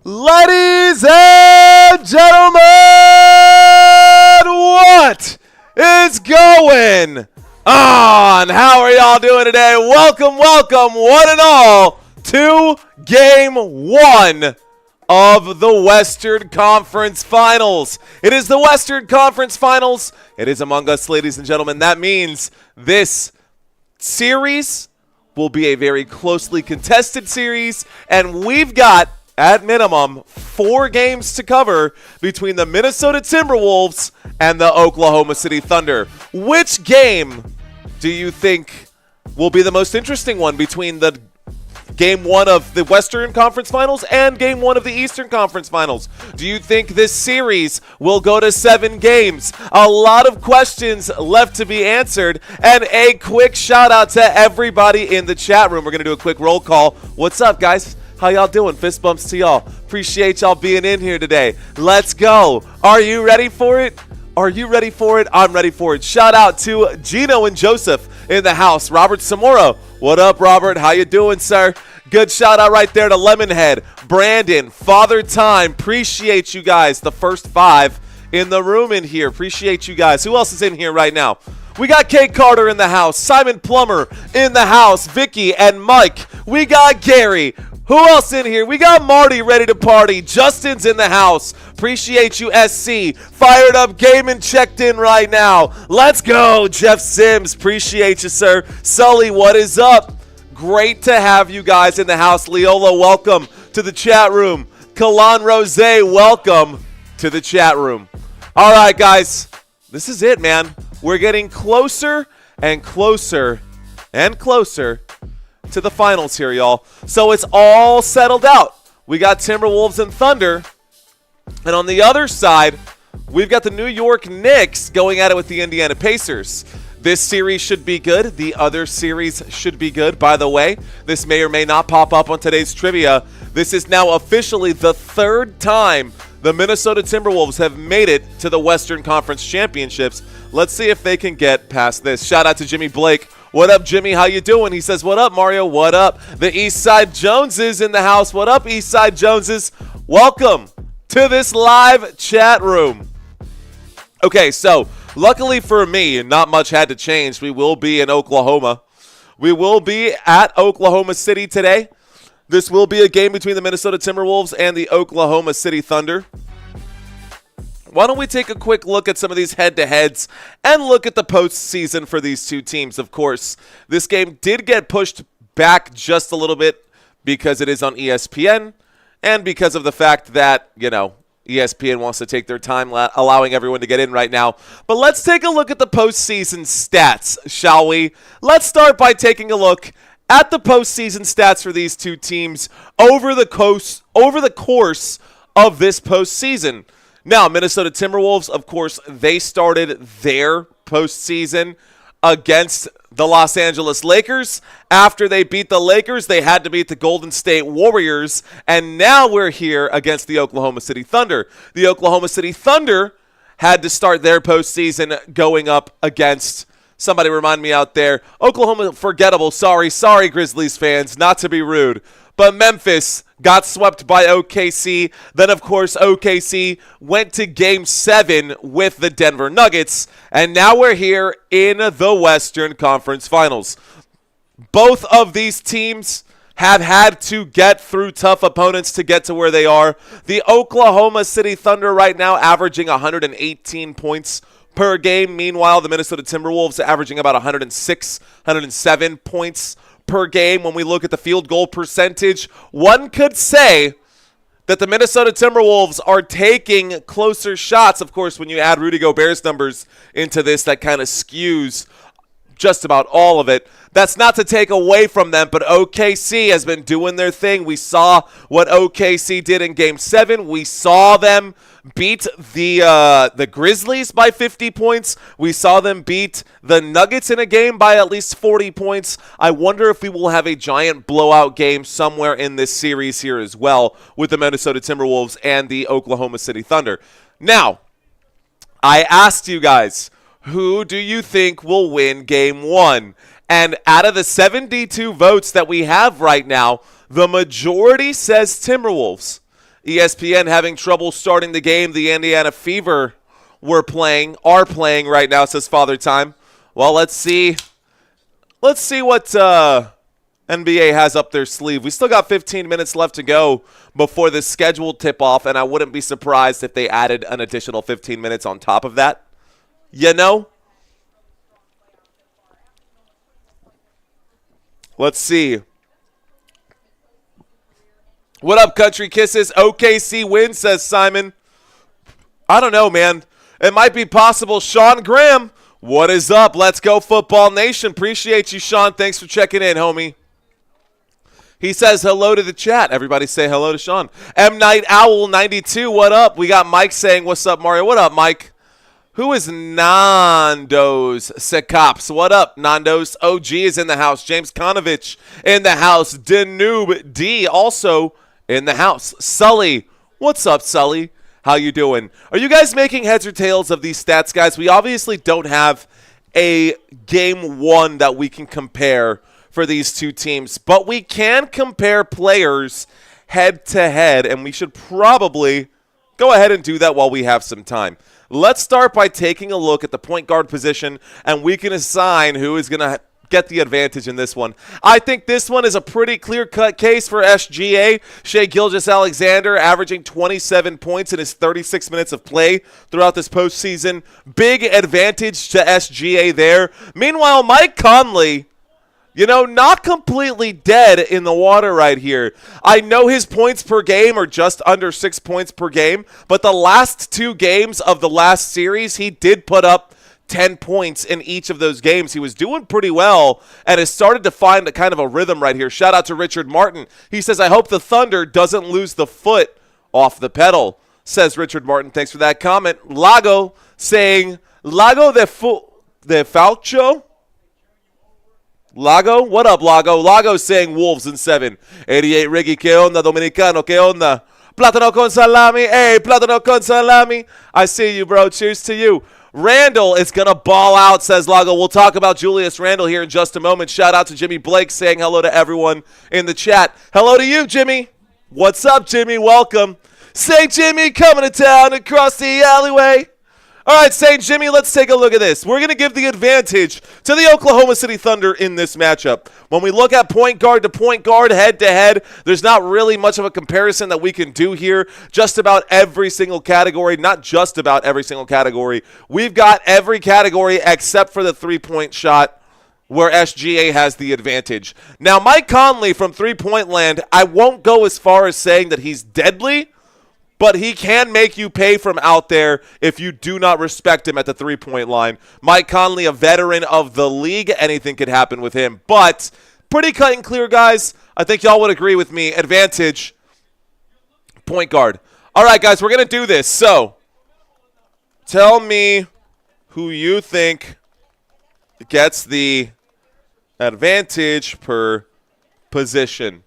Ladies and gentlemen, what is going on? How are y'all doing today? Welcome, one and all, to Game 1 of the Western Conference Finals. It is the Western Conference Finals. It is Among Us, ladies and gentlemen. That means this series will be a very closely contested series, and we've got, at minimum, 4 games to cover between the Minnesota Timberwolves and the Oklahoma City Thunder. Which game do you think will be the most interesting one between the Game 1 of the Western Conference Finals and Game 1 of the Eastern Conference Finals? Do you think this series will go to 7 games? A lot of questions left to be answered, and a quick shout out to everybody in the chat room. We're going to do a quick roll call. What's up, guys? How y'all doing? Fist bumps to y'all. Appreciate y'all being in here today. Let's go. Are you ready for it? Are you ready for it? I'm ready for it. Shout out to Gino and Joseph in the house. Robert Samora. What up, Robert? How you doing, sir? Good shout out right there to Lemonhead, Brandon, Father Time. Appreciate you guys. The first 5 in the room in here. Appreciate you guys. Who else is in here right now? We got Kate Carter in the house. Simon Plummer in the house. Vicky and Mike. We got Gary. Who else in here? We got Marty ready to party. Justin's in the house. Appreciate you, SC. Fired up game and checked in right now. Let's go, Jeff Sims. Appreciate you, sir. Sully, what is up? Great to have you guys in the house. Leola, welcome to the chat room. Kalan Rose, welcome to the chat room. All right, guys. This is it, man. We're getting closer and closer and closer to the finals here, y'all. So it's all settled out. We got Timberwolves and Thunder. And on the other side, we've got the New York Knicks going at it with the Indiana Pacers. This series should be good. The other series should be good. By the way, this may or may not pop up on today's trivia. This is now officially the 3rd time the Minnesota Timberwolves have made it to the Western Conference Championships. Let's see if they can get past this. Shout out to Jimmy Blake. What up, Jimmy? How you doing? He says, what up, Mario? What up? The Eastside Joneses in the house. What up, Eastside Joneses? Welcome to this live chat room. Okay, so luckily for me, not much had to change. We will be in Oklahoma. We will be at Oklahoma City today. This will be a game between the Minnesota Timberwolves and the Oklahoma City Thunder. Why don't we take a quick look at some of these head-to-heads and look at the postseason for these two teams, of course. This game did get pushed back just a little bit because it is on ESPN and because of the fact that, ESPN wants to take their time allowing everyone to get in right now. But let's take a look at the postseason stats, shall we? Let's start by taking a look at the postseason stats for these two teams over the course of this postseason. Now, Minnesota Timberwolves, of course, they started their postseason against the Los Angeles Lakers. After they beat the Lakers, they had to beat the Golden State Warriors, and now we're here against the Oklahoma City Thunder. The Oklahoma City Thunder had to start their postseason going up against, somebody remind me out there, Oklahoma forgettable, sorry Grizzlies fans, not to be rude, but Memphis got swept by OKC. Then, of course, OKC went to Game 7 with the Denver Nuggets. And now we're here in the Western Conference Finals. Both of these teams have had to get through tough opponents to get to where they are. The Oklahoma City Thunder right now averaging 118 points per game. Meanwhile, the Minnesota Timberwolves averaging about 106, 107 points per game. When we look at the field goal percentage, one could say that the Minnesota Timberwolves are taking closer shots. Of course, when you add Rudy Gobert's numbers into this, that kind of skews just about all of it. That's not to take away from them, but OKC has been doing their thing. We saw what OKC did in Game 7. We saw them beat the Grizzlies by 50 points. We saw them beat the Nuggets in a game by at least 40 points. I wonder if we will have a giant blowout game somewhere in this series here as well with the Minnesota Timberwolves and the Oklahoma City Thunder. Now, I asked you guys, who do you think will win Game 1? And out of the 72 votes that we have right now, the majority says Timberwolves. ESPN having trouble starting the game. The Indiana Fever are playing right now, says Father Time. Well, let's see what NBA has up their sleeve. We still got 15 minutes left to go before the scheduled tip-off, and I wouldn't be surprised if they added an additional 15 minutes on top of that. You know? Let's see. What up, Country Kisses? OKC wins, says Simon. I don't know, man. It might be possible. Sean Graham, what is up? Let's go, Football Nation. Appreciate you, Sean. Thanks for checking in, homie. He says hello to the chat. Everybody say hello to Sean. M. Night Owl 92, what up? We got Mike saying, what's up, Mario? What up, Mike? Who is Nando's Secops? What up, Nando's? OG is in the house. James Konovich in the house. Danube D also in the house. Sully, what's up, Sully? How you doing? Are you guys making heads or tails of these stats, guys? We obviously don't have a game one that we can compare for these two teams, but we can compare players head to head, and we should probably go ahead and do that while we have some time. Let's start by taking a look at the point guard position, and we can assign who is going to get the advantage in this one. I think this one is a pretty clear-cut case for SGA. Shai Gilgeous-Alexander averaging 27 points in his 36 minutes of play throughout this postseason. Big advantage to SGA there. Meanwhile, Mike Conley, you know, not completely dead in the water right here. I know his points per game are just under 6 points per game, but the last two games of the last series, he did put up 10 points in each of those games. He was doing pretty well and has started to find a kind of a rhythm right here. Shout out to Richard Martin. He says, I hope the Thunder doesn't lose the foot off the pedal, says Richard Martin. Thanks for that comment. Lago saying, Lago de Faucho? Lago? What up, Lago? Lago saying Wolves in 7. 88 Ricky, que onda, Dominicano, que onda? Plátano con salami, hey, plátano con salami. I see you, bro. Cheers to you. Randall is going to ball out, says Lago. We'll talk about Julius Randle here in just a moment. Shout out to Jimmy Blake saying hello to everyone in the chat. Hello to you, Jimmy. What's up, Jimmy? Welcome. St. Jimmy coming to town across the alleyway. All right, St. Jimmy, let's take a look at this. We're going to give the advantage to the Oklahoma City Thunder in this matchup. When we look at point guard to point guard, head to head, there's not really much of a comparison that we can do here. Just about every single category, not just about every single category. We've got every category except for the three-point shot where SGA has the advantage. Now, Mike Conley from three-point land, I won't go as far as saying that he's deadly, but he can make you pay from out there if you do not respect him at the three-point line. Mike Conley, a veteran of the league, anything could happen with him. But pretty cut and clear, guys. I think y'all would agree with me. Advantage, point guard. All right, guys, we're going to do this. So tell me who you think gets the advantage per position.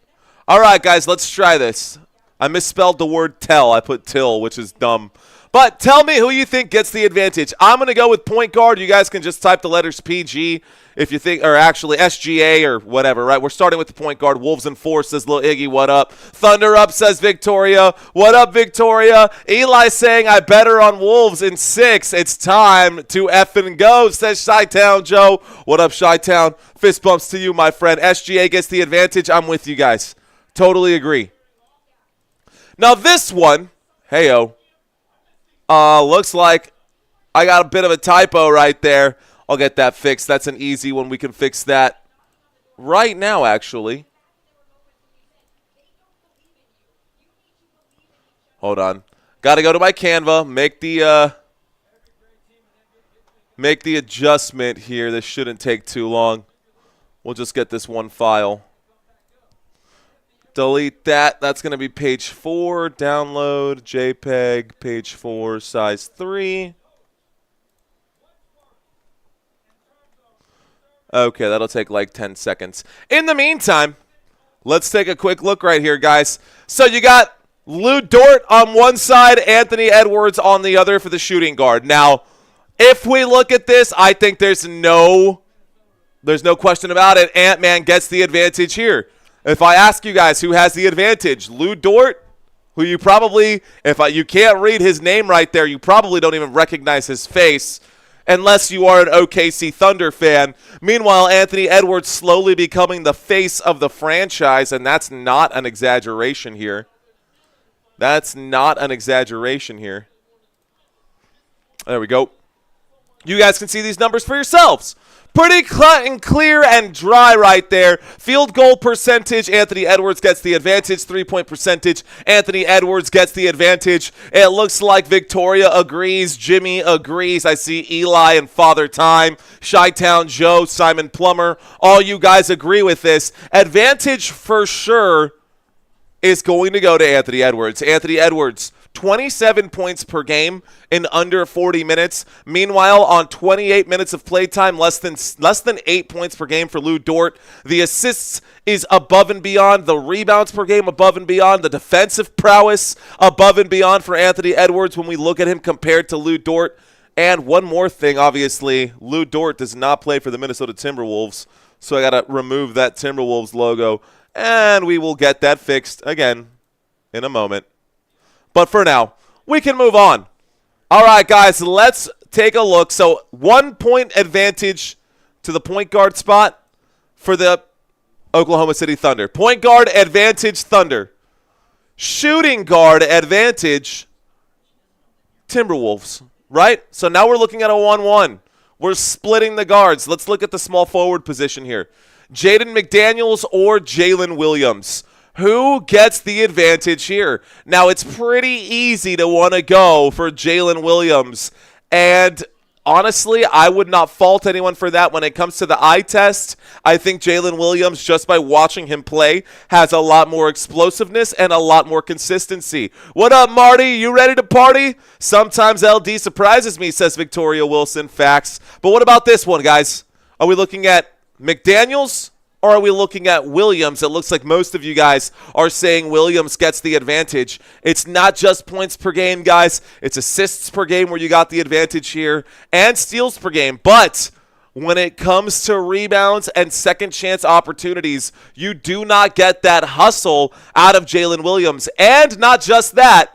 All right, guys, let's try this. I misspelled the word tell. I put till, which is dumb. But tell me who you think gets the advantage. I'm going to go with point guard. You guys can just type the letters PG if you think, or actually SGA or whatever, right? We're starting with the point guard. Wolves in 4, says Lil Iggy, what up? Thunder up, says Victoria. What up, Victoria? Eli saying, I better on Wolves in 6. It's time to effing go, says Chi-Town Joe. What up, Chi-Town? Fist bumps to you, my friend. SGA gets the advantage. I'm with you guys. Totally agree. Now this one, heyo, looks like I got a bit of a typo right there. I'll get that fixed. That's an easy one. We can fix that right now, actually. Hold on. Got to go to my Canva, make the adjustment here. This shouldn't take too long. We'll just get this one file. Delete that. That's going to be page 4. Download JPEG, page 4, size 3. Okay, that'll take like 10 seconds. In the meantime, let's take a quick look right here, guys. So you got Lu Dort on one side, Anthony Edwards on the other for the shooting guard. Now, if we look at this, I think there's no question about it. Ant-Man gets the advantage here. If I ask you guys who has the advantage, Lu Dort who you probably, if you can't read his name right there, you probably don't even recognize his face unless you are an OKC Thunder fan. Meanwhile, Anthony Edwards slowly becoming the face of the franchise, and that's not an exaggeration here. That's not an exaggeration here. There we go. You guys can see these numbers for yourselves. Pretty cut and clear and dry right there. Field goal percentage, Anthony Edwards gets the advantage. 3-point percentage, Anthony Edwards gets the advantage. It looks like Victoria agrees. Jimmy agrees. I see Eli and Father Time, Chi-Town Joe, Simon Plummer. All you guys agree with this. Advantage for sure is going to go to Anthony Edwards. Anthony Edwards, 27 points per game in under 40 minutes. Meanwhile, on 28 minutes of playtime, less than 8 points per game for Lu Dort. The assists is above and beyond. The rebounds per game above and beyond. The defensive prowess above and beyond for Anthony Edwards when we look at him compared to Lu Dort. And one more thing, obviously, Lu Dort does not play for the Minnesota Timberwolves, so I got to remove that Timberwolves logo. And we will get that fixed again in a moment. But for now, we can move on. All right, guys, let's take a look. So 1 point advantage to the point guard spot for the Oklahoma City Thunder. Point guard advantage, Thunder. Shooting guard advantage, Timberwolves, right? So now we're looking at a 1-1. We're splitting the guards. Let's look at the small forward position here. Jaden McDaniels or Jalen Williams. Who gets the advantage here? Now, it's pretty easy to want to go for Jalen Williams. And honestly, I would not fault anyone for that. When it comes to the eye test, I think Jalen Williams, just by watching him play, has a lot more explosiveness and a lot more consistency. What up, Marty? You ready to party? Sometimes LD surprises me, says Victoria Wilson. Facts. But what about this one, guys? Are we looking at McDaniels, or are we looking at Williams? It looks like most of you guys are saying Williams gets the advantage. It's not just points per game, guys. It's assists per game where you got the advantage here, and steals per game. But when it comes to rebounds and second chance opportunities, you do not get that hustle out of Jalen Williams. And not just that,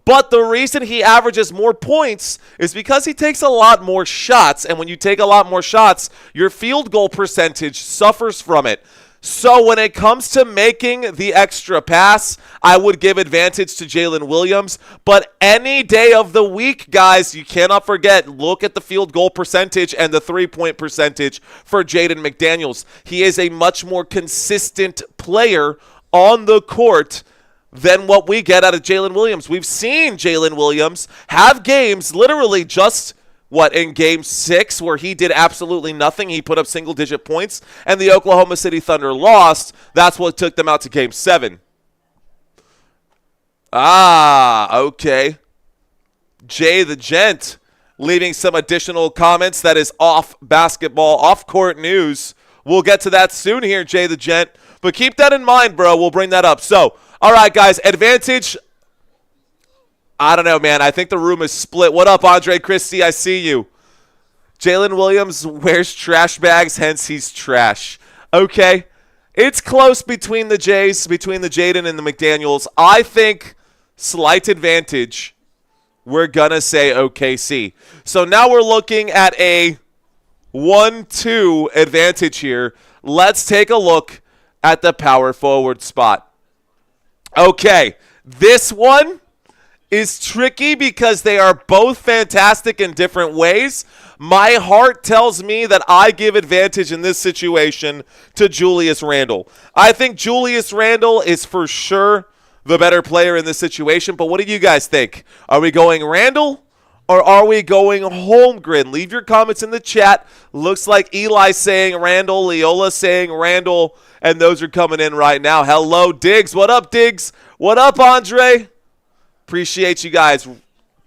but the reason he averages more points is because he takes a lot more shots. And when you take a lot more shots, your field goal percentage suffers from it. So when it comes to making the extra pass, I would give advantage to Jalen Williams. But any day of the week, guys, you cannot forget, look at the field goal percentage and the 3-point percentage for Jaden McDaniels. He is a much more consistent player on the court than what we get out of Jalen Williams. We've seen Jalen Williams have games literally just, in Game 6 where he did absolutely nothing. He put up single-digit points, and the Oklahoma City Thunder lost. That's what took them out to Game 7. Okay. Jay the Gent leaving some additional comments that is off basketball, off-court news. We'll get to that soon here, Jay the Gent. But keep that in mind, bro. We'll bring that up. So, all right, guys, advantage. I don't know, man. I think the room is split. What up, Andre Christie? I see you. Jalen Williams wears trash bags, hence he's trash. Okay. It's close between the Jays, between the Jaden and the McDaniels. I think slight advantage. We're going to say OKC. So now we're looking at a 1-2 advantage here. Let's take a look at the power forward spot. Okay, this one is tricky because they are both fantastic in different ways. My heart tells me that I give advantage in this situation to Julius Randle. I think Julius Randle is for sure the better player in this situation, but what do you guys think? Are we going Randle or are we going Holmgren? Leave your comments in the chat. Looks like Eli saying Randle, Leola saying Randle, and those are coming in right now. Hello, Diggs. What up, Diggs? What up, Andre? Appreciate you guys.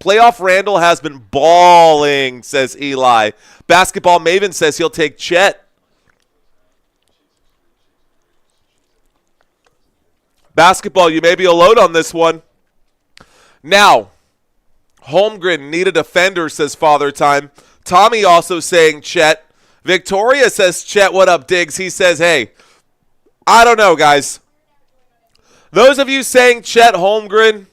Playoff Randle has been balling, says Eli. Basketball Maven says he'll take Chet. Basketball, you may be alone on this one. Now, Holmgren need a defender, says Father Time. Tommy also saying Chet. Victoria says Chet. What up, Diggs? He says, hey, I don't know, guys. Those of you saying Chet Holmgren,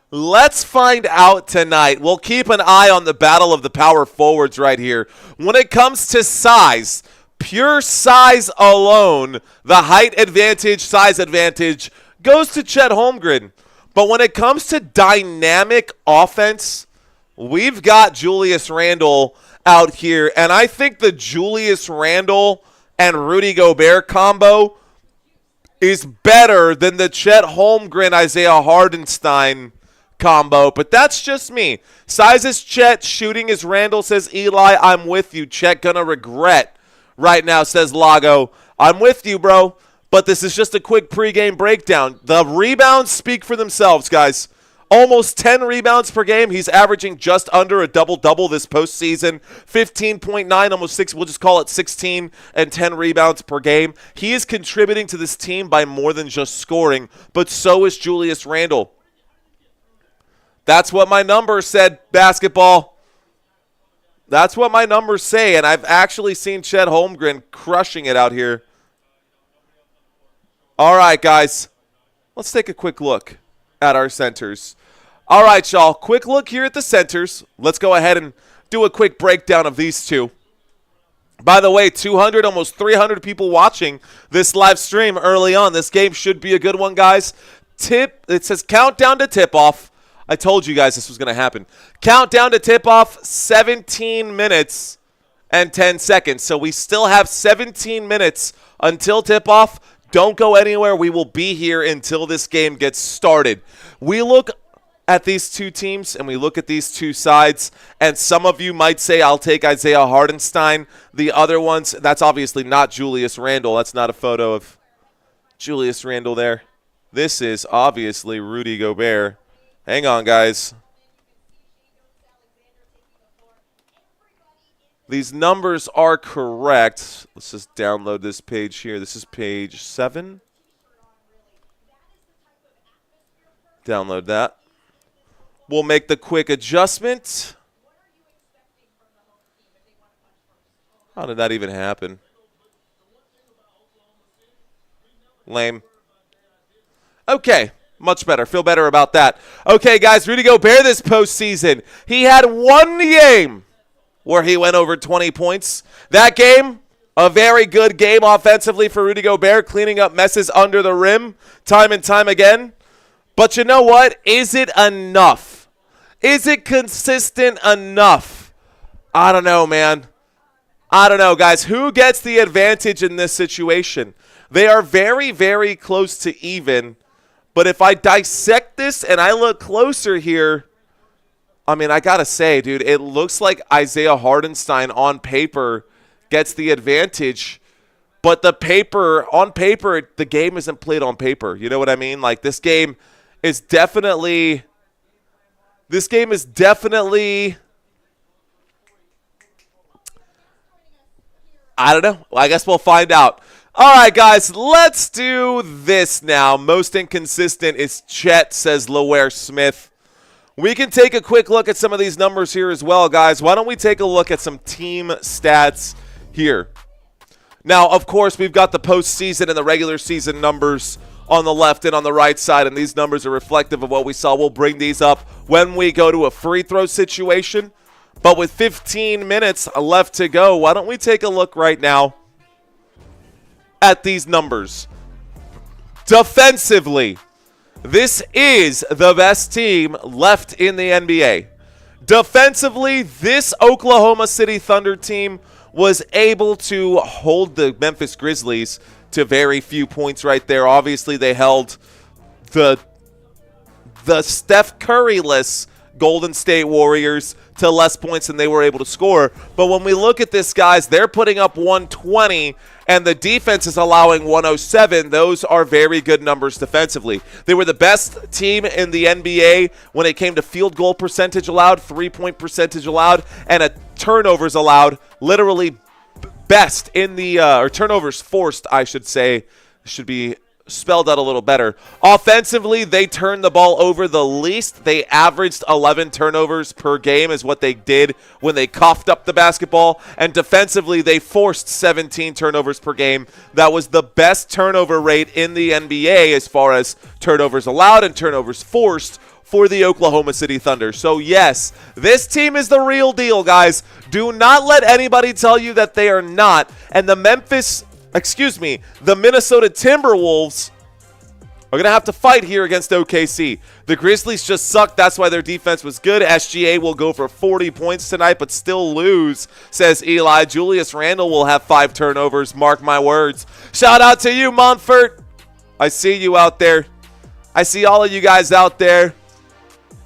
let's find out tonight. We'll keep an eye on the battle of the power forwards right here. When it comes to size, pure size alone, the height advantage, size advantage goes to Chet Holmgren. But when it comes to dynamic offense, we've got Julius Randle out here. And I think the Julius Randle and Rudy Gobert combo is better than the Chet Holmgren, Isaiah Hardenstein combo. But that's just me. Size is Chet, shooting is Randle, says Eli. I'm with you. Chet gonna regret right now, says Lago. I'm with you, bro. But this is just a quick pregame breakdown. The rebounds speak for themselves, guys. Almost 10 rebounds per game. He's averaging just under a double-double this postseason. 15.9, almost 6. We'll just call it 16 and 10 rebounds per game. He is contributing to this team by more than just scoring, but so is Julius Randle. That's what my numbers said, basketball. That's what my numbers say, and I've actually seen Chet Holmgren crushing it out here. All right, guys. Let's take a quick look at our centers. All right, y'all. Quick look here at the centers. Let's go ahead and do a quick breakdown of these two. By the way, 200, almost 300 people watching this live stream early on. This game should be a good one, guys. It says countdown to tip-off. I told you guys this was going to happen. Countdown to tip-off, 17 minutes and 10 seconds. So we still have 17 minutes until tip-off. Don't go anywhere. We will be here until this game gets started. We look at these two teams and we look at these two sides, and some of you might say, I'll take Isaiah Hardenstein. The other ones, that's obviously not Julius Randle. That's not a photo of Julius Randle there. This is obviously Rudy Gobert. Hang on, guys. These numbers are correct. Let's just download this page here. This is page 7. Download that. We'll make the quick adjustment. How did that even happen? Lame. Okay. Much better. Feel better about that. Okay, guys. Rudy Gobert this postseason. He had one game where he went over 20 points. That game, a very good game offensively for Rudy Gobert, cleaning up messes under the rim time and time again. But you know what? Is it enough? Is it consistent enough? I don't know, man. I don't know, guys. Who gets the advantage in this situation? They are very, very close to even. But if I dissect this and I look closer here, I mean, I got to say, dude, it looks like Isaiah Hardenstein on paper gets the advantage. But on paper, the game isn't played on paper. You know what I mean? Like, this game is definitely, I don't know. Well, I guess we'll find out. All right, guys, let's do this now. Most inconsistent is Chet, says Laware Smith. We can take a quick look at some of these numbers here as well, guys. Why don't we take a look at some team stats here? Now, of course, we've got the postseason and the regular season numbers on the left and on the right side, and these numbers are reflective of what we saw. We'll bring these up when we go to a free throw situation. But with 15 minutes left to go, why don't we take a look right now at these numbers? Defensively, this is the best team left in the NBA. Defensively, this Oklahoma City Thunder team was able to hold the Memphis Grizzlies to very few points right there. Obviously, they held the Steph Curry-less Golden State Warriors to less points than they were able to score. But when we look at this, guys, they're putting up 120, and the defense is allowing 107. Those are very good numbers defensively. They were the best team in the NBA when it came to field goal percentage allowed, three-point percentage allowed, and a turnovers allowed. Literally best in the or turnovers forced, I should say. Should be spelled out a little better. Offensively, they turned the ball over the least. They averaged 11 turnovers per game is what they did when they coughed up the basketball. And defensively, they forced 17 turnovers per game. That was the best turnover rate in the NBA as far as turnovers allowed and turnovers forced for the Oklahoma City Thunder. So yes, this team is the real deal, guys. Do not let anybody tell you that they are not. And the Minnesota Timberwolves are going to have to fight here against OKC. The Grizzlies just suck. That's why their defense was good. SGA will go for 40 points tonight, but still lose, says Eli. Julius Randle will have 5 turnovers. Mark my words. Shout out to you, Montfort. I see you out there. I see all of you guys out there.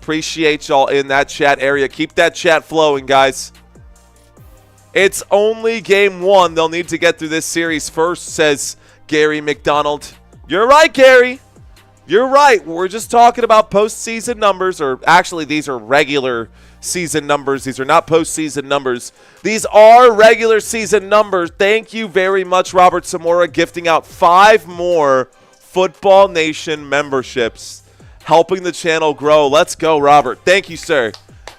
Appreciate y'all in that chat area. Keep that chat flowing, guys. It's only game 1. They'll need to get through this series first, says Gary McDonald. You're right, Gary. You're right. We're just talking about postseason numbers, or actually these are regular season numbers. These are not postseason numbers. These are regular season numbers. Thank you very much, Robert Zamora, gifting out 5 more Football Nation memberships, helping the channel grow. Let's go, Robert. Thank you, sir.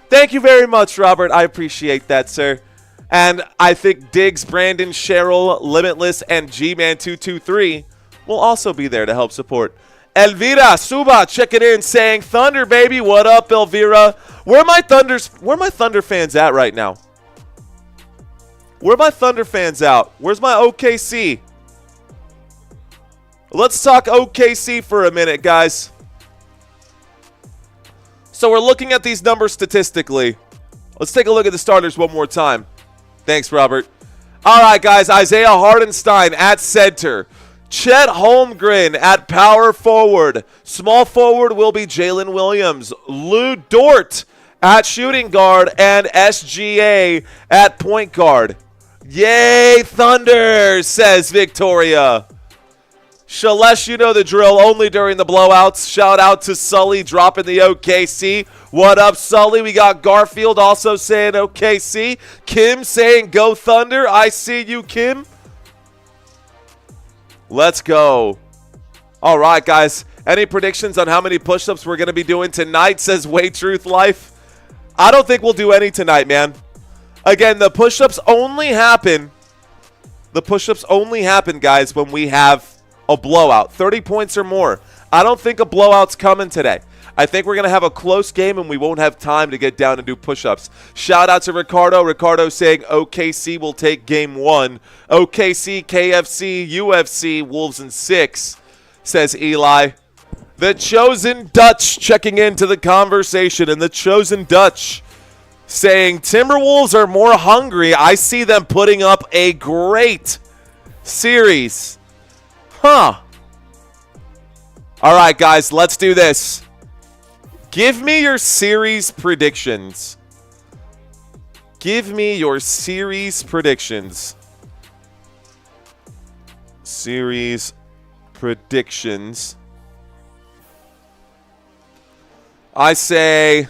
Thank you very much, Robert. I appreciate that, sir. And I think Diggs, Brandon, Cheryl, Limitless, and G-Man223 will also be there to help support. Elvira Suba checking in saying, Thunder, baby. What up, Elvira? Where are my Thunder fans at right now? Where are my Thunder fans out? Where's my OKC? Let's talk OKC for a minute, guys. So we're looking at these numbers statistically. Let's take a look at the starters one more time. Thanks, Robert. All right, guys. Isaiah Hardenstein at center. Chet Holmgren at power forward. Small forward will be Jalen Williams. Lu Dort at shooting guard. And SGA at point guard. Yay, Thunder, says Victoria. Shalesh, you know the drill, only during the blowouts. Shout out to Sully dropping the OKC. What up, Sully? We got Garfield also saying OKC. Kim saying go Thunder. I see you, Kim. Let's go. All right, guys. Any predictions on how many push-ups we're going to be doing tonight, says Way Truth Life? I don't think we'll do any tonight, man. Again, the push-ups only happen. The push-ups only happen, guys, when we have a blowout, 30 points or more. I don't think a blowout's coming today. I think we're going to have a close game and we won't have time to get down and do push-ups. Shout out to Ricardo. Ricardo saying OKC will take game 1. OKC, KFC, UFC, Wolves in 6, says Eli. The Chosen Dutch checking into the conversation, and the Chosen Dutch saying Timberwolves are more hungry. I see them putting up a great series. Huh. All right, guys, let's do this. Give me your series predictions. Give me your series predictions. Series predictions. I say,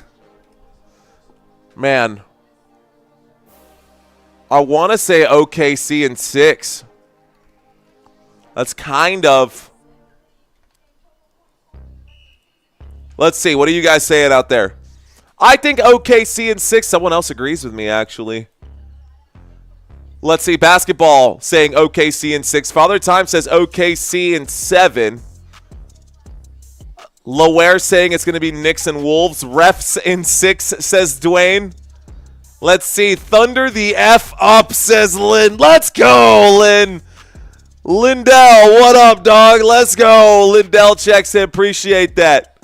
man, I want to say OKC in 6. That's kind of. Let's see. What are you guys saying out there? I think OKC in 6. Someone else agrees with me, actually. Let's see. Basketball saying OKC in 6. Father Time says OKC in 7. Laware saying it's going to be Knicks and Wolves. Refs in 6, says Dwayne. Let's see. Thunder the F up, says Lynn. Let's go, Lynn. Lindell, what up, dog? Let's go. Lindell checks in. Appreciate that.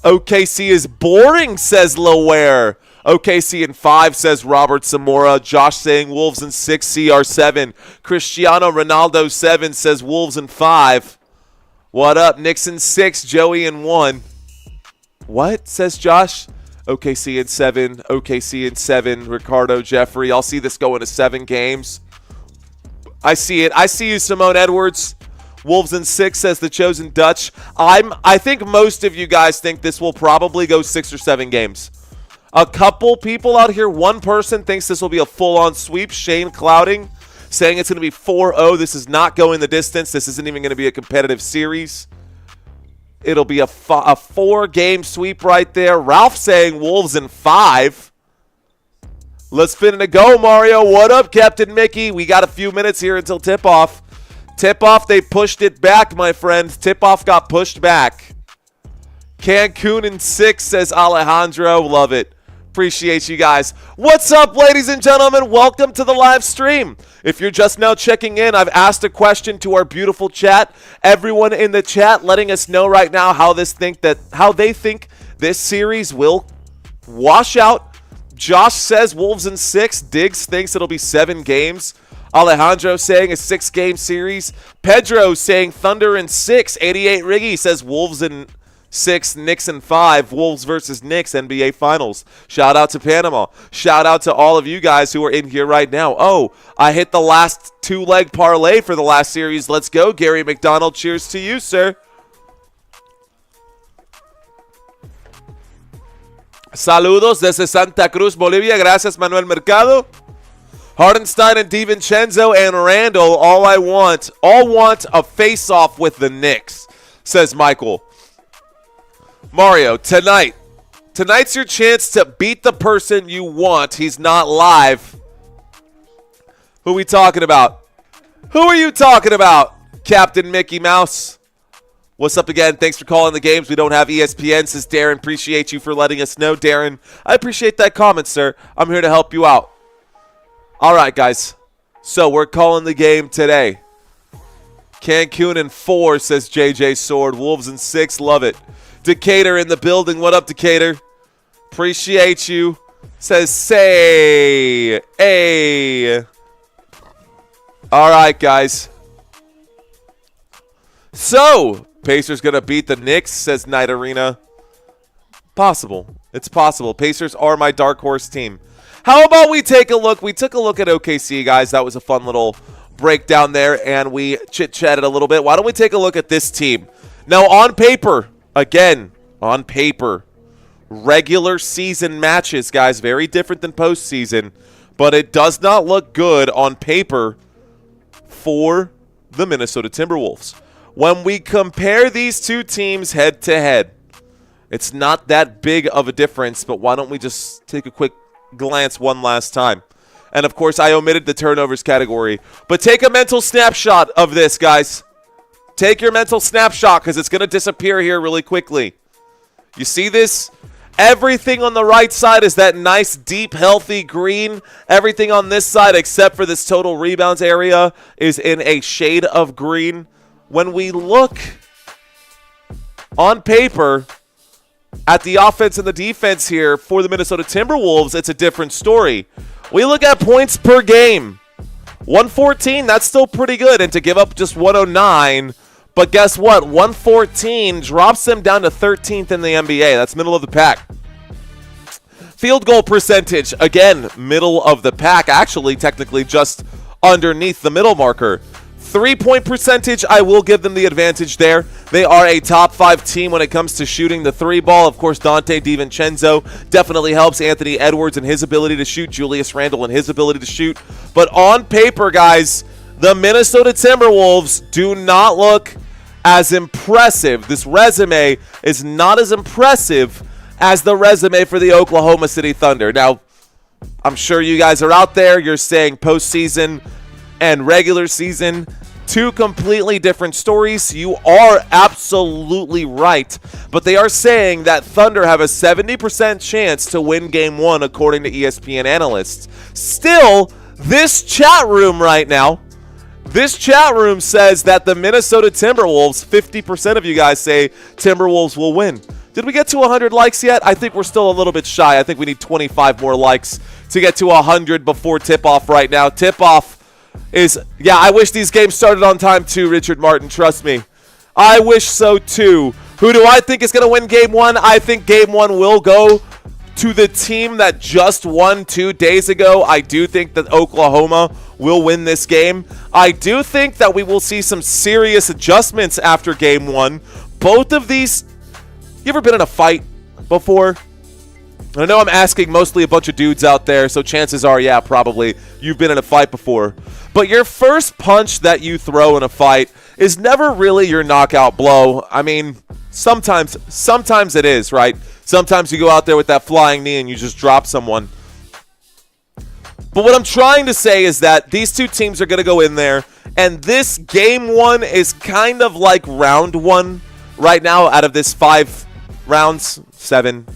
OKC is boring, says Laware. OKC in 5, says Robert Zamora. Josh saying Wolves in 6, CR7. Cristiano Ronaldo 7, says Wolves in 5. What up? Knicks in 6, Joey in 1. What, says Josh? OKC in 7, OKC in 7. Ricardo, Jeffrey. I'll see this go into 7 games. I see it. I see you, Simone Edwards. Wolves in 6, says the Chosen Dutch. I think most of you guys think this will probably go 6 or 7 games. A couple people out here, one person thinks this will be a full-on sweep. Shane Clouding saying it's going to be 4-0. This is not going the distance. This isn't even going to be a competitive series. It'll be a 4-game sweep right there. Ralph saying Wolves in 5. Let's spin to go, Mario. What up, Captain Mickey? We got a few minutes here until tip-off. Tip-off, they pushed it back, my friends. Tip-off got pushed back. Cancun in 6, says Alejandro. Love it. Appreciate you guys. What's up, ladies and gentlemen? Welcome to the live stream. If you're just now checking in, I've asked a question to our beautiful chat. Everyone in the chat letting us know right now how they think this series will wash out. Josh says Wolves in 6. Diggs thinks it'll be 7 games. Alejandro saying a 6-game series. Pedro saying Thunder in 6. 88 Riggy says Wolves in 6, Knicks in 5. Wolves versus Knicks, NBA Finals. Shout out to Panama. Shout out to all of you guys who are in here right now. Oh, I hit the last 2-leg parlay for the last series. Let's go, Gary McDonald. Cheers to you, sir. Saludos desde Santa Cruz, Bolivia. Gracias, Manuel Mercado. Hardenstein and DiVincenzo and Randall. All want a face-off with the Knicks, says Michael. Mario, tonight's your chance to beat the person you want. He's not live. Who are we talking about? Who are you talking about, Captain Mickey Mouse? What's up again? Thanks for calling the games. We don't have ESPN, says Darren. Appreciate you for letting us know, Darren. I appreciate that comment, sir. I'm here to help you out. All right, guys. So we're calling the game today. Cancun in 4, says JJ Sword. Wolves in 6. Love it. Decatur in the building. What up, Decatur? Appreciate you. Says say. Hey. All right, guys. So, Pacers going to beat the Knicks, says Night Arena. Possible. It's possible. Pacers are my dark horse team. How about we take a look? We took a look at OKC, guys. That was a fun little breakdown there, and we chit-chatted a little bit. Why don't we take a look at this team? Now, on paper, again, on paper, regular season matches, guys, very different than postseason, but it does not look good on paper for the Minnesota Timberwolves. When we compare these two teams head-to-head, it's not that big of a difference, but why don't we just take a quick glance one last time? And, of course, I omitted the turnovers category, but take a mental snapshot of this, guys. Take your mental snapshot because it's going to disappear here really quickly. You see this? Everything on the right side is that nice, deep, healthy green. Everything on this side, except for this total rebounds area, is in a shade of green. When we look on paper at the offense and the defense here for the Minnesota Timberwolves, it's a different story. We look at points per game. 114, that's still pretty good. And to give up just 109, but guess what? 114 drops them down to 13th in the NBA. That's middle of the pack. Field goal percentage, again, middle of the pack. Actually, technically just underneath the middle marker. 3-point percentage, I will give them the advantage there. They are a top 5 team when it comes to shooting the 3-ball. Of course, Dante DiVincenzo definitely helps. Anthony Edwards and his ability to shoot. Julius Randle and his ability to shoot. But on paper, guys, the Minnesota Timberwolves do not look as impressive. This resume is not as impressive as the resume for the Oklahoma City Thunder. Now, I'm sure you guys are out there. You're saying postseason and regular season, 2 completely different stories. You are absolutely right. But they are saying that Thunder have a 70% chance to win Game 1 according to ESPN analysts. Still, this chat room right now, this chat room says that the Minnesota Timberwolves, 50% of you guys say Timberwolves will win. Did we get to 100 likes yet? I think we're still a little bit shy. I think we need 25 more likes to get to 100 before tip-off right now. Tip-off is, yeah, I wish these games started on time too, Richard Martin. Trust me. I wish so too. Who do I think is going to win Game 1? I think Game 1 will go to the team that just won 2 days ago. I do think that Oklahoma will win this game. I do think that we will see some serious adjustments after Game 1. Both of these, you ever been in a fight before? I know I'm asking mostly a bunch of dudes out there, so chances are, yeah, probably you've been in a fight before. But your first punch that you throw in a fight is never really your knockout blow. I mean, sometimes it is, right? Sometimes you go out there with that flying knee and you just drop someone. But what I'm trying to say is that these two teams are going to go in there, and this game one is kind of like round one right now out of this 5 rounds, 7.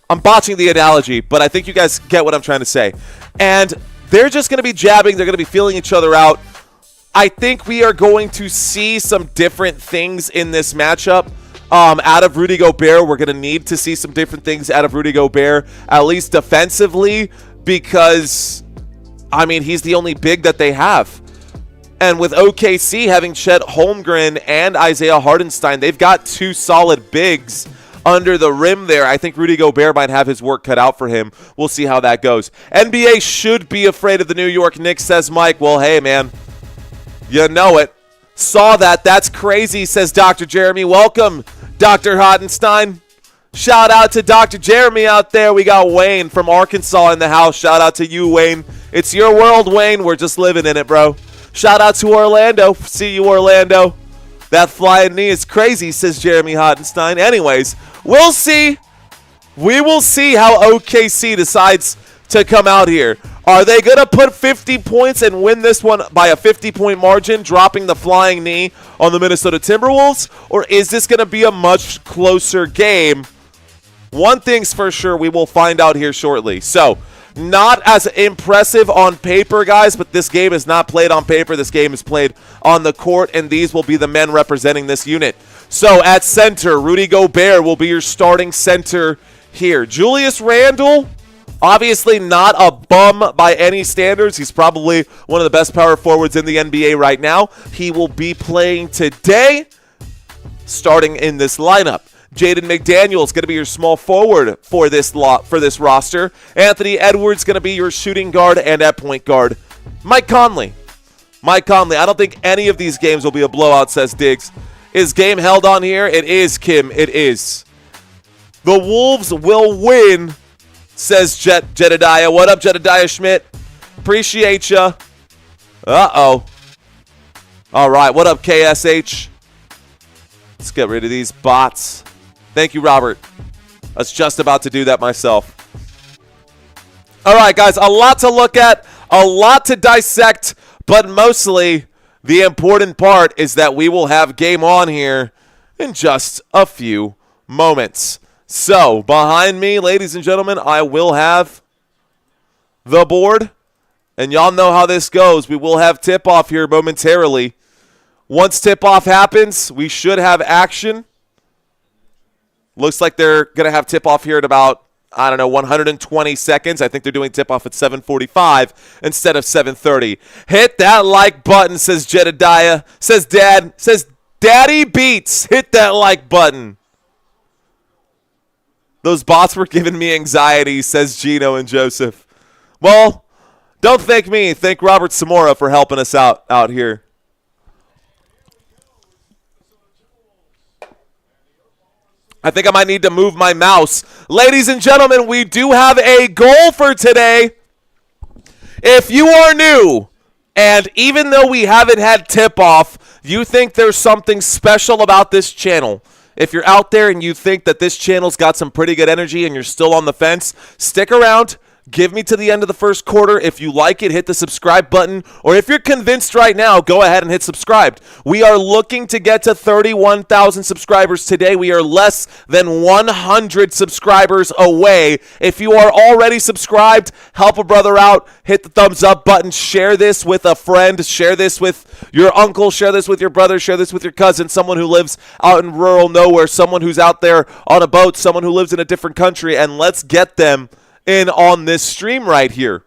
I'm botching the analogy, but I think you guys get what I'm trying to say. And they're just going to be jabbing. They're going to be feeling each other out. I think we are going to see some different things in this matchup. Out of Rudy Gobert, we're going to need to see some different things out of Rudy Gobert, at least defensively, because, I mean, he's the only big that they have. And with OKC having Chet Holmgren and Isaiah Hartenstein, they've got 2 solid bigs under the rim there. I think Rudy Gobert might have his work cut out for him. We'll see how that goes. NBA should be afraid of the New York Knicks, says Mike. Well, hey, man, you know it. Saw that. That's crazy, says Dr. Jeremy. Welcome, Dr. Hartenstein. Shout out to Dr. Jeremy out there. We got Wayne from Arkansas in the house. Shout out to you, Wayne. It's your world, Wayne. We're just living in it, bro. Shout out to Orlando. See you, Orlando. That flying knee is crazy, says Jeremy Hartenstein. Anyways, we'll see. We will see how OKC decides to come out here. Are they going to put 50 points and win this one by a 50-point margin, dropping the flying knee on the Minnesota Timberwolves? Or is this going to be a much closer game? One thing's for sure, we will find out here shortly. So, not as impressive on paper, guys, but this game is not played on paper. This game is played on the court, and these will be the men representing this unit. So at center, Rudy Gobert will be your starting center here. Julius Randle, obviously not a bum by any standards. He's probably one of the best power forwards in the NBA right now. He will be playing today, starting in this lineup. Jaden McDaniels going to be your small forward for this roster. Anthony Edwards going to be your shooting guard, and at point guard, Mike Conley. I don't think any of these games will be a blowout, says Diggs. Is game held on here? It is, Kim. It is. The Wolves will win, says Jedediah. What up, Jedediah Schmidt? Appreciate ya. Uh-oh. All right, what up, KSH? Let's get rid of these bots. Thank you, Robert. I was just about to do that myself. All right, guys, a lot to look at, a lot to dissect, but mostly the important part is that we will have game on here in just a few moments. So, behind me, ladies and gentlemen, I will have the board, and y'all know how this goes. We will have tip-off here momentarily. Once tip-off happens, we should have action. Looks like they're going to have tip-off here at about, 120 seconds. I think they're doing tip-off at 7:45 instead of 7:30. Hit that like button, says Jedediah. Says Daddy Beats. Hit that like button. Those bots were giving me anxiety, says Gino and Joseph. Well, don't thank me. Thank Robert Samora for helping us out here. I think I might need to move my mouse. Ladies and gentlemen, we do have a goal for today. If you are new, and even though we haven't had tip-off, you think there's something special about this channel. If you're out there and you think that this channel's got some pretty good energy and you're still on the fence, stick around. Give me to the end of the first quarter. If you like it, hit the subscribe button. Or if you're convinced right now, go ahead and hit subscribe. We are looking to get to 31,000 subscribers today. We are less than 100 subscribers away. If you are already subscribed, help a brother out. Hit the thumbs up button. Share this with a friend. Share this with your uncle. Share this with your brother. Share this with your cousin. Someone who lives out in rural nowhere. Someone who's out there on a boat. Someone who lives in a different country. And let's get them in on this stream right here.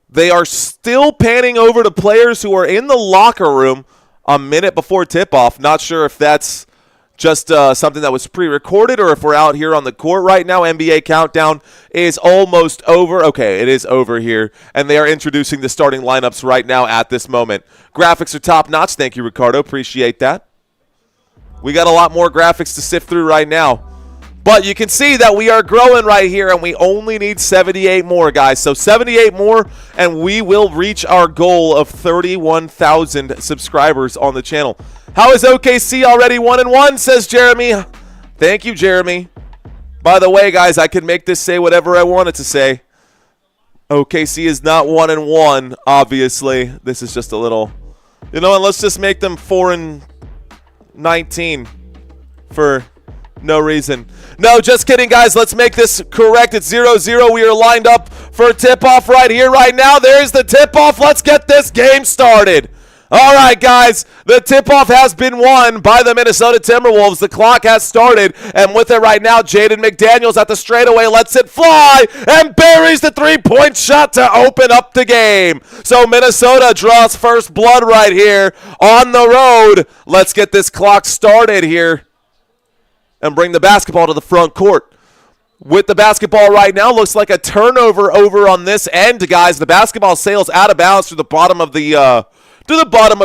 They are still panning over to players who are in the locker room a minute before tip-off. Not sure if that's just something that was pre-recorded or if we're out here on the court right now. NBA countdown is almost over. Okay, it is over here. And they are introducing the starting lineups right now at this moment. Graphics are top-notch. Thank you, Ricardo. Appreciate that. We got a lot more graphics to sift through right now. But you can see that we are growing right here, and we only need 78 more, guys. So 78 more, and we will reach our goal of 31,000 subscribers on the channel. How is OKC already 1-1, says Jeremy. Thank you, Jeremy. By the way, guys, I can make this say whatever I want it to say. OKC is not 1-1, obviously. This is just a little... You know what? Let's just make them 4-19 for no reason. No, just kidding, guys. Let's make this correct. It's 0-0. We are lined up for a tip-off right here, right now. There's the tip-off. Let's get this game started. All right, guys, the tip-off has been won by the Minnesota Timberwolves. The clock has started, and with it right now, Jaden McDaniels at the straightaway lets it fly and buries the three-point shot to open up the game. So Minnesota draws first blood right here on the road. Let's get this clock started here and bring the basketball to the front court. With the basketball right now, looks like a turnover over on this end, guys. The basketball sails out of bounds to the bottom of the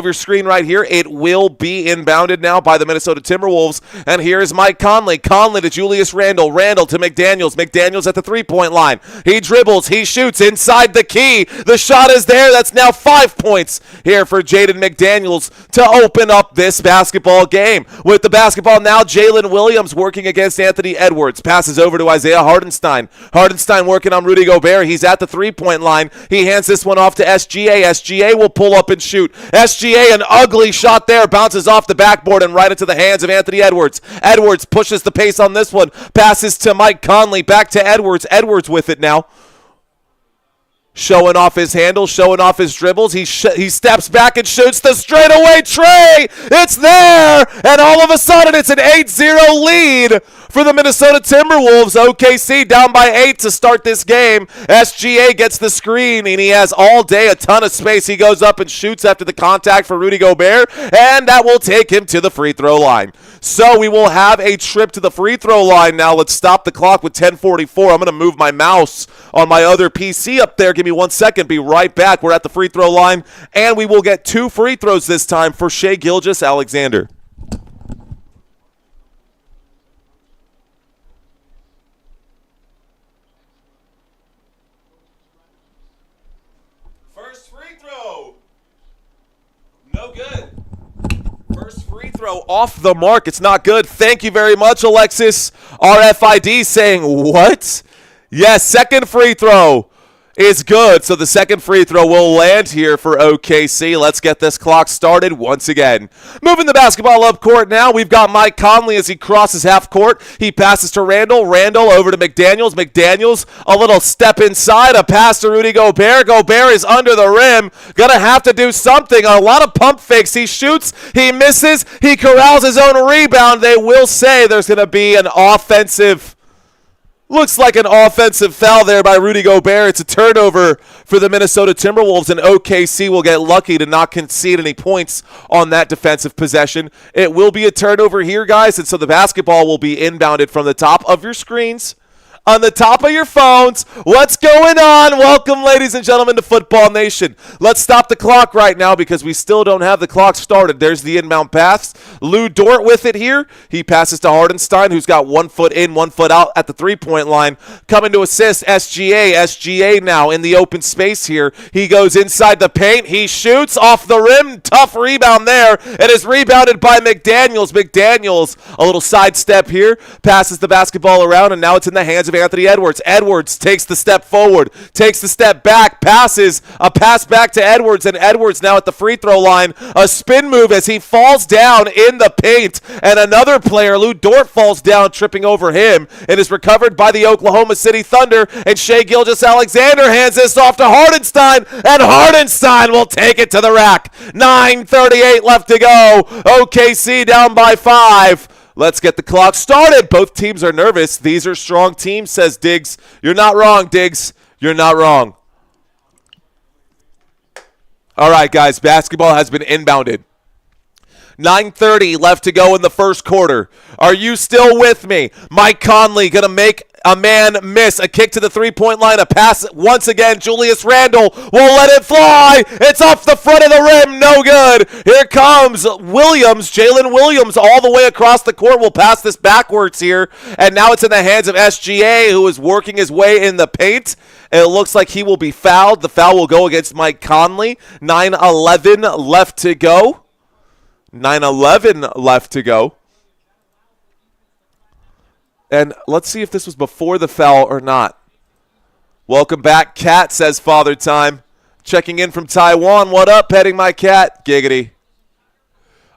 your screen right here. It will be inbounded now by the Minnesota Timberwolves. And here's Mike Conley. Conley to Julius Randle. Randle to McDaniels. McDaniels at the three-point line. He dribbles. He shoots inside the key. The shot is there. That's now 5 points here for Jaden McDaniels to open up this basketball game. With the basketball now, Jalen Williams working against Anthony Edwards. Passes over to Isaiah Hartenstein. Hartenstein working on Rudy Gobert. He's at the three-point line. He hands this one off to SGA. SGA will pull up and shoot. SGA, an ugly shot there, bounces off the backboard and right into the hands of Anthony Edwards. Edwards pushes the pace on this one, passes to Mike Conley, back to Edwards. Edwards with it now. Showing off his handle, showing off his dribbles. He steps back and shoots the straightaway tray. It's there, and all of a sudden it's an 8-0 lead for the Minnesota Timberwolves. OKC down by 8 to start this game. SGA gets the screen, and he has all day a ton of space. He goes up and shoots after the contact for Rudy Gobert, and that will take him to the free throw line. So we will have a trip to the free throw line now. Let's stop the clock with 10:44. I'm going to move my mouse on my other PC up there. Give me 1 second. Be right back. We're at the free throw line, and we will get 2 free throws this time for Shai Gilgeous-Alexander. First free throw. No good. First free throw off the mark. It's not good. Thank you very much, Alexis. RFID saying what? Yes, second free throw is good. So the second free throw will land here for OKC. Let's get this clock started once again. Moving the basketball up court now. We've got Mike Conley as he crosses half court. He passes to Randle. Randle over to McDaniels. McDaniels, a little step inside. A pass to Rudy Gobert. Gobert is under the rim. Gonna have to do something. A lot of pump fakes. He shoots. He misses. He corrals his own rebound. They will say there's gonna be an offensive... Looks like an offensive foul there by Rudy Gobert. It's a turnover for the Minnesota Timberwolves, and OKC will get lucky to not concede any points on that defensive possession. It will be a turnover here, guys, and so the basketball will be inbounded from the top of your screens, on the top of your phones. What's going on? Welcome, ladies and gentlemen, to Football Nation. Let's stop the clock right now because we still don't have the clock started. There's the inbound pass. Lu Dort with it here. He passes to Hartenstein, who's got 1 foot in, 1 foot out at the three-point line. Coming to assist, SGA. SGA now in the open space here. He goes inside the paint. He shoots off the rim. Tough rebound there. It is rebounded by McDaniels. McDaniels, a little sidestep here. Passes the basketball around, and now it's in the hands of Anthony Edwards. Edwards takes the step forward, takes the step back, passes a pass back to Edwards, and Edwards now at the free throw line. A spin move as he falls down in the paint, and another player, Lu Dort, falls down, tripping over him. It is recovered by the Oklahoma City Thunder, and Shai Gilgeous-Alexander hands this off to Hartenstein, and Hartenstein will take it to the rack. 9:38 left to go. OKC down by 5. Let's get the clock started. Both teams are nervous. These are strong teams, says Diggs. You're not wrong, Diggs. You're not wrong. All right, guys, basketball has been inbounded. 9:30 left to go in the first quarter. Are you still with me? Mike Conley going to make A man miss. A kick to the three-point line. A pass once again. Julius Randle will let it fly. It's off the front of the rim. No good. Here comes Williams. Jalen Williams all the way across the court will pass this backwards here. And now it's in the hands of SGA, who is working his way in the paint. It looks like he will be fouled. The foul will go against Mike Conley. 9:11 left to go. 9:11 left to go. And let's see if this was before the foul or not. Welcome back, Cat, says Father Time. Checking in from Taiwan. What up, petting my cat? Giggity.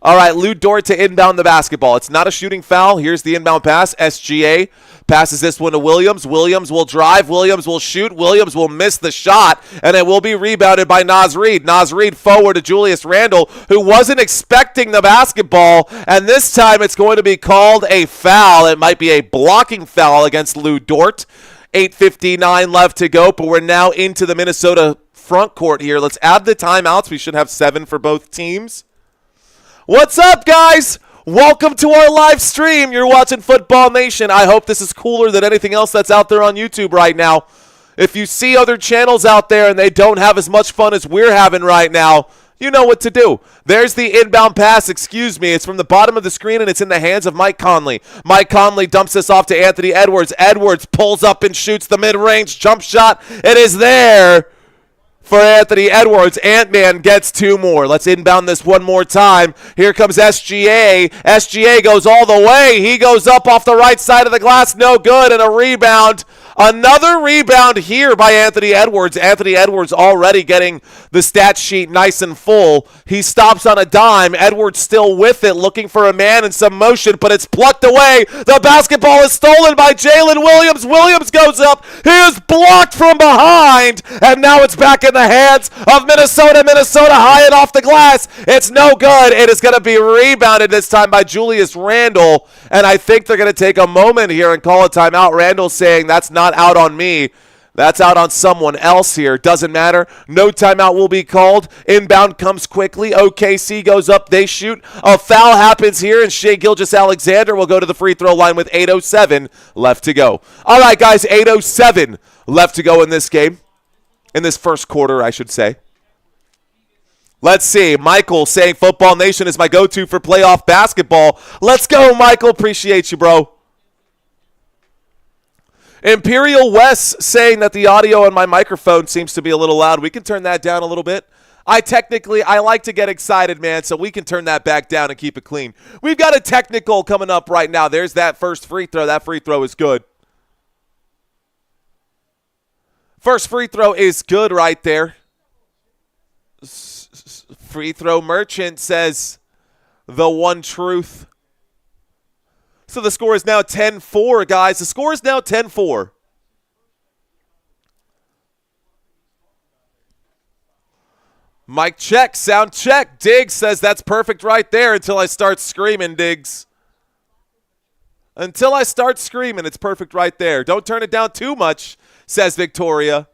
All right, Lu Dort to inbound the basketball. It's not a shooting foul. Here's the inbound pass. SGA passes this one to Williams. Williams will drive. Williams will shoot. Williams will miss the shot, and it will be rebounded by Naz Reid. Naz Reid forward to Julius Randle, who wasn't expecting the basketball, and this time it's going to be called a foul. It might be a blocking foul against Lu Dort. 8:59 left to go, but we're now into the Minnesota front court here. Let's add the timeouts. We should have 7 for both teams. What's up, guys? Welcome to our live stream. You're watching Football Nation. I hope this is cooler than anything else that's out there on YouTube right now. If you see other channels out there and they don't have as much fun as we're having right now, you know what to do. There's the inbound pass. Excuse me. It's from the bottom of the screen, and it's in the hands of Mike Conley. Mike Conley dumps this off to Anthony Edwards. Edwards pulls up and shoots the mid-range jump shot. It is there for Anthony Edwards. Ant-Man gets 2 more. Let's inbound this one more time. Here comes SGA. SGA goes all the way. He goes up off the right side of the glass. No good, and a rebound. Another rebound here by Anthony Edwards. Anthony Edwards already getting the stat sheet nice and full. He stops on a dime. Edwards still with it, looking for a man in some motion, but it's plucked away. The basketball is stolen by Jalen Williams. Williams goes up. He is blocked from behind, and now it's back in the hands of Minnesota. Minnesota high and off the glass. It's no good. It is going to be rebounded this time by Julius Randle, and I think they're going to take a moment here and call a timeout. Randle saying that's not out on me. That's out on someone else here. Doesn't matter. No timeout will be called. Inbound comes quickly. OKC goes up. They shoot. A foul happens here, and Shai Gilgeous-Alexander will go to the free throw line with 8:07 left to go. All right, guys, 8:07 left to go in this game. In this first quarter, I should say. Let's see. Michael saying Football Nation is my go-to for playoff basketball. Let's go, Michael. Appreciate you, bro. Imperial West saying that the audio on my microphone seems to be a little loud. We can turn that down a little bit. I like to get excited, man, so we can turn that back down and keep it clean. We've got a technical coming up right now. There's that first free throw. That free throw is good. First free throw is good right there. Free throw merchant says the one truth. So the score is now 10-4, guys. The score is now 10-4. Mic check, sound check. Diggs says that's perfect right there until I start screaming, Diggs. Until I start screaming, it's perfect right there. Don't turn it down too much, says Victoria.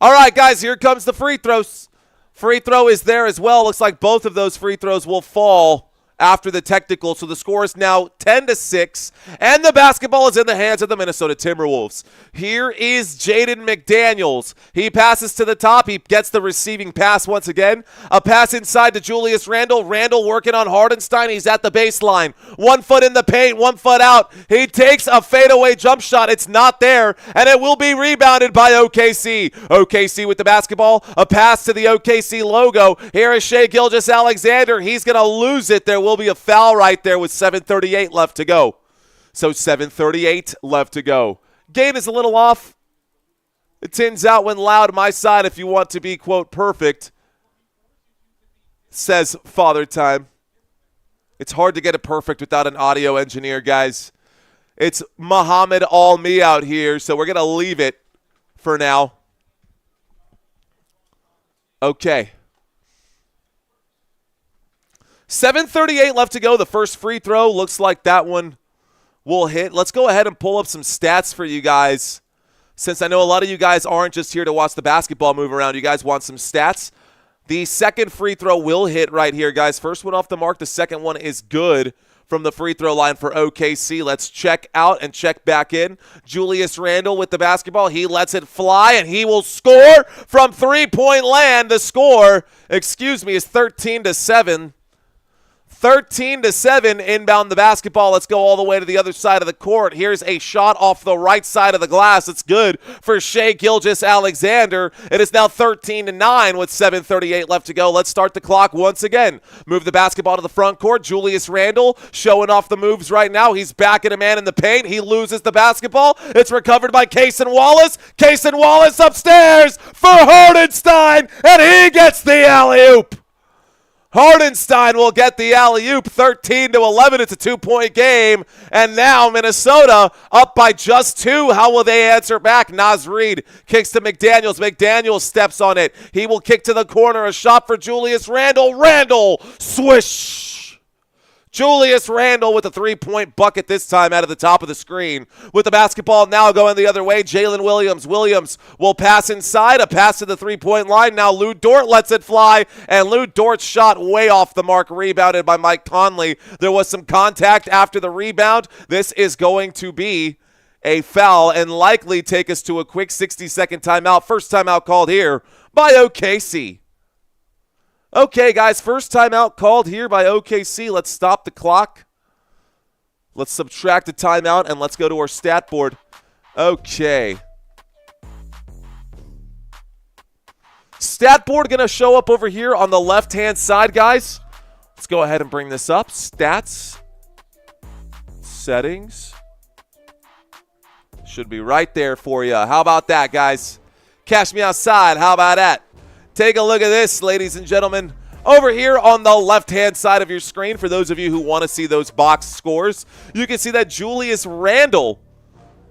All right, guys, here comes the free throws. Free throw is there as well. Looks like both of those free throws will fall after the technical, so the score is now 10-6, and the basketball is in the hands of the Minnesota Timberwolves. Here is Jaden McDaniels. He passes to the top. He gets the receiving pass once again. A pass inside to Julius Randle. Randle working on Hardenstein. He's at the baseline. 1 foot in the paint, 1 foot out. He takes a fadeaway jump shot. It's not there, and it will be rebounded by OKC. OKC with the basketball. A pass to the OKC logo. Here is Shai Gilgeous-Alexander. He's going to lose it. There will be a foul right there with 7:38 left to go. So 7:38 left to go. Game is a little off. It tins out when loud. My side if you want to be, quote, perfect, says Father Time. It's hard to get it perfect without an audio engineer, guys. It's Muhammad all me out here, so we're going to leave it for now. Okay. 7:38 left to go. The first free throw looks like that one will hit. Let's go ahead and pull up some stats for you guys, since I know a lot of you guys aren't just here to watch the basketball move around. You guys want some stats. The second free throw will hit right here, guys. First one off the mark. The second one is good from the free throw line for OKC. Let's check out and check back in. Julius Randle with the basketball. He lets it fly, and he will score from three-point land. The score, is 13-7. 13-7 inbound the basketball. Let's go all the way to the other side of the court. Here's a shot off the right side of the glass. It's good for Shai Gilgeous-Alexander. It is now 13-9 with 7:38 left to go. Let's start the clock once again. Move the basketball to the front court. Julius Randle showing off the moves right now. He's backing a man in the paint. He loses the basketball. It's recovered by Cason Wallace. Cason Wallace upstairs for Hardenstein, and he gets the alley-oop. Hardenstein will get the alley-oop, 13-11. It's a two-point game. And now Minnesota up by just two. How will they answer back? Naz Reid kicks to McDaniels. McDaniels steps on it. He will kick to the corner. A shot for Julius Randle. Randle, swish. Julius Randle with a three-point bucket this time out of the top of the screen. With the basketball now going the other way, Jalen Williams. Williams will pass inside, a pass to the three-point line. Now Lu Dort lets it fly, and Lu Dort's shot way off the mark, rebounded by Mike Conley. There was some contact after the rebound. This is going to be a foul and likely take us to a quick 60-second timeout. First timeout called here by OKC. Okay, guys, first timeout called here by OKC. Let's stop the clock. Let's subtract the timeout, and let's go to our stat board. Okay. Stat board going to show up over here on the left-hand side, guys. Let's go ahead and bring this up. Stats. Settings. Should be right there for you. How about that, guys? Cash me outside. How about that? Take a look at this, ladies and gentlemen. Over here on the left-hand side of your screen, for those of you who want to see those box scores, you can see that Julius Randle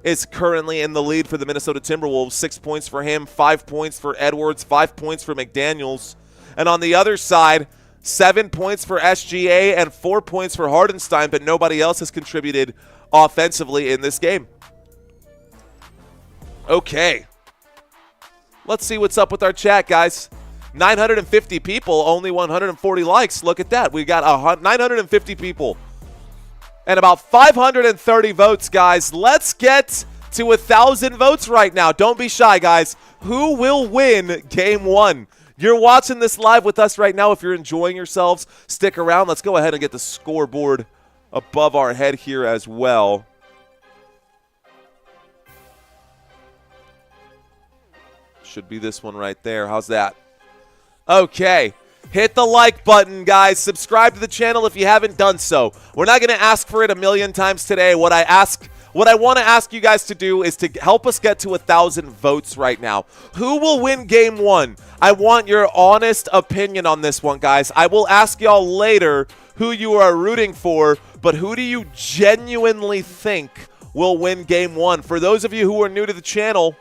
is currently in the lead for the Minnesota Timberwolves. 6 points for him, 5 points for Edwards, 5 points for McDaniels. And on the other side, 7 points for SGA and 4 points for Hardenstein, but nobody else has contributed offensively in this game. Okay. Let's see what's up with our chat, guys. 950 people, only 140 likes. Look at that. We got 950 people and about 530 votes, guys. Let's get to 1,000 votes right now. Don't be shy, guys. Who will win Game 1? You're watching this live with us right now. If you're enjoying yourselves, stick around. Let's go ahead and get the scoreboard above our head here as well. Should be this one right there. How's that? Okay. Hit the like button, guys. Subscribe to the channel if you haven't done so. We're not going to ask for it a million times today. What I want to ask you guys to do is to help us get to 1,000 votes right now. Who will win Game 1? I want your honest opinion on this one, guys. I will ask y'all later who you are rooting for, but who do you genuinely think will win Game 1? For those of you who are new to the channel,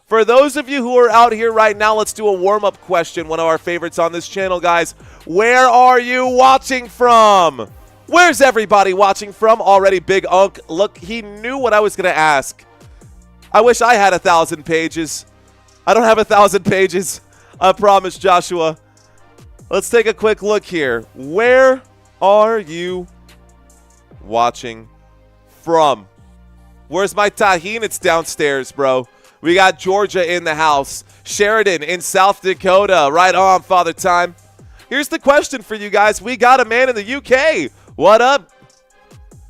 for those of you who are out here right now, let's do a warm-up question, one of our favorites on this channel, guys. Where are you watching from? Where's everybody watching from? Already Big Unk. Look, he knew what I was going to ask. I wish I had 1,000 pages. I don't have 1,000 pages. I promise, Joshua. Let's take a quick look here. Where are you watching from? Where's my tahine? It's downstairs, bro. We got Georgia in the house. Sheridan in South Dakota. Right on, Father Time. Here's the question for you guys. We got a man in the UK. What up?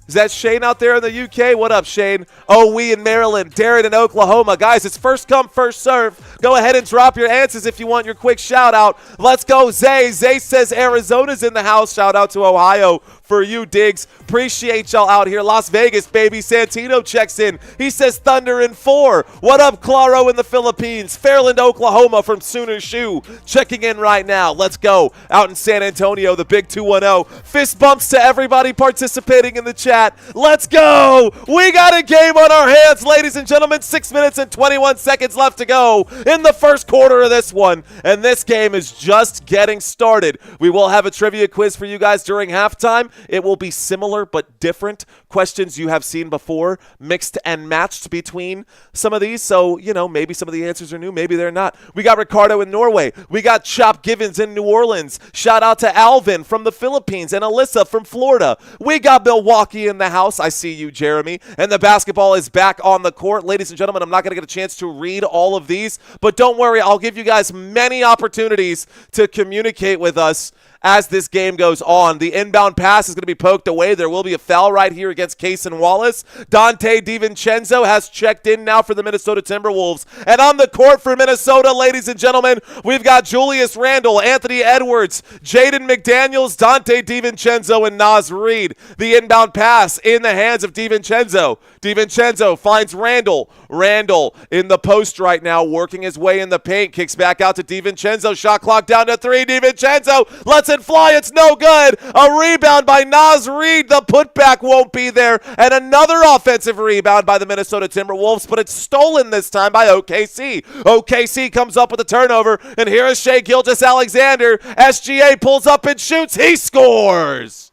Is that Shane out there in the UK? What up, Shane? Oh, we in Maryland. Darren in Oklahoma. Guys, it's first come, first serve. Go ahead and drop your answers if you want your quick shout out. Let's go, Zay. Zay says Arizona's in the house. Shout out to Ohio for you, Diggs. Appreciate y'all out here. Las Vegas, baby. Santino checks in. He says Thunder in 4. What up, Claro in the Philippines? Fairland, Oklahoma from Sooner Shoe. Checking in right now. Let's go. Out in San Antonio, the big 210. Fist bumps to everybody participating in the chat. chat. Let's go. We got a game on our hands, ladies and gentlemen. 6 minutes and 21 seconds left to go in the first quarter of this one. And this game is just getting started. We will have a trivia quiz for you guys during halftime. It will be similar but different. Questions you have seen before, mixed and matched between some of these. So, maybe some of the answers are new, maybe they're not. We got Ricardo in Norway. We got Chop Givens in New Orleans. Shout out to Alvin from the Philippines and Alyssa from Florida. We got Milwaukee in the house. I see you, Jeremy. And the basketball is back on the court. Ladies and gentlemen, I'm not going to get a chance to read all of these, but don't worry, I'll give you guys many opportunities to communicate with us as this game goes on. The inbound pass is going to be poked away. There will be a foul right here against Cason Wallace. Dante DiVincenzo has checked in now for the Minnesota Timberwolves. And on the court for Minnesota, ladies and gentlemen, we've got Julius Randle, Anthony Edwards, Jaden McDaniels, Dante DiVincenzo, and Naz Reid. The inbound pass in the hands of DiVincenzo. DiVincenzo finds Randle. Randle in the post right now, working his way in the paint. Kicks back out to DiVincenzo. Shot clock down to 3. DiVincenzo lets it fly. It's no good. A rebound by Naz Reid. The putback won't be there. And another offensive rebound by the Minnesota Timberwolves, but it's stolen this time by OKC. OKC comes up with a turnover, and here is Shai Gilgeous-Alexander. SGA pulls up and shoots. He scores.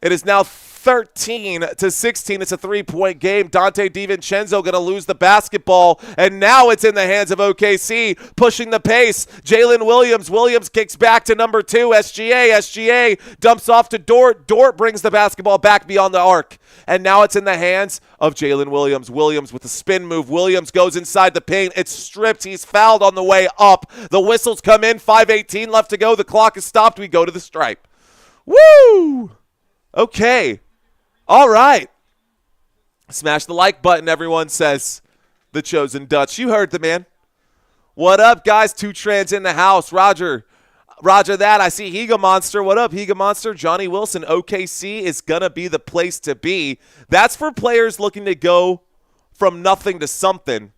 It is now 13-16. It's a 3-point game. Dante DiVincenzo going to lose the basketball, and now it's in the hands of OKC, pushing the pace. Jalen Williams. Williams kicks back to number 2, SGA. SGA dumps off to Dort. Dort brings the basketball back beyond the arc, and now it's in the hands of Jalen Williams. Williams with a spin move. Williams goes inside the paint. It's stripped. He's fouled on the way up. The whistles come in. 5:18 left to go. The clock is stopped. We go to the stripe. Woo! Okay. All right. Smash the like button, everyone, says the Chosen Dutch. You heard the man. What up, guys? 2 Trans in the house. Roger that. I see Higa Monster. What up, Higa Monster? Johnny Wilson. OKC is going to be the place to be. That's for players looking to go from nothing to something.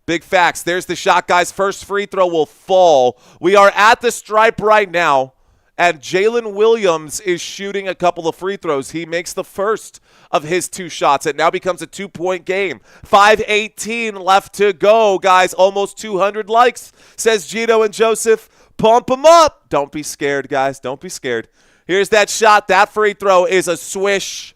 Big facts. There's the shot, guys. First free throw will fall. We are at the stripe right now, and Jalen Williams is shooting a couple of free throws. He makes the first of his 2 shots. It now becomes a 2-point game. 5:18 left to go, guys. Almost 200 likes, says Gino and Joseph. Pump them up. Don't be scared, guys. Don't be scared. Here's that shot. That free throw is a swish.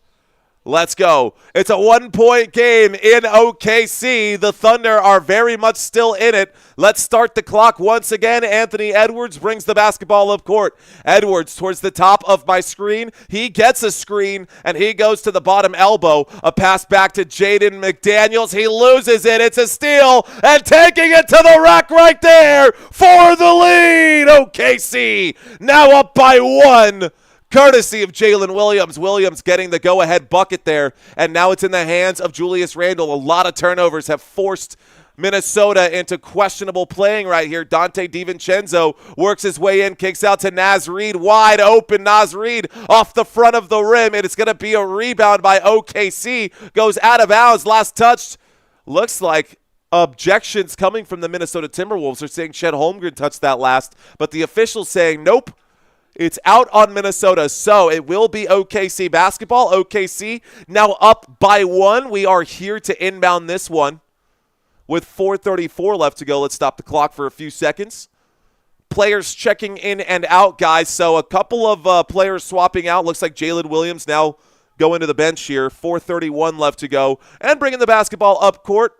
Let's go. It's a 1-point game in OKC. The Thunder are very much still in it. Let's start the clock once again. Anthony Edwards brings the basketball up court. Edwards towards the top of my screen. He gets a screen, and he goes to the bottom elbow. A pass back to Jaden McDaniels. He loses it. It's a steal, and taking it to the rack right there for the lead. OKC now up by 1. Courtesy of Jalen Williams. Williams getting the go-ahead bucket there, and now it's in the hands of Julius Randle. A lot of turnovers have forced Minnesota into questionable playing right here. Dante DiVincenzo works his way in, kicks out to Naz Reid. Wide open, Naz Reid off the front of the rim. It is going to be a rebound by OKC. Goes out of bounds. Last touched. Looks like objections coming from the Minnesota Timberwolves. They're saying Chet Holmgren touched that last, but the officials saying nope. It's out on Minnesota, so it will be OKC basketball. OKC now up by 1. We are here to inbound this one with 4:34 left to go. Let's stop the clock for a few seconds. Players checking in and out, guys. So a couple of players swapping out. Looks like Jalen Williams now going to the bench here. 4:31 left to go. And bringing the basketball up court.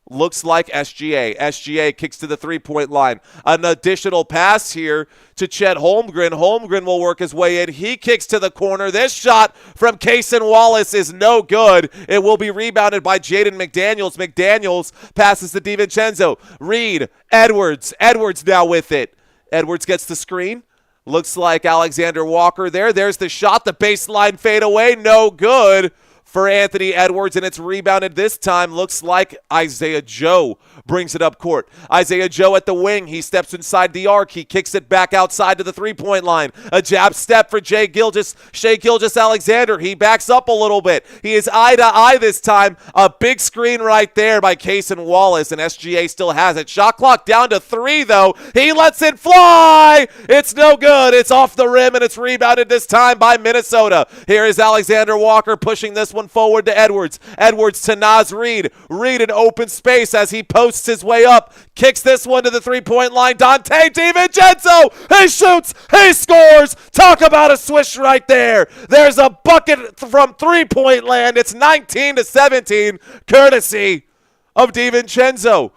Looks like SGA. SGA kicks to the 3-point line. An additional pass here to Chet Holmgren. Holmgren will work his way in. He kicks to the corner. This shot from Cason Wallace is no good. It will be rebounded by Jaden McDaniels. McDaniels passes to DiVincenzo. Reid. Edwards. Edwards now with it. Edwards gets the screen. Looks like Alexander Walker there. There's the shot. The baseline fade away. No good for Anthony Edwards, and it's rebounded this time. Looks like Isaiah Joe brings it up court. Isaiah Joe at the wing. He steps inside the arc. He kicks it back outside to the three-point line. A jab step for Shai Gilgeous-Alexander. He backs up a little bit. He is eye-to-eye this time. A big screen right there by Cason Wallace, and SGA still has it. Shot clock down to 3, though. He lets it fly. It's no good. It's off the rim, and it's rebounded this time by Minnesota. Here is Alexander Walker pushing this one forward to Edwards. Edwards to Naz Reid. Reid in open space as he posts his way up. Kicks this one to the three-point line. Dante DiVincenzo. He shoots. He scores. Talk about a swish right there. There's a bucket from three-point land. It's 19-17, courtesy of DiVincenzo.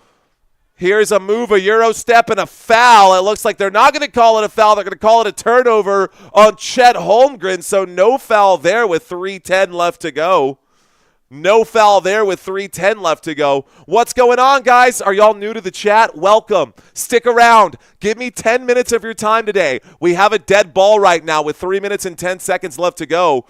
Here's a move, a Euro step, and a foul. It looks like they're not going to call it a foul. They're going to call it a turnover on Chet Holmgren, so no foul there with 3:10 left to go. No foul there with 3:10 left to go. What's going on, guys? Are y'all new to the chat? Welcome. Stick around. Give me 10 minutes of your time today. We have a dead ball right now with 3 minutes and 10 seconds left to go.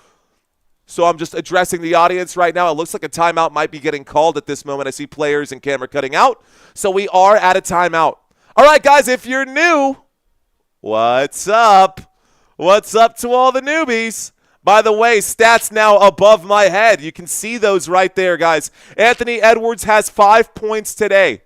So I'm just addressing the audience right now. It looks like a timeout might be getting called at this moment. I see players and camera cutting out. So we are at a timeout. All right, guys, if you're new, what's up? What's up to all the newbies? By the way, stats now above my head. You can see those right there, guys. Anthony Edwards has 5 points today.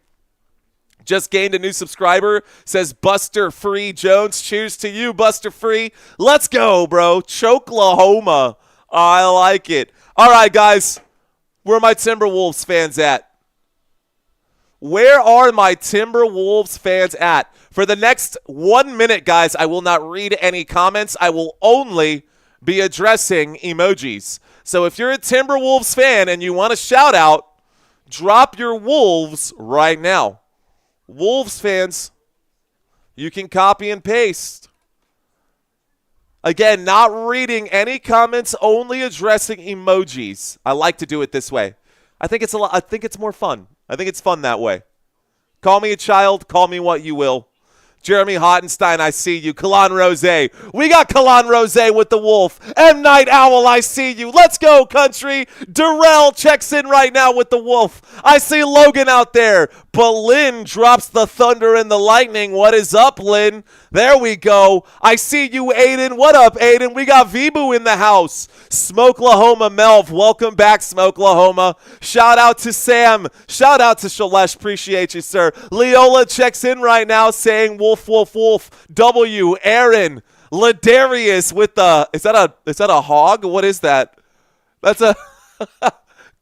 Just gained a new subscriber, says Buster Free Jones. Cheers to you, Buster Free. Let's go, bro. Choklahoma. I like it. All right, guys. Where are my Timberwolves fans at? Where are my Timberwolves fans at? For the next 1 minute, guys, I will not read any comments. I will only be addressing emojis. So if you're a Timberwolves fan and you want a shout out, drop your Wolves right now. Wolves fans, you can copy and paste. Again, not reading any comments, only addressing emojis. I like to do it this way. I think it's more fun. I think it's fun that way. Call me a child, call me what you will. Jeremy Hottenstein, I see you. Kalan Rose. We got Kalan Rose with the Wolf. M. Night Owl, I see you. Let's go, country. Darrell checks in right now with the Wolf. I see Logan out there. But Lynn drops the thunder and the lightning. What is up, Lynn? There we go. I see you, Aiden. What up, Aiden? We got Vibu in the house. Smokelahoma Melv. Welcome back, Smokelahoma. Shout out to Sam. Shout out to Shalesh. Appreciate you, sir. Leola checks in right now saying Wolf, Wolf, Wolf. W. Aaron. Ladarius with the, is that a hog? What is that? That's a...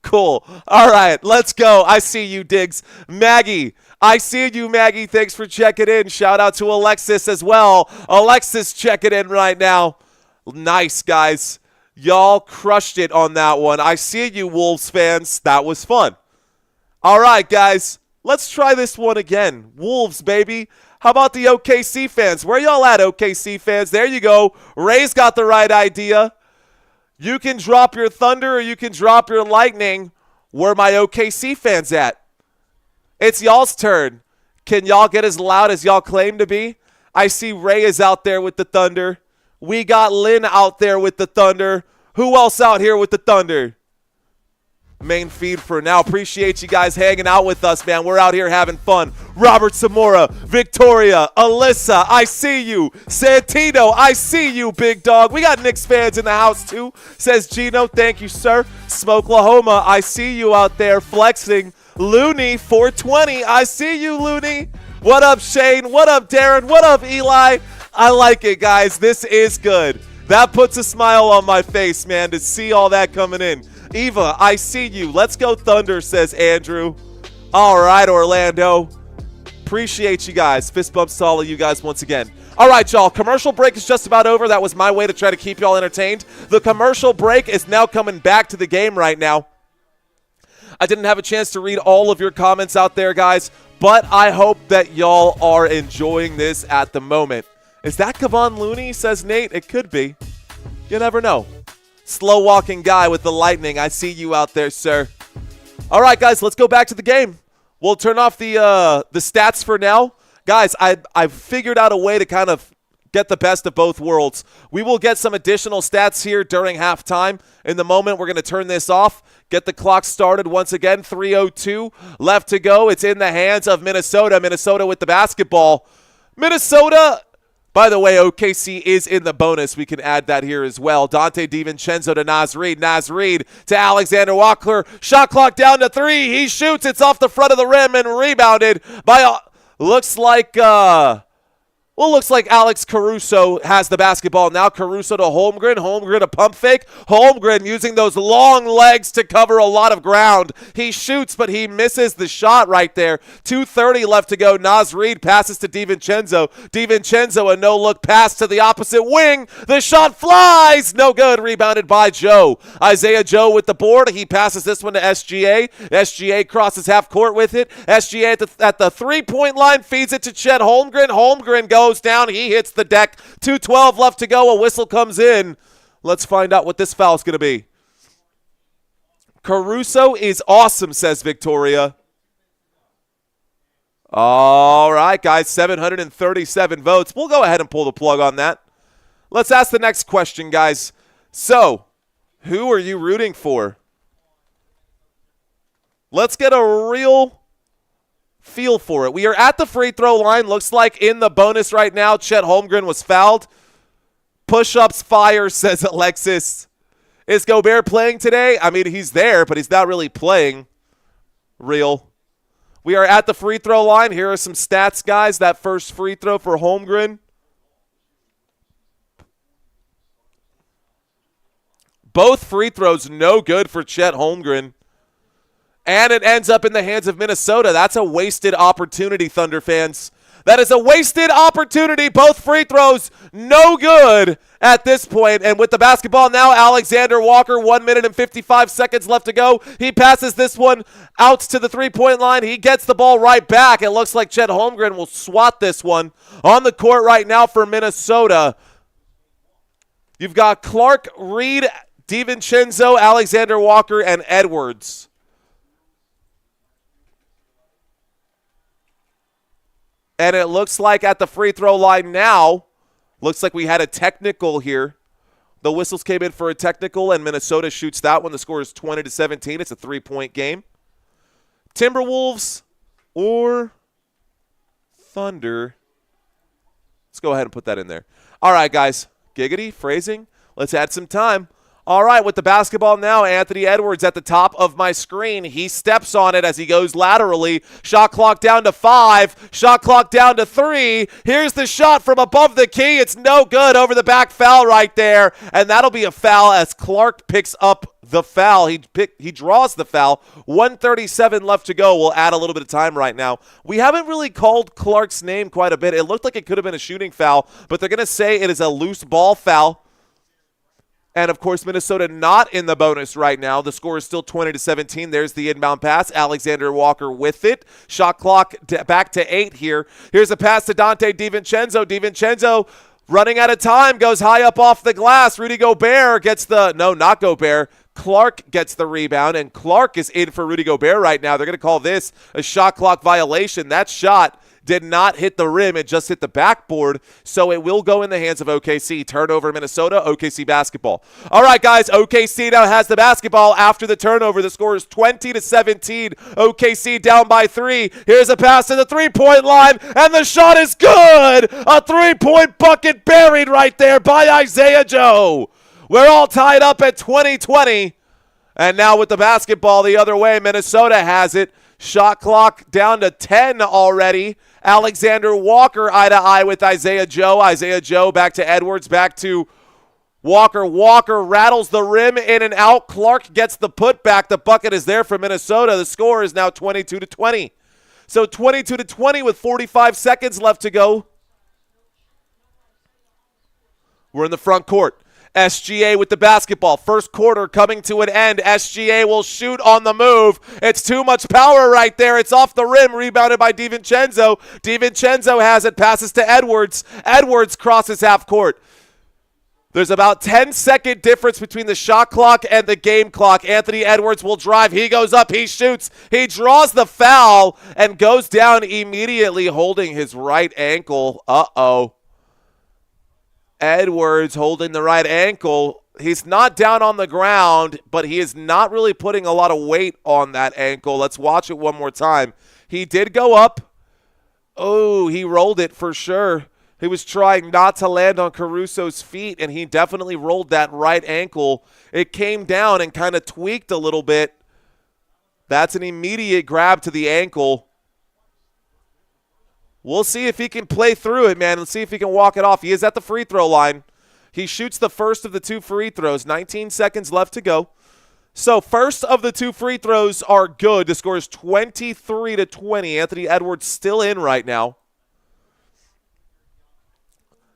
Cool. All right, let's go. I see you, Diggs. Maggie. I see you, Maggie. Thanks for checking in. Shout out to Alexis as well. Alexis checking in right now. Nice, guys. Y'all crushed it on that one. I see you, Wolves fans. That was fun. All right, guys. Let's try this one again. Wolves, baby. How about the OKC fans? Where y'all at, OKC fans? There you go. Ray's got the right idea. You can drop your thunder or you can drop your lightning. Where my OKC fans at? It's y'all's turn. Can y'all get as loud as y'all claim to be? I see Ray is out there with the thunder. We got Lynn out there with the thunder. Who else out here with the thunder? Main feed for now. Appreciate you guys hanging out with us, man. We're out here having fun. Robert Zamora, Victoria, Alyssa, I see you. Santino, I see you, big dog. We got Knicks fans in the house too, says Gino. Thank you, sir. Smokelahoma, I see you out there flexing. Looney, 420, I see you, Looney. What up, Shane? What up, Darren? What up, Eli? I like it, guys. This is good. That puts a smile on my face, man, to see all that coming in. Eva, I see you. Let's go Thunder, says Andrew. All right, Orlando. Appreciate you guys. Fist bumps to all of you guys once again. All right, y'all. Commercial break is just about over. That was my way to try to keep y'all entertained. The commercial break is now coming back to the game right now. I didn't have a chance to read all of your comments out there, guys, but I hope that y'all are enjoying this at the moment. Is that Kevon Looney, says Nate? It could be. You never know. Slow walking guy with the lightning. I see you out there, sir. All right, guys, let's go back to the game. We'll turn off the stats for now. Guys, I've figured out a way to kind of get the best of both worlds. We will get some additional stats here during halftime. In the moment, we're going to turn this off, get the clock started once again. 3:02 left to go. It's in the hands of Minnesota. Minnesota with the basketball. Minnesota, by the way, OKC is in the bonus. We can add that here as well. Dante DiVincenzo to Naz Reid. Naz Reid to Alexander Walker. Shot clock down to 3. He shoots. It's off the front of the rim and rebounded by, looks like Alex Caruso has the basketball now. Caruso to Holmgren. Holmgren a pump fake. Holmgren using those long legs to cover a lot of ground. He shoots, but he misses the shot right there. 2:30 left to go. Naz Reid passes to DiVincenzo. DiVincenzo, a no-look pass to the opposite wing. The shot flies. No good. Rebounded by Joe. Isaiah Joe with the board. He passes this one to SGA. SGA crosses half court with it. SGA at the three-point line feeds it to Chet Holmgren. Holmgren goes down. He hits the deck. 2:12 left to go. A whistle comes in. Let's find out what this foul is going to be. Caruso is awesome, says Victoria. All right, guys, 737 votes. We'll go ahead and pull the plug on that. Let's ask the next question, guys. So, who are you rooting for? Let's get a real feel for it. We are at the free throw line. Looks like in the bonus right now, Chet Holmgren was fouled. Push-ups fire, says Alexis. Is Gobert playing today? I mean, he's there, but he's not really playing real. We are at the free throw line. Here are some stats, guys. That first free throw for Holmgren. Both free throws no good for Chet Holmgren. And it ends up in the hands of Minnesota. That's a wasted opportunity, Thunder fans. That is a wasted opportunity. Both free throws, no good at this point. And with the basketball now, Alexander Walker, 1 minute and 55 seconds left to go. He passes this one out to the three-point line. He gets the ball right back. It looks like Chet Holmgren will swat this one. On the court right now for Minnesota, you've got Clark, Reed, DiVincenzo, Alexander Walker, and Edwards. And it looks like at the free throw line now, looks like we had a technical here. The whistles came in for a technical, and Minnesota shoots that one. The score is 20-17. It's a three-point game. Timberwolves or Thunder. Let's go ahead and put that in there. All right, guys. Giggity, phrasing. Let's add some time. All right, with the basketball now, Anthony Edwards at the top of my screen. He steps on it as he goes laterally. Shot clock down to 5. Shot clock down to 3. Here's the shot from above the key. It's no good. Over the back foul right there. And that'll be a foul as Clark picks up the foul. He draws the foul. 1:37 left to go. We'll add a little bit of time right now. We haven't really called Clark's name quite a bit. It looked like it could have been a shooting foul, but they're going to say it is a loose ball foul. And, of course, Minnesota not in the bonus right now. The score is still 20-17. There's the inbound pass. Alexander Walker with it. Shot clock back to 8 here. Here's a pass to Dante DiVincenzo. DiVincenzo running out of time, goes high up off the glass. Rudy Gobert gets the – no, not Gobert. Clark gets the rebound, and Clark is in for Rudy Gobert right now. They're going to call this a shot clock violation. That shot did not hit the rim. It just hit the backboard, so it will go in the hands of OKC. Turnover, Minnesota, OKC basketball. All right, guys, OKC now has the basketball after the turnover. The score is 20-17. OKC down by 3. Here's a pass to the three-point line, and the shot is good. A three-point bucket buried right there by Isaiah Joe. We're all tied up at 20-20. And now with the basketball the other way, Minnesota has it. Shot clock down to 10 already. Alexander Walker eye to eye with Isaiah Joe. Isaiah Joe back to Edwards, back to Walker. Walker rattles the rim in and out. Clark gets the putback. The bucket is there for Minnesota. The score is now 22-20. So 22-20 with 45 seconds left to go. We're in the front court. SGA with the basketball. First quarter coming to an end. SGA will shoot on the move. It's too much power right there. It's off the rim. Rebounded by DiVincenzo. DiVincenzo has it. Passes to Edwards. Edwards crosses half court. There's about 10-second difference between the shot clock and the game clock. Anthony Edwards will drive. He goes up. He shoots. He draws the foul and goes down immediately holding his right ankle. Uh-oh. Edwards holding the right ankle. He's not down on the ground, but he is not really putting a lot of weight on that ankle. Let's watch it one more time. He did go up. Oh, he rolled it for sure. He was trying not to land on Caruso's feet, and he definitely rolled that right ankle. It came down and kind of tweaked a little bit. That's an immediate grab to the ankle. We'll see if he can play through it, man. Let's see if he can walk it off. He is at the free throw line. He shoots the first of the 2 free throws. 19 seconds left to go. So first of the 2 free throws are good. The score is 23-20. Anthony Edwards still in right now.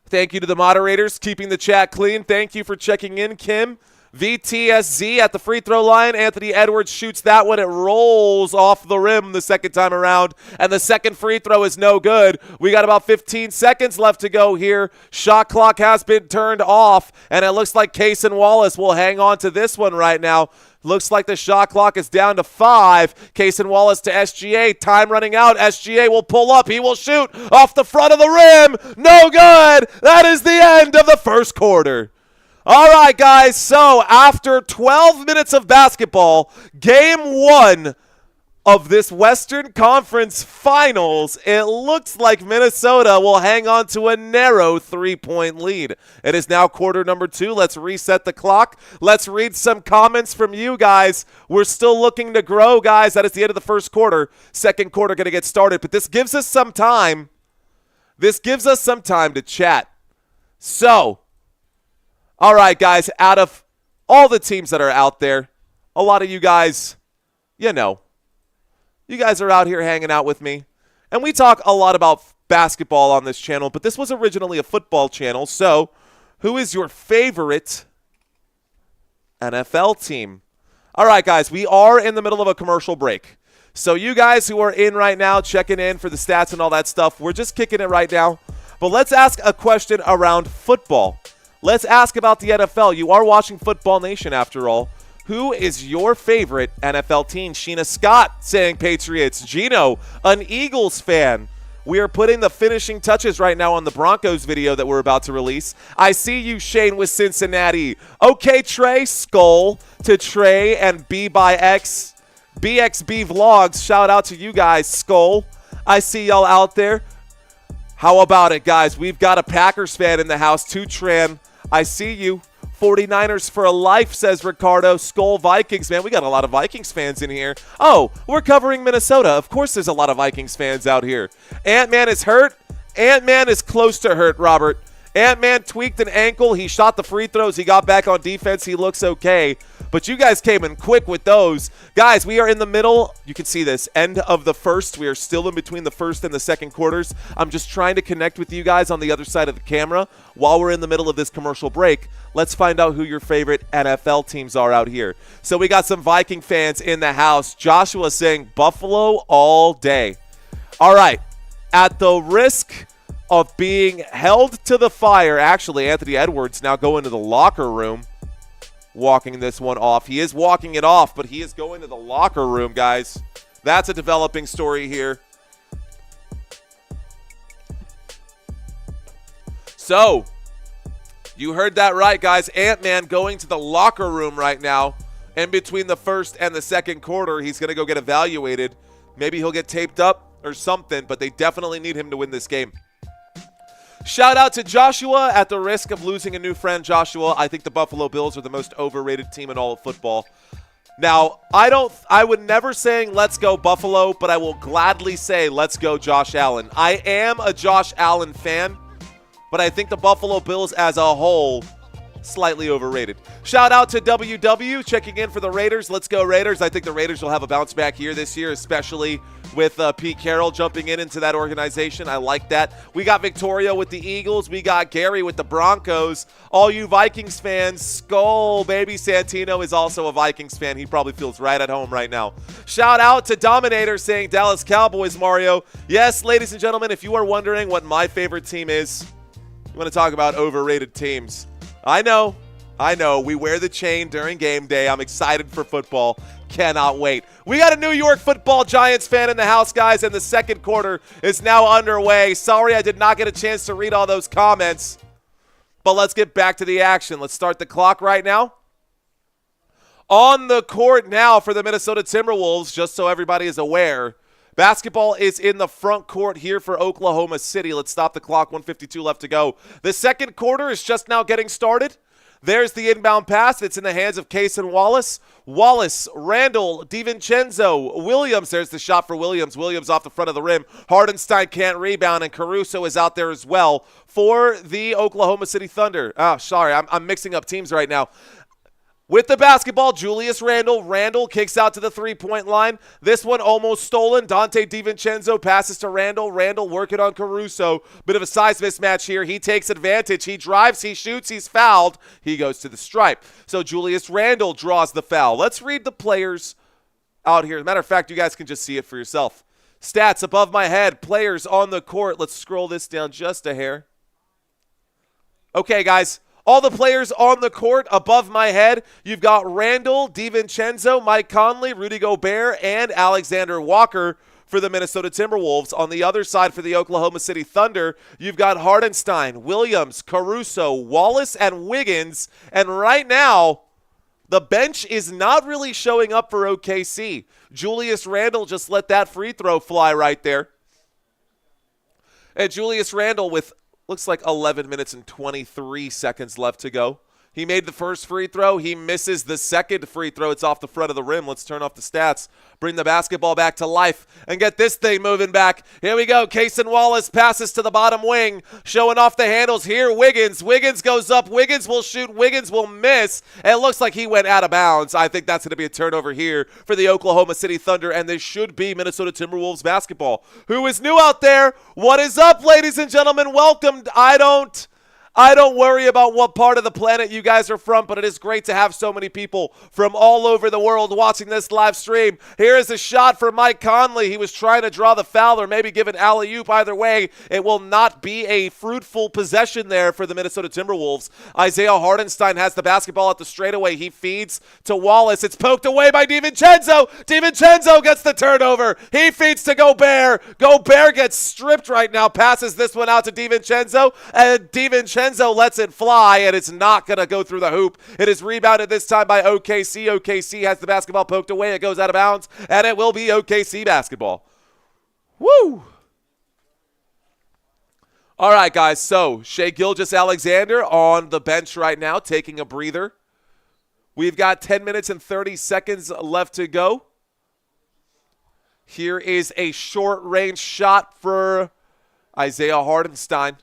Thank you to the moderators, keeping the chat clean. Thank you for checking in, Kim. VTSZ at the free throw line. Anthony Edwards shoots that one. It rolls off the rim the second time around, and the second free throw is no good. We got about 15 seconds left to go here. Shot clock has been turned off, and it looks like Cason Wallace will hang on to this one right now. Looks like the shot clock is down to 5. Cason Wallace to SGA. Time running out. SGA will pull up. He will shoot off the front of the rim. No good. That is the end of the first quarter. All right, guys, so after 12 minutes of basketball, game 1 of this Western Conference Finals, it looks like Minnesota will hang on to a narrow 3-point lead. It is now quarter number 2. Let's reset the clock. Let's read some comments from you guys. We're still looking to grow, guys. That is the end of the first quarter. Second quarter going to get started, but this gives us some time. This gives us some time to chat. So, all right, guys, out of all the teams that are out there, a lot of you guys, you know, you guys are out here hanging out with me. And we talk a lot about basketball on this channel, but this was originally a football channel. So, who is your favorite NFL team? All right, guys, we are in the middle of a commercial break. So you guys who are in right now, checking in for the stats and all that stuff, we're just kicking it right now. But let's ask a question around football. Let's ask about the NFL. You are watching Football Nation after all. Who is your favorite NFL team? Sheena Scott saying Patriots. Gino, an Eagles fan. We are putting the finishing touches right now on the Broncos video that we're about to release. I see you, Shane, with Cincinnati. Okay, Trey, Skull to Trey and B by X. BXB Vlogs, shout out to you guys, Skull. I see y'all out there. How about it, guys? We've got a Packers fan in the house, Tutran. I see you. 49ers for life, says Ricardo. Skull Vikings, man. We got a lot of Vikings fans in here. Oh, we're covering Minnesota. Of course there's a lot of Vikings fans out here. Ant-Man is hurt. Ant-Man is close to hurt, Robert. Ant-Man tweaked an ankle. He shot the free throws. He got back on defense. He looks okay. But you guys came in quick with those. Guys, we are in the middle. You can see this. End of the first. We are still in between the first and the second quarters. I'm just trying to connect with you guys on the other side of the camera while we're in the middle of this commercial break. Let's find out who your favorite NFL teams are out here. So we got some Viking fans in the house. Joshua saying Buffalo all day. All right. At the risk of being held to the fire, actually, Anthony Edwards now going to the locker room, walking this one off. He is walking it off, but he is going to the locker room, guys. That's a developing story here. So, you heard that right, guys. Ant-Man going to the locker room right now. In between the first and the second quarter, he's going to go get evaluated. Maybe he'll get taped up or something, but they definitely need him to win this game. Shout out to Joshua. At the risk of losing a new friend, Joshua, I think the Buffalo Bills are the most overrated team in all of football. Now, I would never say let's go Buffalo, but I will gladly say let's go Josh Allen. I am a Josh Allen fan, but I think the Buffalo Bills as a whole, slightly overrated. Shout out to WW checking in for the Raiders. Let's go Raiders. I think the Raiders will have a bounce back here this year, especially with Pete Carroll jumping into that organization. I like that. We got Victoria with the Eagles. We got Gary with the Broncos. All you Vikings fans, Skull, baby Santino is also a Vikings fan. He probably feels right at home right now. Shout out to Dominator saying Dallas Cowboys, Mario. Yes, ladies and gentlemen, if you are wondering what my favorite team is, you want to talk about overrated teams. I know. We wear the chain during game day. I'm excited for football. Cannot wait. We got a New York Football Giants fan in the house, guys, and the second quarter is now underway. Sorry I did not get a chance to read all those comments, But let's get back to the action. Let's start the clock right now. On the court now for the Minnesota Timberwolves, just so everybody is aware, basketball is in the front court here for Oklahoma City. Let's stop the clock, 1:52 left to go. The second quarter is just now getting started. There's the inbound pass. It's in the hands of Cason Wallace. Wallace, Randall, DiVincenzo, Williams. There's the shot for Williams. Williams off the front of the rim. Hardenstein can't rebound, and Caruso is out there as well for the Oklahoma City Thunder. Oh, sorry, I'm mixing up teams right now. With the basketball, Julius Randle. Randle kicks out to the three-point line. This one almost stolen. Dante DiVincenzo passes to Randle. Randle working on Caruso. Bit of a size mismatch here. He takes advantage. He drives. He shoots. He's fouled. He goes to the stripe. So Julius Randle draws the foul. Let's read the players out here. As a matter of fact, you guys can just see it for yourself. Stats above my head. Players on the court. Let's scroll this down just a hair. Okay, guys. All the players on the court above my head, you've got Randall, DiVincenzo, Mike Conley, Rudy Gobert, and Alexander Walker for the Minnesota Timberwolves. On the other side for the Oklahoma City Thunder, you've got Hardenstein, Williams, Caruso, Wallace, and Wiggins. And right now, the bench is not really showing up for OKC. Julius Randle just let that free throw fly right there. And Julius Randle with looks like 11 minutes and 23 seconds left to go. He made the first free throw. He misses the second free throw. It's off the front of the rim. Let's turn off the stats. Bring the basketball back to life and get this thing moving back. Here we go. Cason Wallace passes to the bottom wing, showing off the handles. Here, Wiggins. Wiggins goes up. Wiggins will shoot. Wiggins will miss. And it looks like he went out of bounds. I think that's going to be a turnover here for the Oklahoma City Thunder, and this should be Minnesota Timberwolves basketball. Who is new out there? What is up, ladies and gentlemen? Welcome. I don't worry about what part of the planet you guys are from, but it is great to have so many people from all over the world watching this live stream. Here is a shot for Mike Conley. He was trying to draw the foul or maybe give an alley-oop. Either way, it will not be a fruitful possession there for the Minnesota Timberwolves. Isaiah Hardenstein has the basketball at the straightaway. He feeds to Wallace. It's poked away by DiVincenzo. DiVincenzo gets the turnover. He feeds to Gobert. Gobert gets stripped right now, passes this one out to DiVincenzo, and DiVincenzo lets it fly, and it's not going to go through the hoop. It is rebounded this time by OKC. OKC has the basketball poked away. It goes out of bounds, and it will be OKC basketball. Woo! All right, guys, so Shai Gilgeous-Alexander on the bench right now, taking a breather. We've got 10 minutes and 30 seconds left to go. Here is a short-range shot for Isaiah Hardenstein.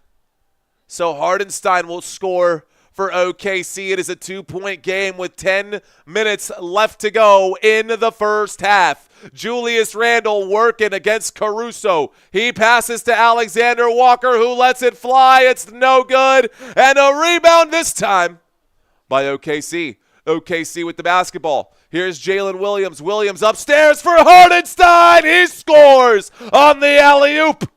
So Hardenstein will score for OKC. It is a 2-point game with 10 minutes left to go in the first half. Julius Randle working against Caruso. He passes to Alexander Walker, who lets it fly. It's no good. And a rebound this time by OKC. OKC with the basketball. Here's Jalen Williams. Williams upstairs for Hardenstein. He scores on the alley-oop.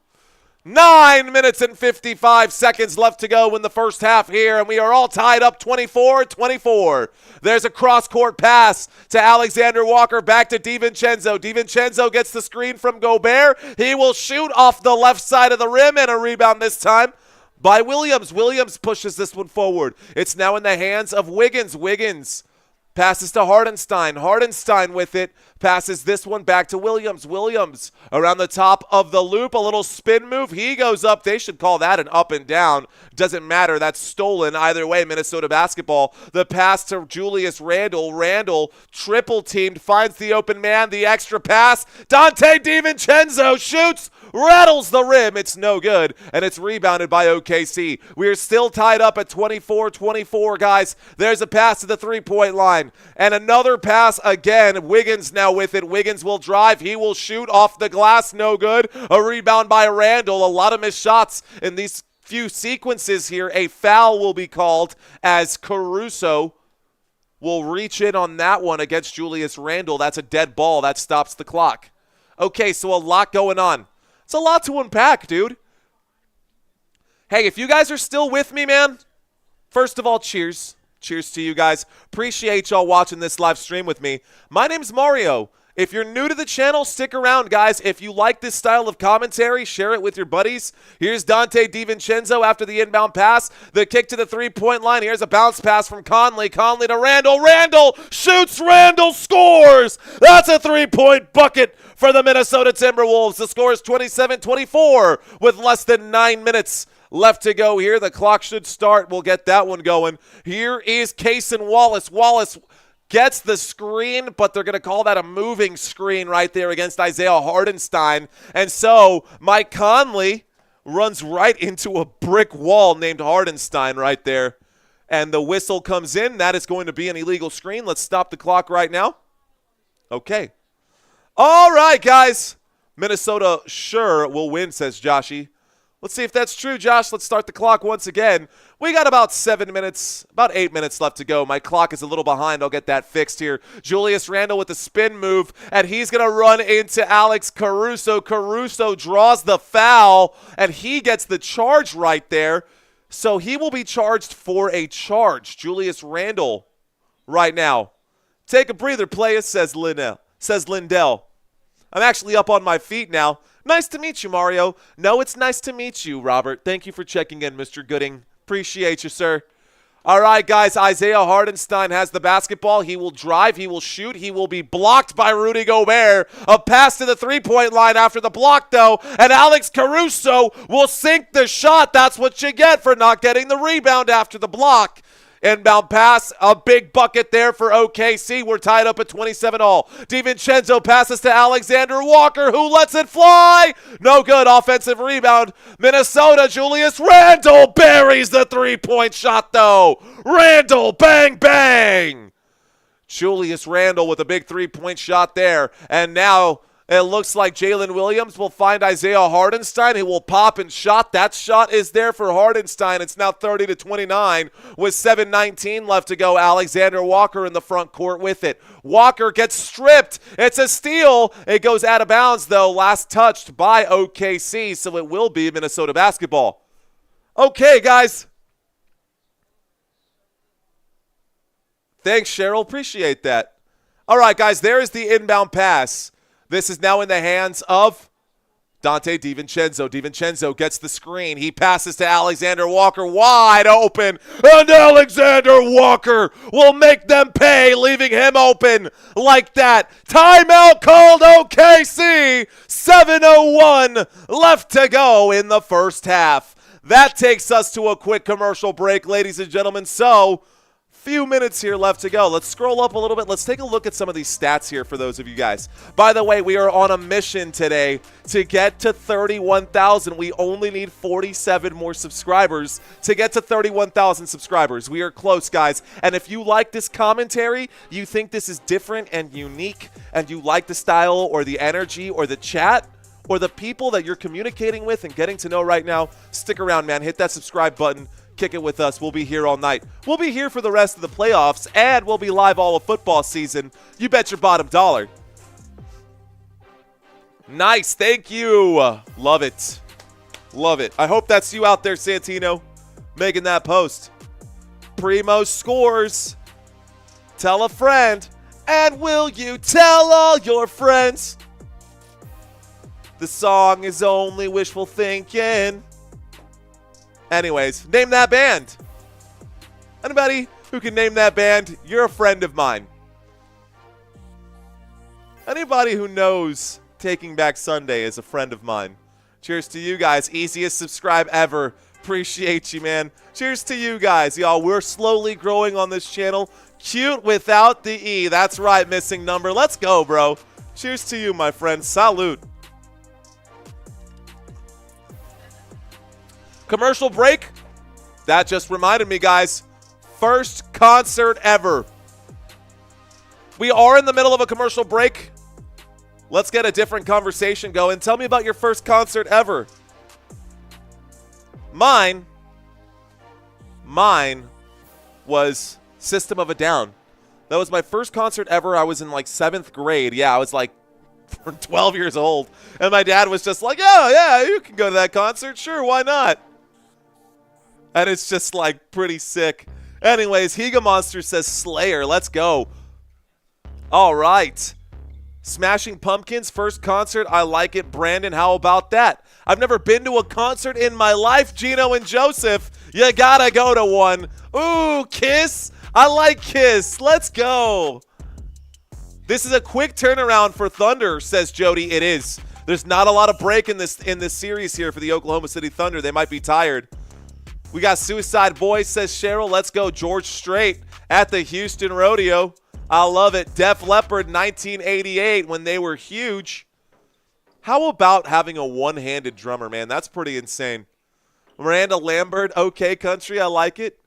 9 minutes and 55 seconds left to go in the first half here, and we are all tied up 24-24. There's a cross-court pass to Alexander Walker, back to DiVincenzo. DiVincenzo gets the screen from Gobert. He will shoot off the left side of the rim, and a rebound this time by Williams. Williams pushes this one forward. It's now in the hands of Wiggins. Wiggins passes to Hardenstein. Hardenstein with it. Passes this one back to Williams. Williams around the top of the loop. A little spin move. He goes up. They should call that an up and down. Doesn't matter. That's stolen. Either way, Minnesota basketball. The pass to Julius Randle. Randle triple teamed. Finds the open man. The extra pass. Dante DiVincenzo shoots. Rattles the rim. It's no good. And it's rebounded by OKC. We are still tied up at 24-24, guys. There's a pass to the three-point line. And another pass again. Wiggins now with it. Wiggins will drive. He will shoot off the glass. No good. A rebound by Randle. A lot of missed shots in these few sequences here. A foul will be called as Caruso will reach in on that one against Julius Randle. That's a dead ball. That stops the clock. Okay, so a lot going on. It's a lot to unpack, dude. Hey, if you guys are still with me, man, first of all, cheers. Cheers to you guys. Appreciate y'all watching this live stream with me. My name's Mario, If you're new to the channel, stick around, guys. If you like this style of commentary, share it with your buddies. Here's Donte DiVincenzo after the inbound pass. The kick to the three-point line. Here's a bounce pass from Conley. Conley to Randall. Randall shoots. Randall scores. That's a three-point bucket for the Minnesota Timberwolves. The score is 27-24 with less than 9 minutes left to go here. The clock should start. We'll get that one going. Here is Cason Wallace. Wallace gets the screen, but they're going to call that a moving screen right there against Isaiah Hartenstein. And so Mike Conley runs right into a brick wall named Hartenstein right there. And the whistle comes in. That is going to be an illegal screen. Let's stop the clock right now. Okay. All right, guys. Minnesota sure will win, says Joshy. Let's see if that's true, Josh. Let's start the clock once again. We got about 7 minutes, about 8 minutes left to go. My clock is a little behind. I'll get that fixed here. Julius Randle with the spin move, and he's going to run into Alex Caruso. Caruso draws the foul, and he gets the charge right there. So he will be charged for a charge. Julius Randle right now. Take a breather, playa, says Lindell. I'm actually up on my feet now. Nice to meet you, Mario. No, it's nice to meet you, Robert. Thank you for checking in, Mr. Gooding. Appreciate you, sir. All right, guys, Isaiah Hartenstein has the basketball. He will drive. He will shoot. He will be blocked by Rudy Gobert. A pass to the three-point line after the block, though, and Alex Caruso will sink the shot. That's what you get for not getting the rebound after the block. Inbound pass, a big bucket there for OKC. We're tied up at 27-all. DiVincenzo passes to Alexander Walker, who lets it fly. No good. Offensive rebound. Minnesota, Julius Randle buries the three-point shot, though. Randle, bang, bang. Julius Randle with a big three-point shot there. And now it looks like Jalen Williams will find Isaiah Hartenstein. He will pop and shot. That shot is there for Hartenstein. It's now 30-29 with 7:19 left to go. Alexander Walker in the front court with it. Walker gets stripped. It's a steal. It goes out of bounds, though. Last touched by OKC, so it will be Minnesota basketball. Okay, guys. Thanks, Cheryl. Appreciate that. All right, guys, there is the inbound pass. This is now in the hands of Donte DiVincenzo. DiVincenzo gets the screen. He passes to Alexander Walker wide open. And Alexander Walker will make them pay, leaving him open like that. Timeout called OKC. 7:01 left to go in the first half. That takes us to a quick commercial break, ladies and gentlemen. So, few minutes here left to go. Let's scroll up a little bit. Let's take a look at some of these stats here for those of you guys. By the way, we are on a mission today to get to 31,000. We only need 47 more subscribers to get to 31,000 subscribers. We are close, guys. And if you like this commentary, you think this is different and unique, and you like the style or the energy or the chat or the people that you're communicating with and getting to know right now, stick around, man. Hit that subscribe button. Kick it with us. We'll be here all night. We'll be here for the rest of the playoffs, and we'll be live all of football season. You bet your bottom dollar. Nice. Thank you. Love it. Love it. I hope that's you out there, Santino, making that post. Primo scores. Tell a friend. And will you tell all your friends? The song is only wishful thinking. Anyways, name that band. Anybody who can name that band, you're a friend of mine. Anybody who knows Taking Back Sunday is a friend of mine. Cheers to you guys. Easiest subscribe ever. Appreciate you, man. Cheers to you guys. Y'all, we're slowly growing on this channel. Cute without the E. That's right, missing number. Let's go, bro. Cheers to you, my friend. Salute. Commercial break. That just reminded me, guys. First concert ever. We are in the middle of a commercial break. Let's get a different conversation going. Tell me about your first concert ever. Mine was System of a Down. That was my first concert ever. I was in like 7th grade. Yeah, I was like 12 years old. And my dad was just like, yeah, you can go to that concert. Sure, why not? And it's just like pretty sick. Anyways, Higa Monster says Slayer. Let's go. All right. Smashing Pumpkins, first concert. I like it. Brandon, how about that? I've never been to a concert in my life. Gino and Joseph, you gotta go to one. Ooh, Kiss. I like Kiss. Let's go. This is a quick turnaround for Thunder, says Jody. It is. There's not a lot of break in this series here for the Oklahoma City Thunder. They might be tired. We got Suicide Boys, says Cheryl. Let's go. George Strait at the Houston Rodeo. I love it. Def Leppard 1988 when they were huge. How about having a one-handed drummer, man? That's pretty insane. Miranda Lambert, OK Country. I like it.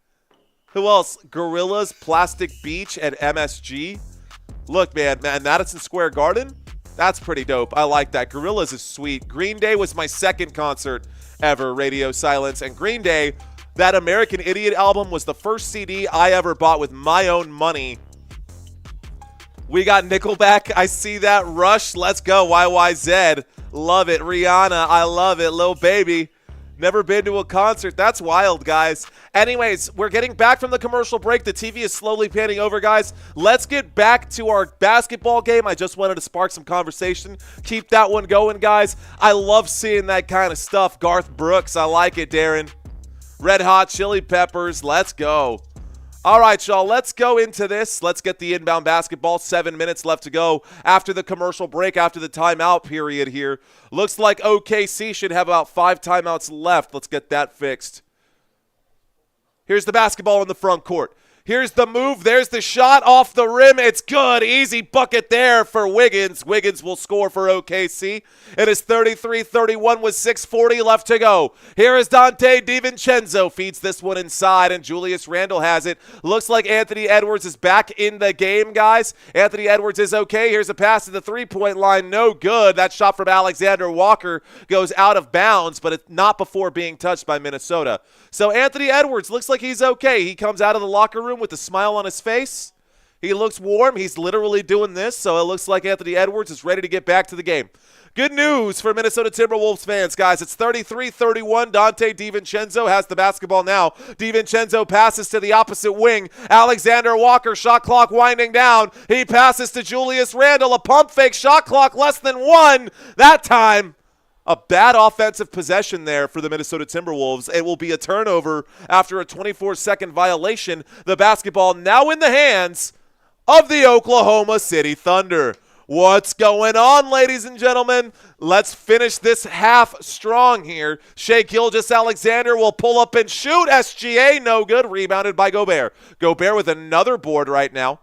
Who else? Gorillas, Plastic Beach at MSG. Look, man, Madison Square Garden? That's pretty dope. I like that. Gorillas is sweet. Green Day was my second concert ever, Radio Silence. And Green Day, that American Idiot album was the first CD I ever bought with my own money. We got Nickelback. I see that. Rush. Let's go. YYZ. Love it. Rihanna. I love it. Lil Baby. Never been to a concert. That's wild, guys. Anyways, we're getting back from the commercial break. The TV is slowly panning over, guys. Let's get back to our basketball game. I just wanted to spark some conversation. Keep that one going, guys. I love seeing that kind of stuff. Garth Brooks. I like it, Darren. Red Hot Chili Peppers. Let's go. All right, y'all, let's go into this. Let's get the inbound basketball. 7 minutes left to go after the commercial break, after the timeout period here. Looks like OKC should have about 5 timeouts left. Let's get that fixed. Here's the basketball in the front court. Here's the move. There's the shot off the rim. It's good. Easy bucket there for Wiggins. Wiggins will score for OKC. It is 33-31 with 6:40 left to go. Here is Dante DiVincenzo. Feeds this one inside, and Julius Randle has it. Looks like Anthony Edwards is back in the game, guys. Anthony Edwards is okay. Here's a pass to the three-point line. No good. That shot from Alexander Walker goes out of bounds, but it's not before being touched by Minnesota. So Anthony Edwards looks like he's okay. He comes out of the locker room with a smile on his face. He looks warm. He's literally doing this, so it looks like Anthony Edwards is ready to get back to the game. Good news for Minnesota Timberwolves fans, guys. It's 33-31. Dante DiVincenzo has the basketball now. DiVincenzo passes to the opposite wing. Alexander Walker, shot clock winding down. He passes to Julius Randle. A pump fake, shot clock less than 1. That time, a bad offensive possession there for the Minnesota Timberwolves. It will be a turnover after a 24-second violation. The basketball now in the hands of the Oklahoma City Thunder. What's going on, ladies and gentlemen? Let's finish this half strong here. Shai Gilgeous-Alexander will pull up and shoot. SGA, no good. Rebounded by Gobert. Gobert with another board right now.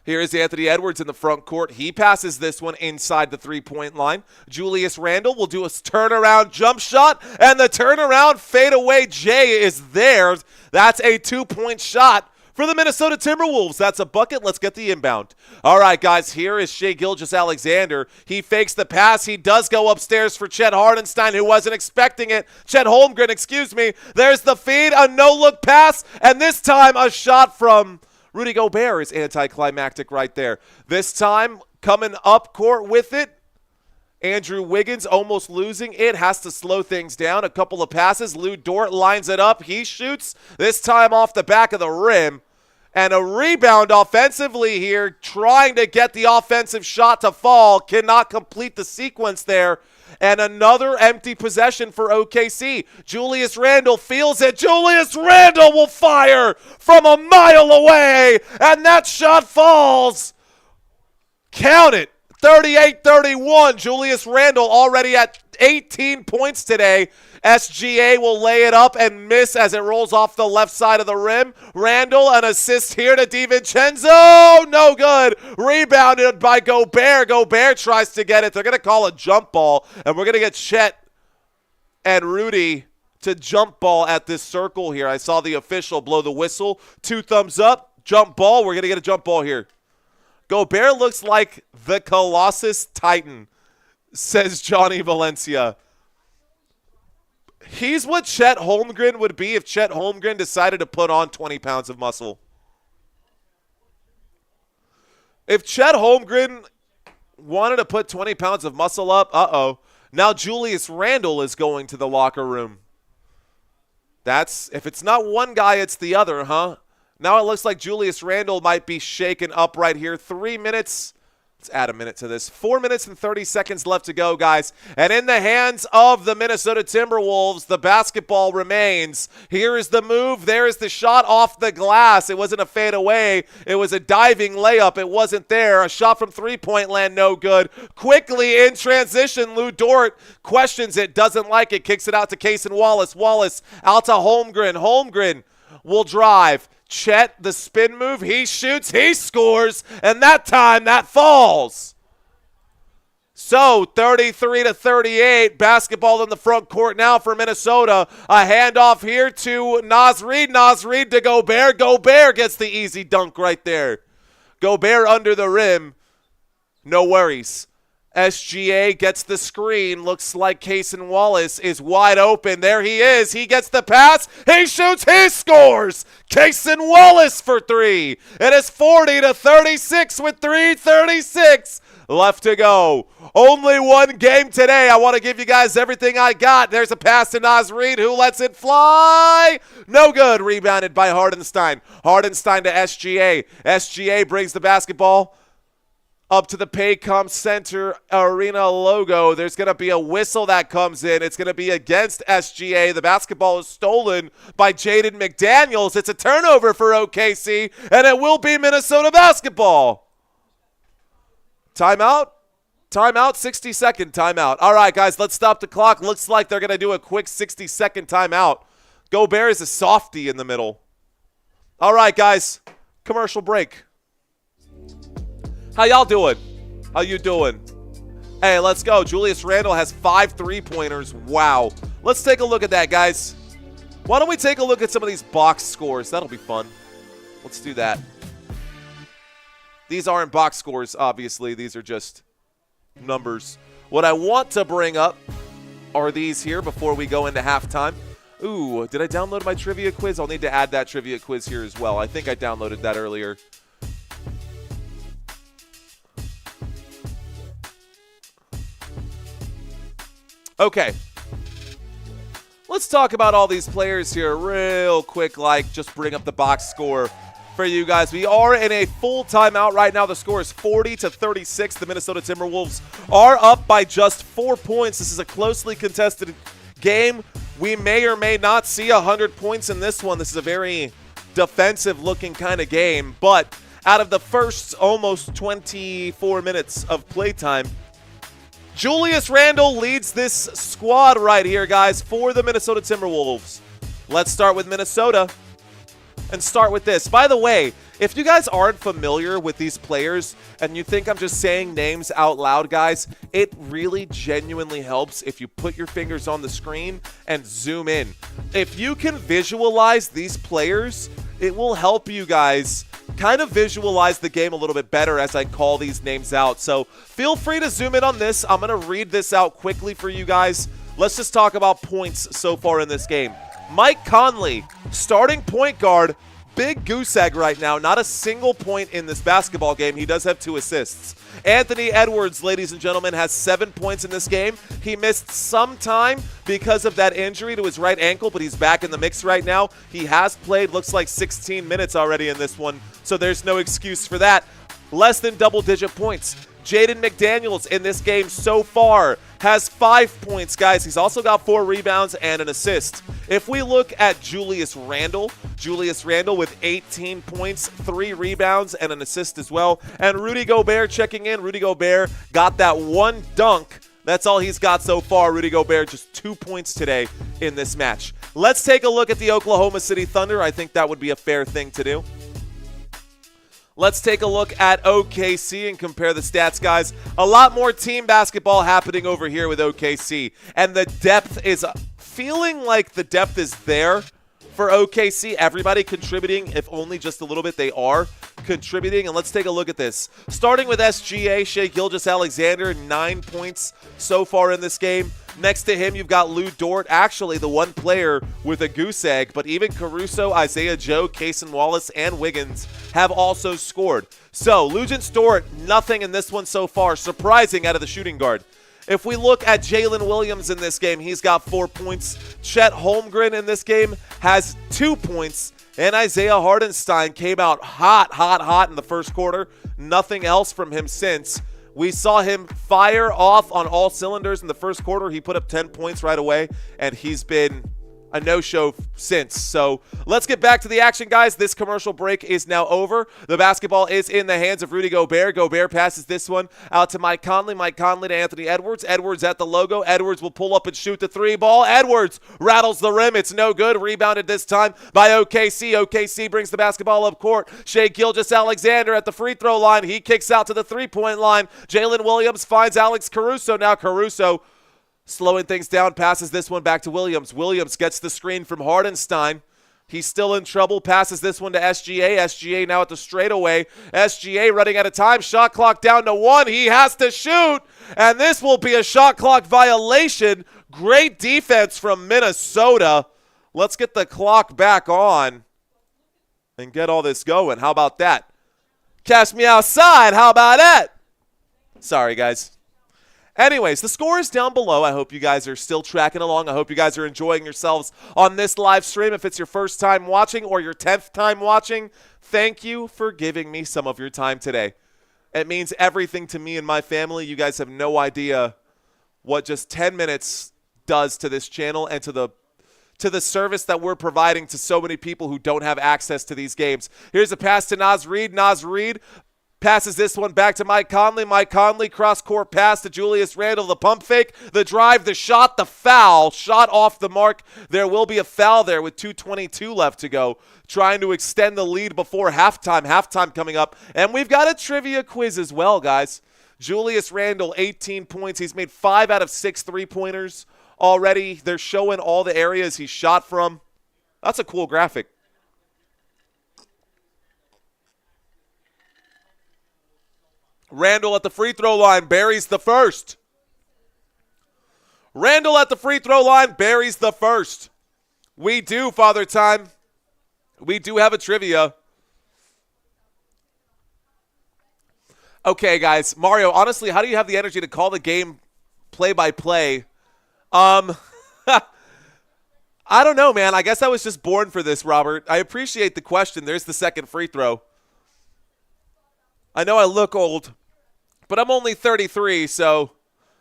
Here is Anthony Edwards in the front court. He passes this one inside the three-point line. Julius Randle will do a turnaround jump shot, and the turnaround fadeaway J is there. That's a 2-point shot for the Minnesota Timberwolves. That's a bucket. Let's get the inbound. All right, guys, here is Shai Gilgeous-Alexander. He fakes the pass. He does go upstairs for Chet Hardenstein, who wasn't expecting it. Chet Holmgren, excuse me. There's the feed, a no-look pass, and this time a shot from Rudy Gobert is anticlimactic right there. This time, coming up court with it, Andrew Wiggins almost losing it, has to slow things down. A couple of passes. Lu Dort lines it up. He shoots, this time off the back of the rim. And a rebound offensively here, trying to get the offensive shot to fall. Cannot complete the sequence there. And another empty possession for OKC. Julius Randle feels it. Julius Randle will fire from a mile away. And that shot falls. Count it. 38-31. Julius Randle already at 18 points today. SGA will lay it up and miss as it rolls off the left side of the rim. Randle, an assist here to DiVincenzo. No good. Rebounded by Gobert. Gobert tries to get it. They're going to call a jump ball, and we're going to get Chet and Rudy to jump ball at this circle here. I saw the official blow the whistle. 2 thumbs up. Jump ball. We're going to get a jump ball here. Gobert looks like the Colossus Titan, says Johnny Valencia. He's what Chet Holmgren would be if Chet Holmgren decided to put on 20 pounds of muscle. If Chet Holmgren wanted to put 20 pounds of muscle up, now Julius Randle is going to the locker room. If it's not one guy, it's the other, huh? Now it looks like Julius Randle might be shaken up right here. 3 minutes. Let's add a minute to this. 4 minutes and 30 seconds left to go, guys. And in the hands of the Minnesota Timberwolves, the basketball remains. Here is the move. There is the shot off the glass. It wasn't a fade away. It was a diving layup. It wasn't there. A shot from three-point land, no good. Quickly in transition, Lu Dort questions it, doesn't like it, kicks it out to Cason Wallace. Wallace out to Holmgren. Holmgren will drive. Chet, the spin move, he shoots, he scores, and that time that falls. So 33-38, basketball in the front court now for Minnesota. A handoff here to Naz Reid. Naz Reid to Gobert. Gobert gets the easy dunk right there. Gobert under the rim. No worries. SGA gets the screen. Looks like Cason Wallace is wide open. There he is. He gets the pass. He shoots. He scores. Cason Wallace for three. It is 40-36 with 3:36 left to go. Only one game today. I want to give you guys everything I got. There's a pass to Naz Reid, who lets it fly. No good. Rebounded by Hardenstein. Hardenstein to SGA. SGA brings the basketball up to the Paycom Center Arena logo. There's going to be a whistle that comes in. It's going to be against SGA. The basketball is stolen by Jaden McDaniels. It's a turnover for OKC, and it will be Minnesota basketball. Timeout? Timeout, 60-second timeout. All right, guys, let's stop the clock. Looks like they're going to do a quick 60-second timeout. Gobert is a softie in the middle. All right, guys, commercial break. How y'all doing? How you doing? Hey, let's go. Julius Randle has 5 3-pointers. Wow. Let's take a look at that, guys. Why don't we take a look at some of these box scores? That'll be fun. Let's do that. These aren't box scores, obviously. These are just numbers. What I want to bring up are these here before we go into halftime. Ooh, did I download my trivia quiz? I'll need to add that trivia quiz here as well. I think I downloaded that earlier. Okay, let's talk about all these players here real quick, like just bring up the box score for you guys. We are in a full timeout right now. The score is 40-36. The Minnesota Timberwolves are up by just 4 points. This is a closely contested game. We may or may not see 100 points in this one. This is a very defensive-looking kind of game, but out of the first almost 24 minutes of playtime, Julius Randle leads this squad right here, guys, for the Minnesota Timberwolves. Let's start with Minnesota and start with this. By the way, if you guys aren't familiar with these players and you think I'm just saying names out loud, guys, it really genuinely helps if you put your fingers on the screen and zoom in. If you can visualize these players, it will help you guys kind of visualize the game a little bit better as I call these names out. So feel free to zoom in on this. I'm going to read this out quickly for you guys. Let's just talk about points so far in this game. Mike Conley, starting point guard, big goose egg right now. Not a single point in this basketball game. He does have 2 assists. Anthony Edwards, ladies and gentlemen, has 7 points in this game. He missed some time because of that injury to his right ankle, but he's back in the mix right now. He has played, looks like 16 minutes already in this one, so there's no excuse for that. Less than double-digit points. Jaden McDaniels in this game so far has 5 points, guys. He's also got 4 rebounds and an assist. If we look at Julius Randle with 18 points, 3 rebounds, and an assist as well. And Rudy Gobert checking in. Rudy Gobert got that 1 dunk. That's all he's got so far. Rudy Gobert just 2 points today in this match. Let's take a look at the Oklahoma City Thunder. I think that would be a fair thing to do. Let's take a look at OKC and compare the stats, guys. A lot more team basketball happening over here with OKC. And the depth is feeling like the depth is there for OKC. Everybody contributing, if only just a little bit, they are contributing. And let's take a look at this. Starting with SGA, Shai Gilgeous-Alexander, 9 points so far in this game. Next to him, you've got Lu Dort, actually the one player with a goose egg, but even Caruso, Isaiah Joe, Cason Wallace, and Wiggins have also scored. So, Lu Dort, nothing in this one so far, surprising out of the shooting guard. If we look at Jalen Williams in this game, he's got 4 points. Chet Holmgren in this game has 2 points. And Isaiah Hardenstein came out hot in the first quarter. Nothing else from him since. We saw him fire off on all cylinders in the first quarter. He put up 10 points right away, and he's been a no-show since. So let's get back to the action, guys. This commercial break is now over. The basketball is in the hands of Rudy Gobert. Gobert passes this one out to Mike Conley. Mike Conley to Anthony Edwards. Edwards at the logo. Edwards will pull up and shoot the three ball. Edwards rattles the rim. It's no good. Rebounded this time by OKC. OKC brings the basketball up court. Shai Gilgeous-Alexander at the free throw line. He kicks out to the three-point line. Jalen Williams finds Alex Caruso. Now Caruso slowing things down, passes this one back to Williams. Williams gets the screen from Hardenstein. He's still in trouble, passes this one to SGA. SGA now at the straightaway. SGA running out of time. Shot clock down to 1. He has to shoot, and this will be a shot clock violation. Great defense from Minnesota. Let's get the clock back on and get all this going. How about that? Catch me outside. How about that? Sorry, guys. Anyways, the score is down below. I hope you guys are still tracking along. I hope you guys are enjoying yourselves on this live stream. If it's your first time watching or your 10th time watching, thank you for giving me some of your time today. It means everything to me and my family. You guys have no idea what just 10 minutes does to this channel and to the service that we're providing to so many people who don't have access to these games. Here's a pass to Naz Reid. Naz Reid passes this one back to Mike Conley. Mike Conley, cross-court pass to Julius Randle. The pump fake, the drive, the shot, the foul. Shot off the mark. There will be a foul there with 2:22 left to go. Trying to extend the lead before halftime. Halftime coming up. And we've got a trivia quiz as well, guys. Julius Randle, 18 points. He's made 5 out of 6 three-pointers already. They're showing all the areas he shot from. That's a cool graphic. Randle at the free throw line buries the first. Randle at the free throw line buries the first. We do, Father Time. We do have a trivia. Okay, guys. Mario, honestly, how do you have the energy to call the game play-by-play? I don't know, man. I guess I was just born for this, Robert. I appreciate the question. There's the second free throw. I know I look old, but I'm only 33, so,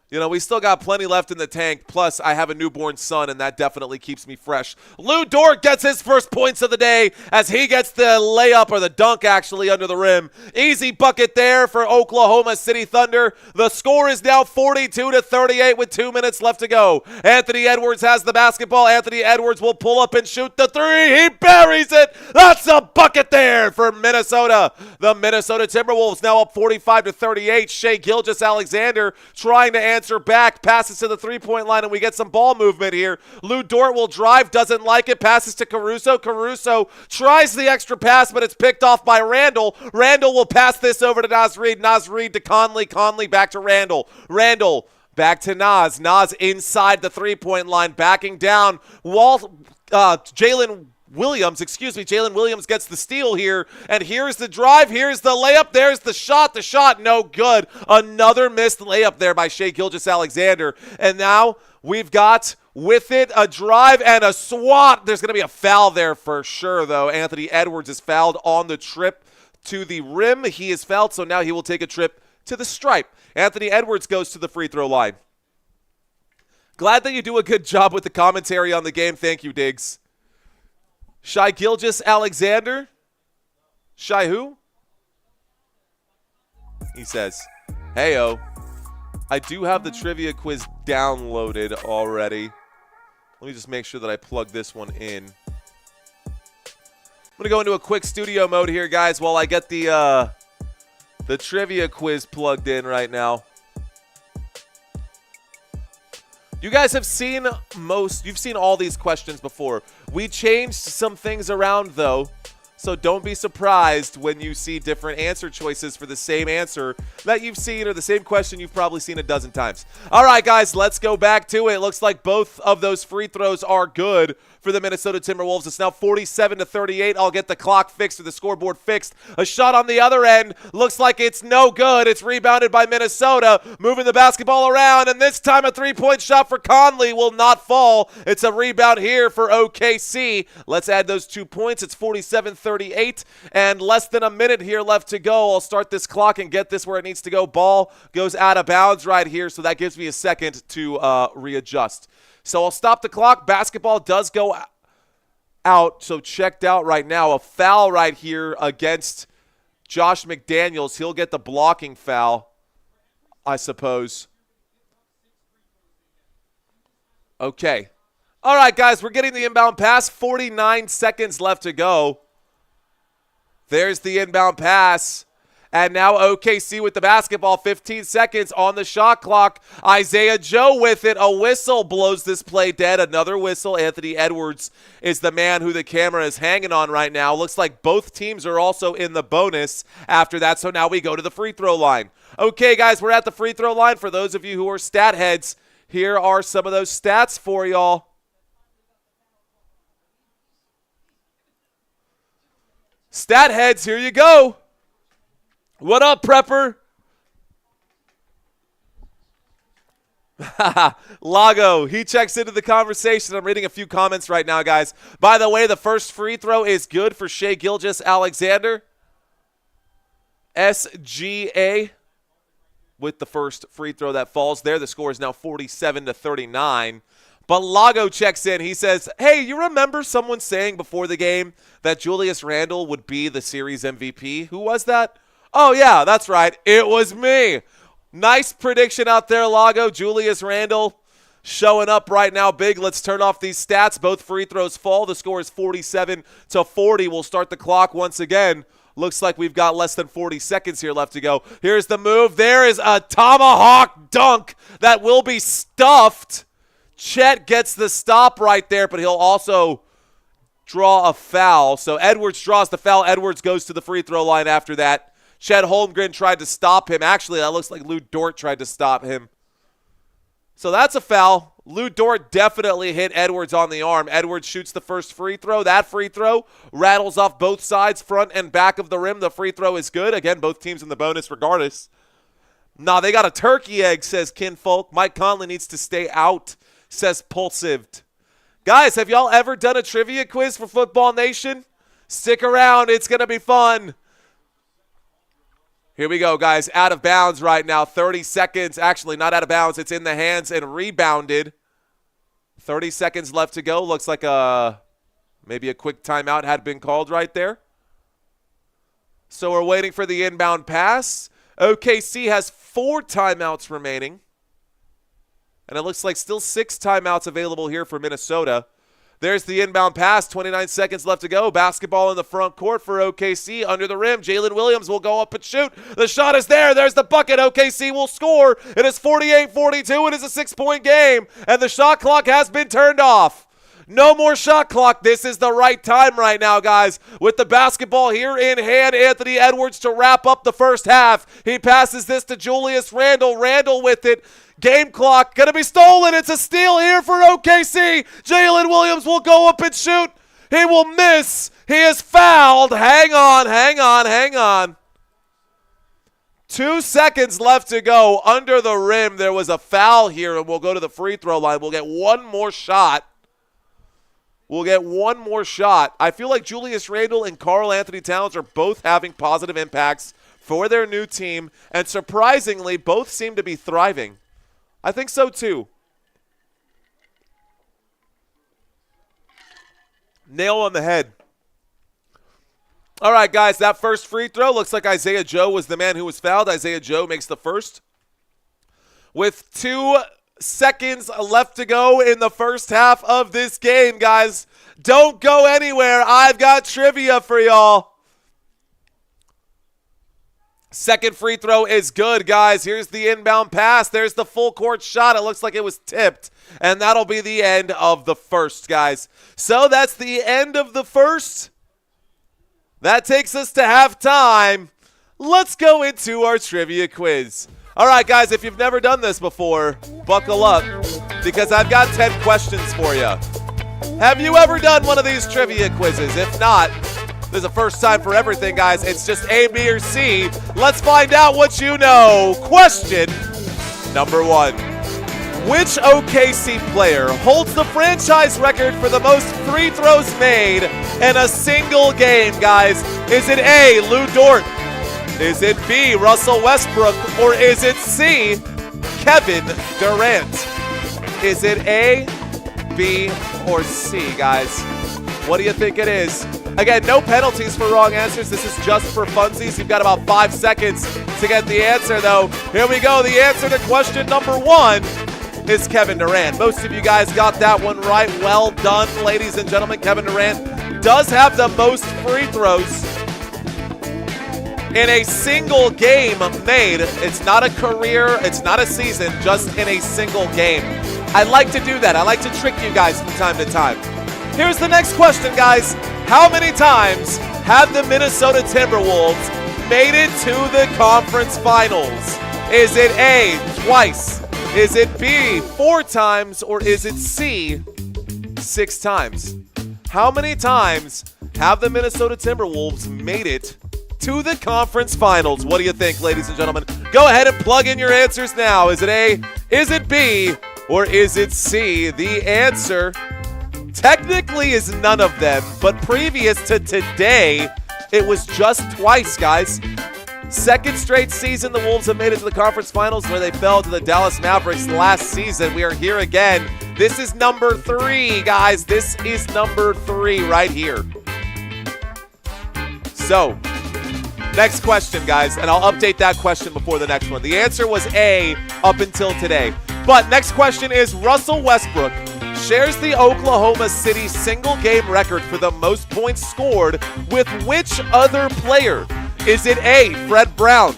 you know, we still got plenty left in the tank. Plus, I have a newborn son, and that definitely keeps me fresh. Lu Dort gets his first points of the day as he gets the layup, or the dunk, actually, under the rim. Easy bucket there for Oklahoma City Thunder. The score is now 42-38 with 2 minutes left to go. Anthony Edwards has the basketball. Anthony Edwards will pull up and shoot the three. He buries it. That's a bucket there for Minnesota. The Minnesota Timberwolves now up 45-38. Shai Gilgeous-Alexander trying to answer back, passes to the three-point line, and we get some ball movement here. Lu Dort will drive, doesn't like it, passes to Caruso. Caruso tries the extra pass, but it's picked off by Randle. Randle will pass this over to Naz Reid. Naz Reid to Conley. Conley back to Randle. Randle back to Naz. Naz inside the three-point line, backing down. Jalen Williams gets the steal here, and here's the drive, here's the layup, there's the shot no good. Another missed layup there by Shai Gilgeous-Alexander, and now we've got with it a drive and a swat. There's going to be a foul there for sure, though. Anthony Edwards is fouled on the trip to the rim. He is fouled, so now he will take a trip to the stripe. Anthony Edwards goes to the free throw line. Glad that you do a good job with the commentary on the game. Thank you, Diggs. Shai Gilgeous-Alexander? Shai who? He says, heyo. I do have the trivia quiz downloaded already. Let me just make sure that I plug this one in. I'm going to go into a quick studio mode here, guys, while I get the trivia quiz plugged in right now. You guys have seen you've seen all these questions before. We changed some things around, though, so don't be surprised when you see different answer choices for the same answer that you've seen, or the same question you've probably seen a dozen times. All right, guys, let's go back to it. Looks like both of those free throws are good for the Minnesota Timberwolves. It's now 47-38. I'll get the clock fixed or the scoreboard fixed. A shot on the other end. Looks like it's no good. It's rebounded by Minnesota, moving the basketball around, and this time a three-point shot for Conley will not fall. It's a rebound here for OKC. Let's add those 2 points. It's 47-38. 2:38 and less than a minute here left to go. I'll start this clock and get this where it needs to go. Ball goes out of bounds right here, so that gives me a second to readjust. So I'll stop the clock. Basketball does go out, so checked out right now. A foul right here against Josh McDaniels. He'll get the blocking foul, I suppose. Okay. All right, guys, we're getting the inbound pass. 49 seconds left to go. There's the inbound pass. And now OKC with the basketball. 15 seconds on the shot clock. Isaiah Joe with it. A whistle blows this play dead. Another whistle. Anthony Edwards is the man who the camera is hanging on right now. Looks like both teams are also in the bonus after that. So now we go to the free throw line. Okay, guys, we're at the free throw line. For those of you who are stat heads, here are some of those stats for y'all. Stat heads, here you go. What up, Prepper? Lago, he checks into the conversation. I'm reading a few comments right now, guys. By the way, the first free throw is good for Shai Gilgeous-Alexander. SGA with the first free throw that falls there. The score is now 47-39. But Lago checks in. He says, hey, you remember someone saying before the game that Julius Randle would be the series MVP? Who was that? Oh, yeah, that's right. It was me. Nice prediction out there, Lago. Julius Randle showing up right now big. Let's turn off these stats. Both free throws fall. The score is 47-40. We'll start the clock once again. Looks like we've got less than 40 seconds here left to go. Here's the move. There is a tomahawk dunk that will be stuffed. Chet gets the stop right there, but he'll also draw a foul. So Edwards draws the foul. Edwards goes to the free throw line after that. Chet Holmgren tried to stop him. Actually, that looks like Lu Dort tried to stop him. So that's a foul. Lu Dort definitely hit Edwards on the arm. Edwards shoots the first free throw. That free throw rattles off both sides, front and back of the rim. The free throw is good. Again, both teams in the bonus regardless. Nah, they got a turkey egg, says Kinfolk. Mike Conley needs to stay out, says Pulsived. Guys, have y'all ever done a trivia quiz for Football Nation? Stick around. It's going to be fun. Here we go, guys. Out of bounds right now. 30 seconds. Actually, not out of bounds. It's in the hands and rebounded. 30 seconds left to go. Looks like maybe a quick timeout had been called right there. So we're waiting for the inbound pass. OKC has 4 timeouts remaining. And it looks like still 6 timeouts available here for Minnesota. There's the inbound pass. 29 seconds left to go. Basketball in the front court for OKC. Under the rim, Jalen Williams will go up and shoot. The shot is there. There's the bucket. OKC will score. It is 48-42. It is a 6-point game. And the shot clock has been turned off. No more shot clock. This is the right time right now, guys. With the basketball here in hand, Anthony Edwards to wrap up the first half. He passes this to Julius Randle. Randle with it. Game clock going to be stolen. It's a steal here for OKC. Jalen Williams will go up and shoot. He will miss. He is fouled. Hang on. 2 seconds left to go. Under the rim, there was a foul here, and we'll go to the free throw line. We'll get one more shot. I feel like Julius Randle and Karl Anthony Towns are both having positive impacts for their new team, and surprisingly, both seem to be thriving. I think so, too. Nail on the head. All right, guys, that first free throw looks like Isaiah Joe was the man who was fouled. Isaiah Joe makes the first. With 2 seconds left to go in the first half of this game, guys. Don't go anywhere. I've got trivia for y'all. Second free throw is good, guys. Here's the inbound pass. There's the full court shot. It looks like it was tipped. And that'll be the end of the first, guys. So that's the end of the first. That takes us to halftime. Let's go into our trivia quiz. All right, guys, if you've never done this before, buckle up because I've got 10 questions for you. Have you ever done one of these trivia quizzes? If not, there's a first time for everything, guys. It's just A, B, or C. Let's find out what you know. Question number 1. Which OKC player holds the franchise record for the most free throws made in a single game, guys? Is it A, Lu Dort? Is it B, Russell Westbrook? Or is it C, Kevin Durant? Is it A, B, or C, guys? What do you think it is? Again, no penalties for wrong answers. This is just for funsies. You've got about 5 seconds to get the answer, though. Here we go. The answer to question number 1 is Kevin Durant. Most of you guys got that one right. Well done, ladies and gentlemen. Kevin Durant does have the most free throws in a single game made. It's not a career, it's not a season, just in a single game. I like to do that. I like to trick you guys from time to time. Here's the next question, guys. How many times have the Minnesota Timberwolves made it to the conference finals? Is it A, twice? Is it B, 4 times? Or is it C, 6 times? How many times have the Minnesota Timberwolves made it to the conference finals? What do you think, ladies and gentlemen? Go ahead and plug in your answers now. Is it A, is it B, or is it C? The answer technically is none of them, but previous to today, it was just twice, guys. Second straight season, the Wolves have made it to the conference finals where they fell to the Dallas Mavericks last season. We are here again. This is number 3, guys. This is number 3 right here. So, next question, guys, and I'll update that question before the next one. The answer was A up until today. But next question is Russell Westbrook shares the Oklahoma City single game record for the most points scored with which other player? Is it A, Fred Brown?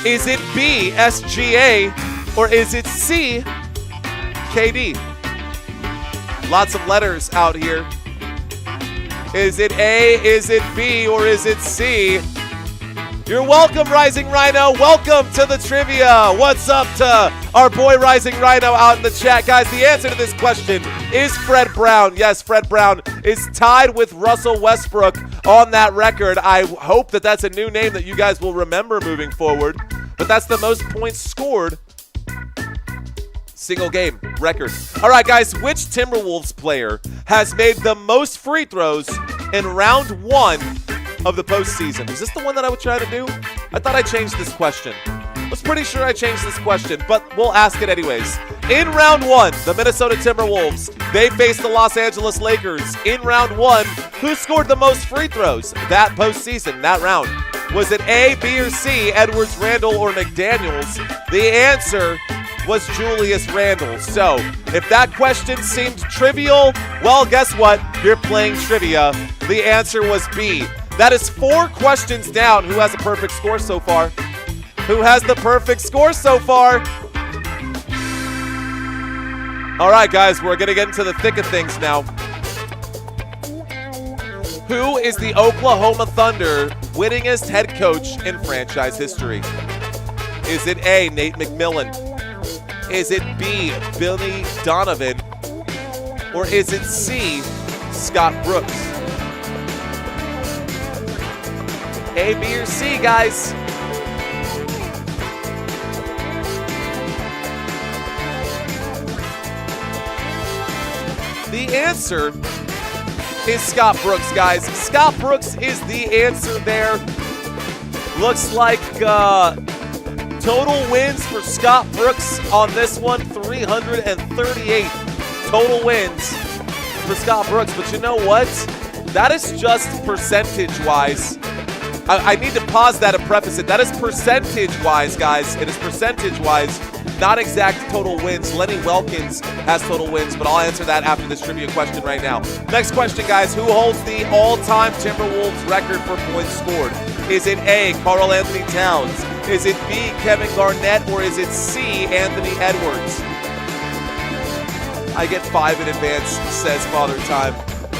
Is it B, SGA? Or is it C, KD? Lots of letters out here. Is it A, is it B, or is it C? You're welcome, Rising Rhino. Welcome to the trivia. What's up to our boy Rising Rhino out in the chat? Guys, the answer to this question is Fred Brown. Yes, Fred Brown is tied with Russell Westbrook on that record. I hope that that's a new name that you guys will remember moving forward. But that's the most points scored single game record. All right, guys, which Timberwolves player has made the most free throws in round 1 of the postseason? Is this the one that I would try to do? I thought I changed this question. I was pretty sure I changed this question, but we'll ask it anyways. In round 1, the Minnesota Timberwolves, they faced the Los Angeles Lakers. In round 1, who scored the most free throws that postseason, that round? Was it A, B, or C, Edwards, Randall, or McDaniels? The answer was Julius Randle. So, if that question seemed trivial, well, guess what? You're playing trivia. The answer was B. That is 4 questions down. Who has a perfect score so far? Who has the perfect score so far? All right, guys, we're going to get into the thick of things now. Who is the Oklahoma Thunder winningest head coach in franchise history? Is it A, Nate McMillan? Is it B, Billy Donovan? Or is it C, Scott Brooks? A, B, or C, guys? The answer is Scott Brooks, guys. Scott Brooks is the answer there. Looks like total wins for Scott Brooks on this one, 338 total wins for Scott Brooks. But you know what? That is just percentage-wise. I need to pause that and preface it. That is percentage-wise, guys. It is percentage-wise, not exact total wins. Lenny Wilkins has total wins, but I'll answer that after this trivia question right now. Next question, guys. Who holds the all-time Timberwolves record for points scored? Is it A, Karl Anthony Towns? Is it B, Kevin Garnett? Or is it C, Anthony Edwards? I get 5 in advance, says Father Time.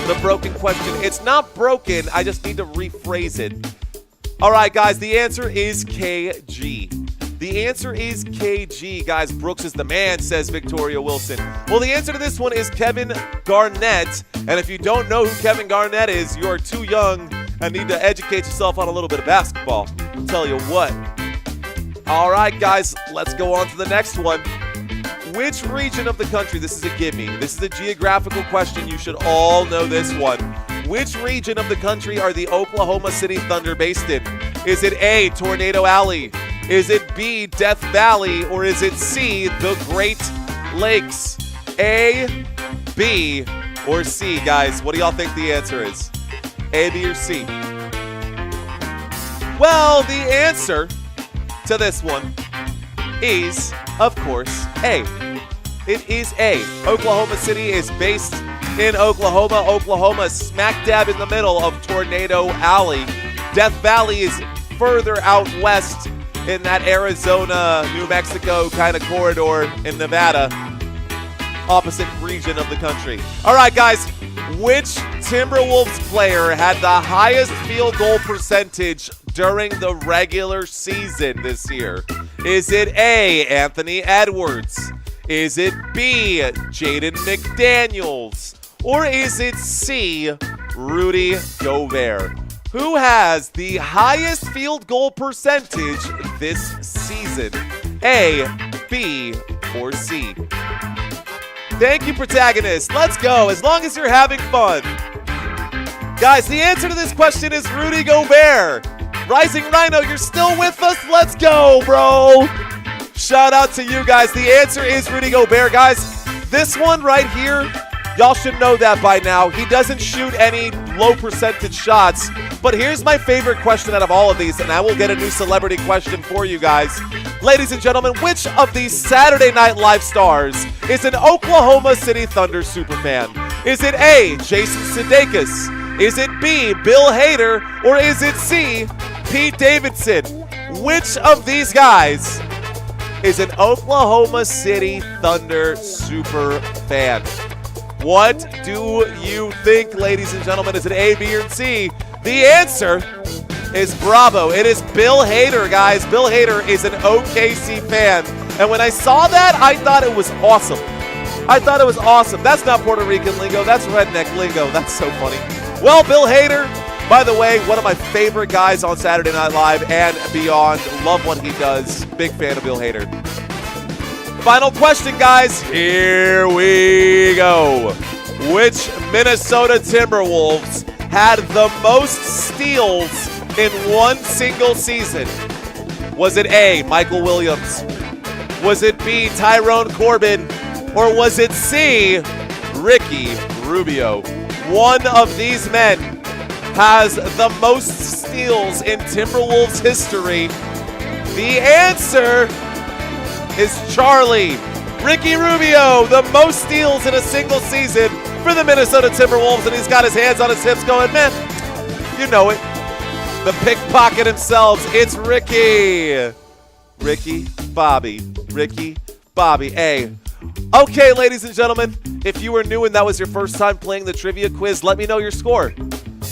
The broken question. It's not broken. I just need to rephrase it. All right, guys, the answer is KG. The answer is KG, guys. Brooks is the man, says Victoria Wilson. Well, the answer to this one is Kevin Garnett. And if you don't know who Kevin Garnett is, you are too young and need to educate yourself on a little bit of basketball. I'll tell you what. All right, guys, let's go on to the next one. Which region of the country, this is a gimme, this is a geographical question, you should all know this one. Which region of the country are the Oklahoma City Thunder based in? Is it A, Tornado Alley? Is it B, Death Valley? Or is it C, the Great Lakes? A, B, or C, guys? What do y'all think the answer is? A, B, or C? Well, the answer to this one is, of course, A. It is A. Oklahoma City is based in Oklahoma. Oklahoma is smack dab in the middle of Tornado Alley. Death Valley is further out west in that Arizona, New Mexico kind of corridor in Nevada, opposite region of the country. All right, guys, which Timberwolves player had the highest field goal percentage during the regular season this year? Is it A, Anthony Edwards? Is it B, Jaden McDaniels? Or is it C, Rudy Gobert? Who has the highest field goal percentage this season? A, B, or C? Thank you, protagonist. Let's go, as long as you're having fun. Guys, the answer to this question is Rudy Gobert. Rising Rhino, you're still with us? Let's go, bro. Shout out to you guys. The answer is Rudy Gobert, guys. This one right here, y'all should know that by now. He doesn't shoot any low percentage shots. But here's my favorite question out of all of these, and I will get a new celebrity question for you guys. Ladies and gentlemen, which of these Saturday Night Live stars is an Oklahoma City Thunder superfan? Is it A, Jason Sudeikis? Is it B, Bill Hader? Or is it C, Pete Davidson? Which of these guys is an Oklahoma City Thunder super fan? What do you think, ladies and gentlemen? Is it A, B, or C? The answer is bravo. It is Bill Hader, guys. Bill Hader is an OKC fan. And when I saw that, I thought it was awesome. I thought it was awesome. That's not Puerto Rican lingo. That's redneck lingo. That's so funny. Well, Bill Hader, by the way, one of my favorite guys on Saturday Night Live and beyond. Love what he does. Big fan of Bill Hader. Final question, guys. Here we go. Which Minnesota Timberwolves had the most steals in one single season? Was it A, Michael Williams? Was it B, Tyrone Corbin? Or was it C, Ricky Rubio? One of these men has the most steals in Timberwolves history. The answer is Charlie. Ricky Rubio, the most steals in a single season for the Minnesota Timberwolves, and he's got his hands on his hips going, man, you know it. The pickpocket himself, it's Ricky. Ricky Bobby. Ricky Bobby. Hey. Okay, ladies and gentlemen, if you were new and that was your first time playing the trivia quiz, let me know your score.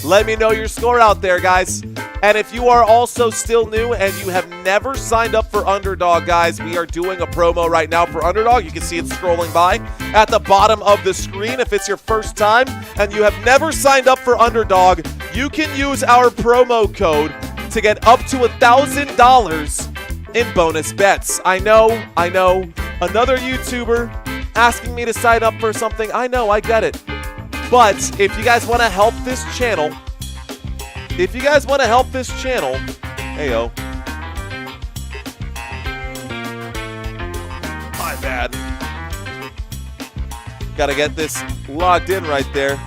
Let me know your score out there, guys. And if you are also still new and you have never signed up for Underdog, guys, we are doing a promo right now for Underdog. You can see it scrolling by at the bottom of the screen. If it's your first time and you have never signed up for Underdog, you can use our promo code to get up to $1,000 in bonus bets. I know. Another YouTuber asking me to sign up for something. I know, I get it. But if you guys want to help this channel, hey-o. My bad. Got to get this logged in right there.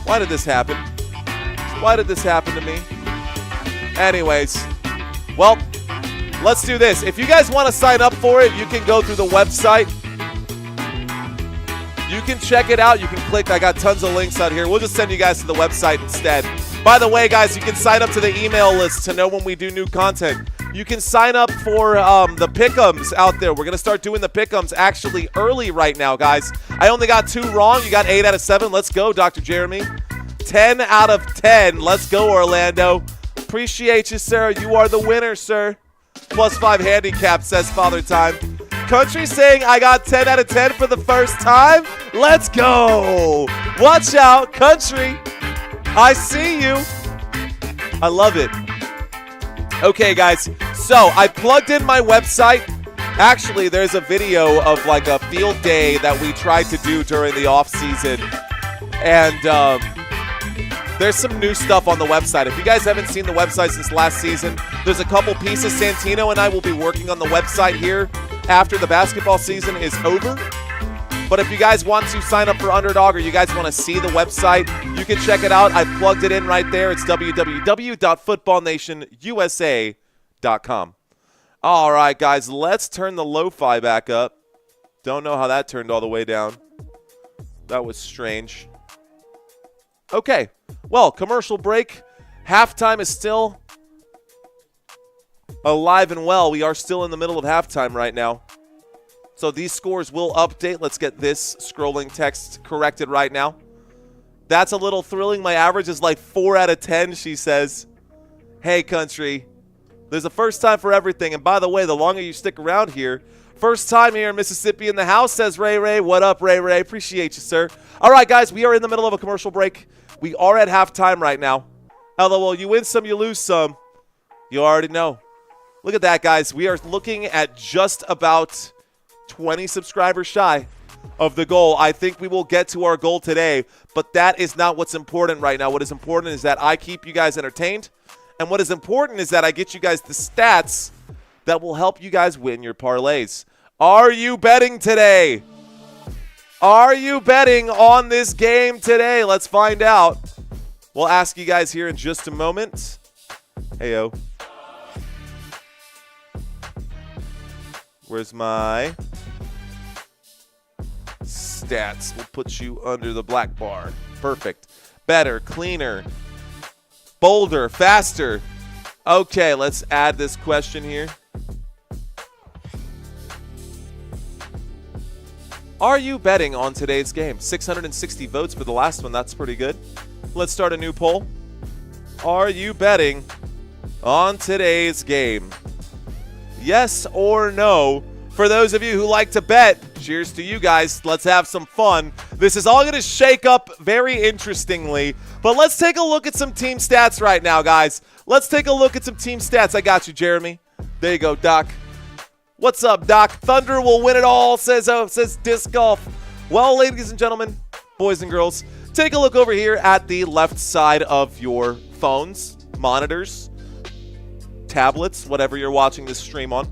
Why did this happen? Why did this happen to me? Anyways, well, let's do this. If you guys want to sign up for it, you can go through the website. You can check it out. You can click. I got tons of links out here. We'll just send you guys to the website instead. By the way, guys, you can sign up to the email list to know when we do new content. You can sign up for the pick'ems out there. We're going to start doing the pick'ems actually early right now, guys. I only got 2 wrong. You got 8 out of 7. Let's go, Dr. Jeremy. 10 out of 10. Let's go, Orlando. Appreciate you, sir. You are the winner, sir. +5 handicap, says Father Time. Country saying I got 10 out of 10 for the first time. Let's go. Watch out, Country. I see you. I love it. Okay, guys, so I plugged in my website. Actually, there's a video of like a field day that we tried to do during the off season, and there's some new stuff on the website. If you guys haven't seen the website since last season, there's a couple pieces. Santino and I will be working on the website here after the basketball season is over. But if you guys want to sign up for Underdog or you guys want to see the website, you can check it out. I plugged it in right there. It's www.footballnationusa.com. All right, guys, let's turn the lo-fi back up. Don't know how that turned all the way down. That was strange. Okay, well, commercial break. Halftime is still alive and well. We are still in the middle of halftime right now. So these scores will update. Let's get this scrolling text corrected right now. That's a little thrilling. My average is like 4 out of 10, she says. Hey, country. There's a first time for everything. And by the way, the longer you stick around here, first time here in Mississippi in the house, says Ray Ray. What up, Ray Ray? Appreciate you, sir. All right, guys, we are in the middle of a commercial break. We are at halftime right now. LOL, you win some, you lose some. You already know. Look at that, guys. We are looking at just about 20 subscribers shy of the goal. I think we will get to our goal today, but that is not what's important right now. What is important is that I keep you guys entertained, and what is important is that I get you guys the stats that will help you guys win your parlays. Are you betting today? Are you betting on this game today? Let's find out. We'll ask you guys here in just a moment. Heyo. Where's my stats? We'll put you under the black bar. Perfect. Better, cleaner, bolder, faster. Okay, let's add this question here. Are you betting on today's game? 660 votes for the last one. That's pretty good. Let's start a new poll. Are you betting on today's game? Yes or no? For those of you who like to bet, cheers to you guys. Let's have some fun. This is all going to shake up very interestingly, but let's take a look at some team stats right now, guys. Let's take a look at some team stats. I got you, Jeremy. There you go, Doc. What's up, Doc? Thunder will win it all, says Disc Golf. Well, ladies and gentlemen, boys and girls, take a look over here at the left side of your phones, monitors, tablets, whatever you're watching this stream on.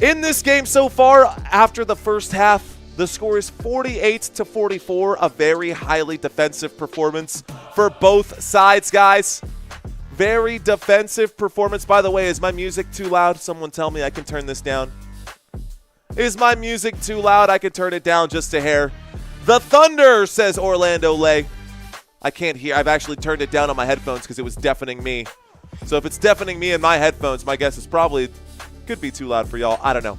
In this game so far, after the first half, the score is 48-44, a very highly defensive performance for both sides, guys. Very defensive performance. By the way, is my music too loud? Someone tell me I can turn this down. Is my music too loud? I can turn it down just a hair. The Thunder, says Orlando Lay. I can't hear. I've actually turned it down on my headphones because it was deafening me. So if it's deafening me in my headphones, my guess is probably could be too loud for y'all. I don't know.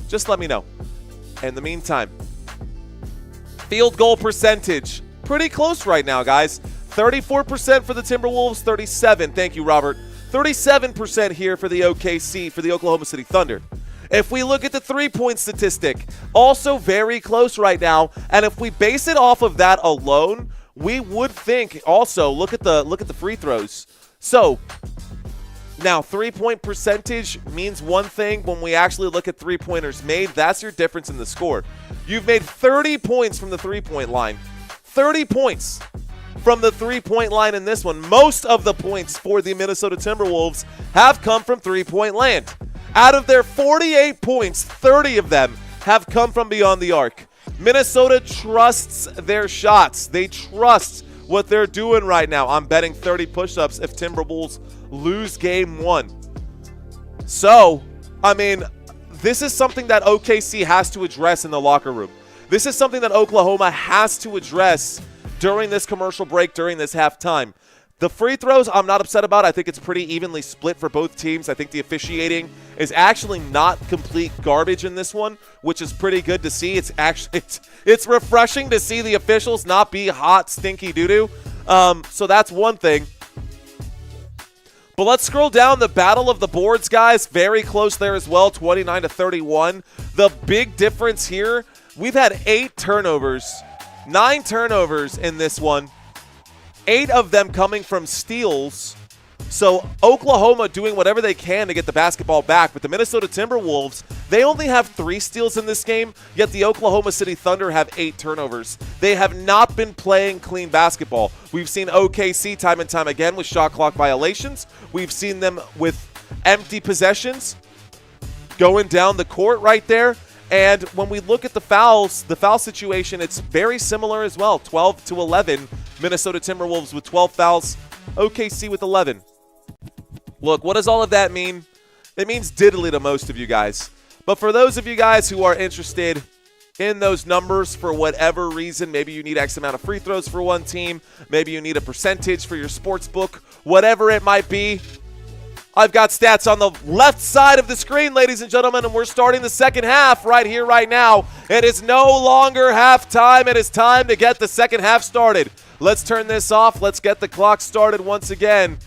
Just let me know. In the meantime, field goal percentage. Pretty close right now, guys. 34% for the Timberwolves, 37. Thank you, Robert. 37% here for the OKC, for the Oklahoma City Thunder. If we look at the three-point statistic, also very close right now. And if we base it off of that alone, we would think also look at the free throws. So now, three-point percentage means one thing. When we actually look at three-pointers made, that's your difference in the score. You've made 30 points from the three-point line. 30 points from the three-point line in this one. Most of the points for the Minnesota Timberwolves have come from three-point land. Out of their 48 points, 30 of them have come from beyond the arc. Minnesota trusts their shots. They trust what they're doing right now. I'm betting 30 push-ups if Timberwolves lose game one. So, I mean, this is something that OKC has to address in the locker room. This is something that Oklahoma has to address during this commercial break, during this halftime. The free throws, I'm not upset about. I think it's pretty evenly split for both teams. I think the officiating is actually not complete garbage in this one, which is pretty good to see. It's actually it's refreshing to see the officials not be hot, stinky doo-doo. So that's one thing. But let's scroll down the battle of the boards, guys. Very close there as well, 29-31. The big difference here, we've had 8 turnovers, 9 turnovers in this one. 8 of them coming from steals, So Oklahoma doing whatever they can to get the basketball back, but the Minnesota Timberwolves, they only have 3 steals in this game, yet the Oklahoma City Thunder have 8 turnovers. They have not been playing clean basketball. We've seen OKC time and time again with shot clock violations. We've seen them with empty possessions going down the court right there. And when we look at the fouls, the foul situation, it's very similar as well. 12 to 11, Minnesota Timberwolves with 12 fouls, OKC with 11. Look, what does all of that mean? It means diddly to most of you guys. But for those of you guys who are interested in those numbers for whatever reason, maybe you need X amount of free throws for one team, maybe you need a percentage for your sports book, whatever it might be, I've got stats on the left side of the screen, ladies and gentlemen, and we're starting the second half right here, right now. It is no longer halftime. It is time to get the second half started. Let's turn this off. Let's get the clock started once again.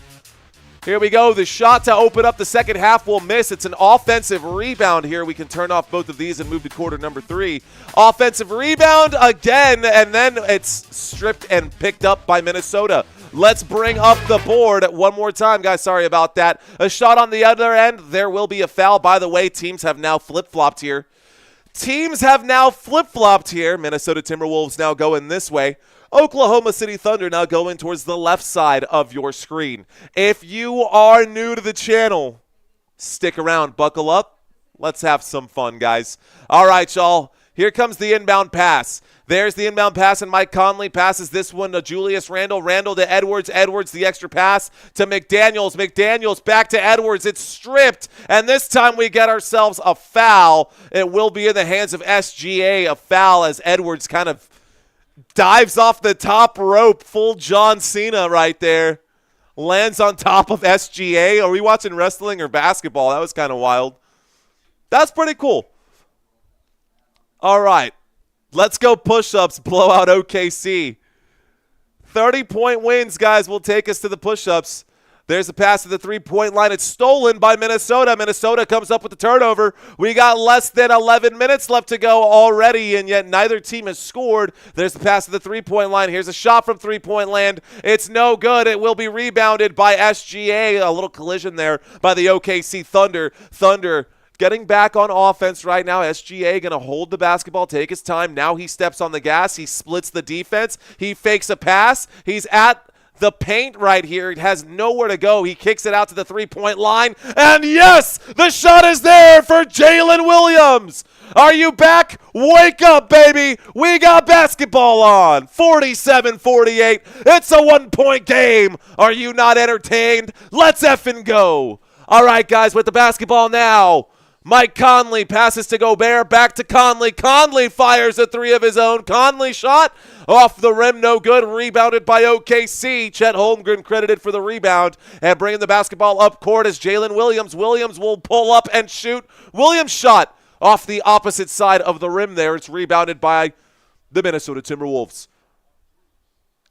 Here we go. The shot to open up the second half will miss. It's an offensive rebound here. We can turn off both of these and move to quarter number 3. Offensive rebound again, and then it's stripped and picked up by Minnesota. Let's bring up the board one more time, guys. Sorry about that. A shot on the other end. There will be a foul. By the way, teams have now flip-flopped here. Minnesota Timberwolves now going this way. Oklahoma City Thunder now going towards the left side of your screen. If you are new to the channel, stick around, buckle up. Let's have some fun, guys. All right, y'all. Here comes the inbound pass. There's the inbound pass, and Mike Conley passes this one to Julius Randle. Randle to Edwards. Edwards, the extra pass to McDaniels. McDaniels back to Edwards. It's stripped, and this time we get ourselves a foul. It will be in the hands of SGA, a foul as Edwards kind of dives off the top rope. Full John Cena right there. Lands on top of SGA. Are we watching wrestling or basketball? That was kind of wild. That's pretty cool. All right. Let's go push-ups, blow out OKC. 30-point wins, guys, will take us to the push-ups. There's a pass to the three-point line. It's stolen by Minnesota. Minnesota comes up with the turnover. We got less than 11 minutes left to go already, and yet neither team has scored. There's the pass to the three-point line. Here's a shot from three-point land. It's no good. It will be rebounded by SGA. A little collision there by the OKC Thunder. Thunder getting back on offense right now. SGA going to hold the basketball, take his time. Now he steps on the gas. He splits the defense. He fakes a pass. He's at the paint right here. It has nowhere to go. He kicks it out to the three-point line. And yes, the shot is there for Jalen Williams. Are you back? Wake up, baby. We got basketball on. 47-48. It's a one-point game. Are you not entertained? Let's effing go. All right, guys, with the basketball now. Mike Conley passes to Gobert, back to Conley. Conley fires a three of his own. Conley shot off the rim, no good. Rebounded by OKC. Chet Holmgren credited for the rebound. And bringing the basketball up court is Jalen Williams. Williams will pull up and shoot. Williams shot off the opposite side of the rim there. It's rebounded by the Minnesota Timberwolves.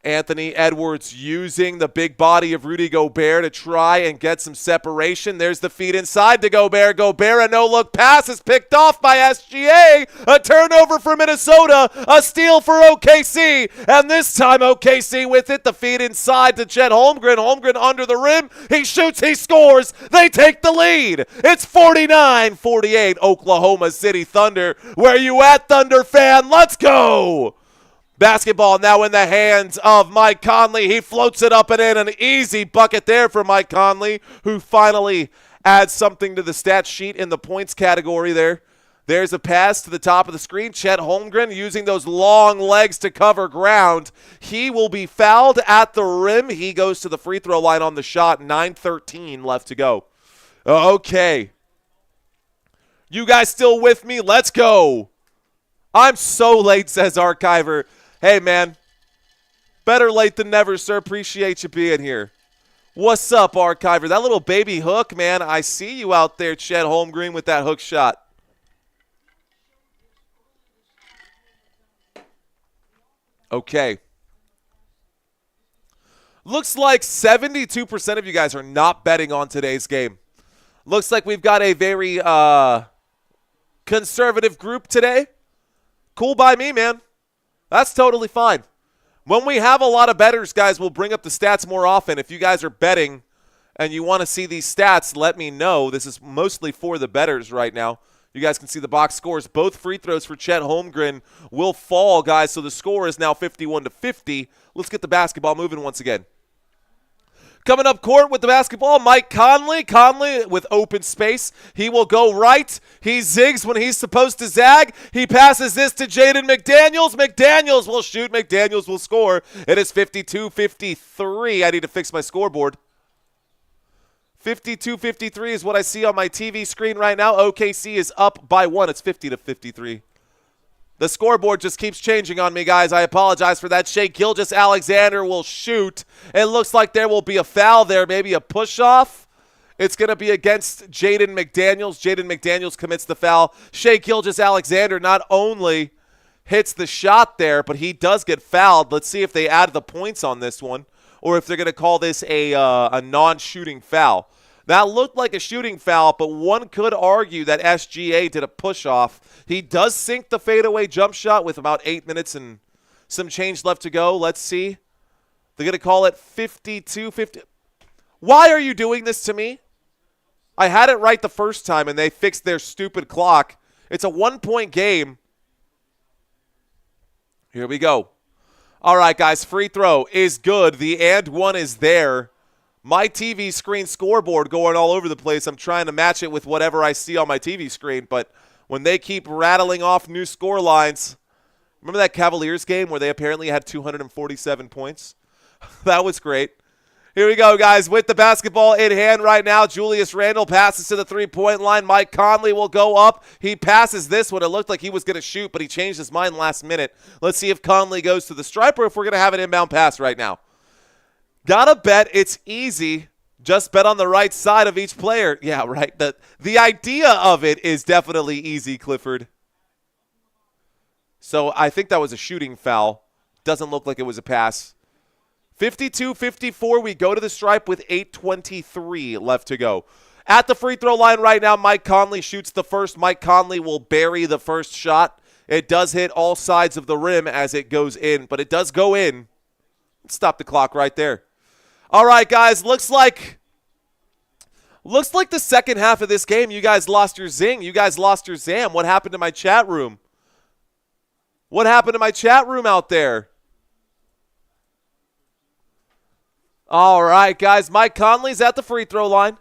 Anthony Edwards using the big body of Rudy Gobert to try and get some separation. There's the feed inside to Gobert. Gobert, a no-look pass is picked off by SGA. A turnover for Minnesota. A steal for OKC. And this time OKC with it. The feed inside to Chet Holmgren. Holmgren under the rim. He shoots. He scores. They take the lead. It's 49-48 Oklahoma City Thunder. Where you at, Thunder fan? Let's go. Basketball now in the hands of Mike Conley. He floats it up and in. An easy bucket there for Mike Conley, who finally adds something to the stat sheet in the points category there. There's a pass to the top of the screen. Chet Holmgren using those long legs to cover ground. He will be fouled at the rim. He goes to the free throw line on the shot. 9:13 left to go. Okay. You guys still with me? Let's go. I'm so late, says Archiver. Hey, man, better late than never, sir. Appreciate you being here. What's up, Archiver? That little baby hook, man. I see you out there, Chet Holmgren, with that hook shot. Okay. Looks like 72% of you guys are not betting on today's game. Looks like we've got a very conservative group today. Cool by me, man. That's totally fine. When we have a lot of bettors, guys, we'll bring up the stats more often. If you guys are betting and you want to see these stats, let me know. This is mostly for the bettors right now. You guys can see the box scores. Both free throws for Chet Holmgren will fall, guys, so the score is now 51-50. Let's get the basketball moving once again. Coming up court with the basketball, Mike Conley. Conley with open space. He will go right. He zigs when he's supposed to zag. He passes this to Jaden McDaniels. McDaniels will shoot. McDaniels will score. It is 52-53. I need to fix my scoreboard. 52-53 is what I see on my TV screen right now. OKC is up by 1. It's 50-53. The scoreboard just keeps changing on me, guys. I apologize for that. Shai Gilgeous-Alexander will shoot. It looks like there will be a foul there, maybe a push-off. It's going to be against Jaden McDaniels. Jaden McDaniels commits the foul. Shai Gilgeous-Alexander not only hits the shot there, but he does get fouled. Let's see if they add the points on this one or if they're going to call this a non-shooting foul. That looked like a shooting foul, but one could argue that SGA did a push-off. He does sink the fadeaway jump shot with about 8 minutes and some change left to go. Let's see. They're going to call it 52-50. Why are you doing this to me? I had it right the first time, and they fixed their stupid clock. It's a one-point game. Here we go. All right, guys, free throw is good. The and one is there. My TV screen scoreboard going all over the place. I'm trying to match it with whatever I see on my TV screen, but when they keep rattling off new score lines, remember that Cavaliers game where they apparently had 247 points? That was great. Here we go, guys, with the basketball in hand right now. Julius Randle passes to the three-point line. Mike Conley will go up. He passes this one. It looked like he was going to shoot, but he changed his mind last minute. Let's see if Conley goes to the stripe or if we're going to have an inbound pass right now. Gotta bet it's easy. Just bet on the right side of each player. Yeah, right. The idea of it is definitely easy, Clifford. So I think that was a shooting foul. Doesn't look like it was a pass. 52-54. We go to the stripe with 8:23 left to go. At the free throw line right now, Mike Conley shoots the first. Mike Conley will bury the first shot. It does hit all sides of the rim as it goes in, but it does go in. Stop the clock right there. All right, guys, looks like the second half of this game, you guys lost your zing. You guys lost your zam. What happened to my chat room? What happened to my chat room out there? All right, guys, Mike Conley's at the free throw line.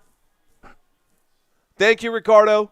Thank you, Ricardo.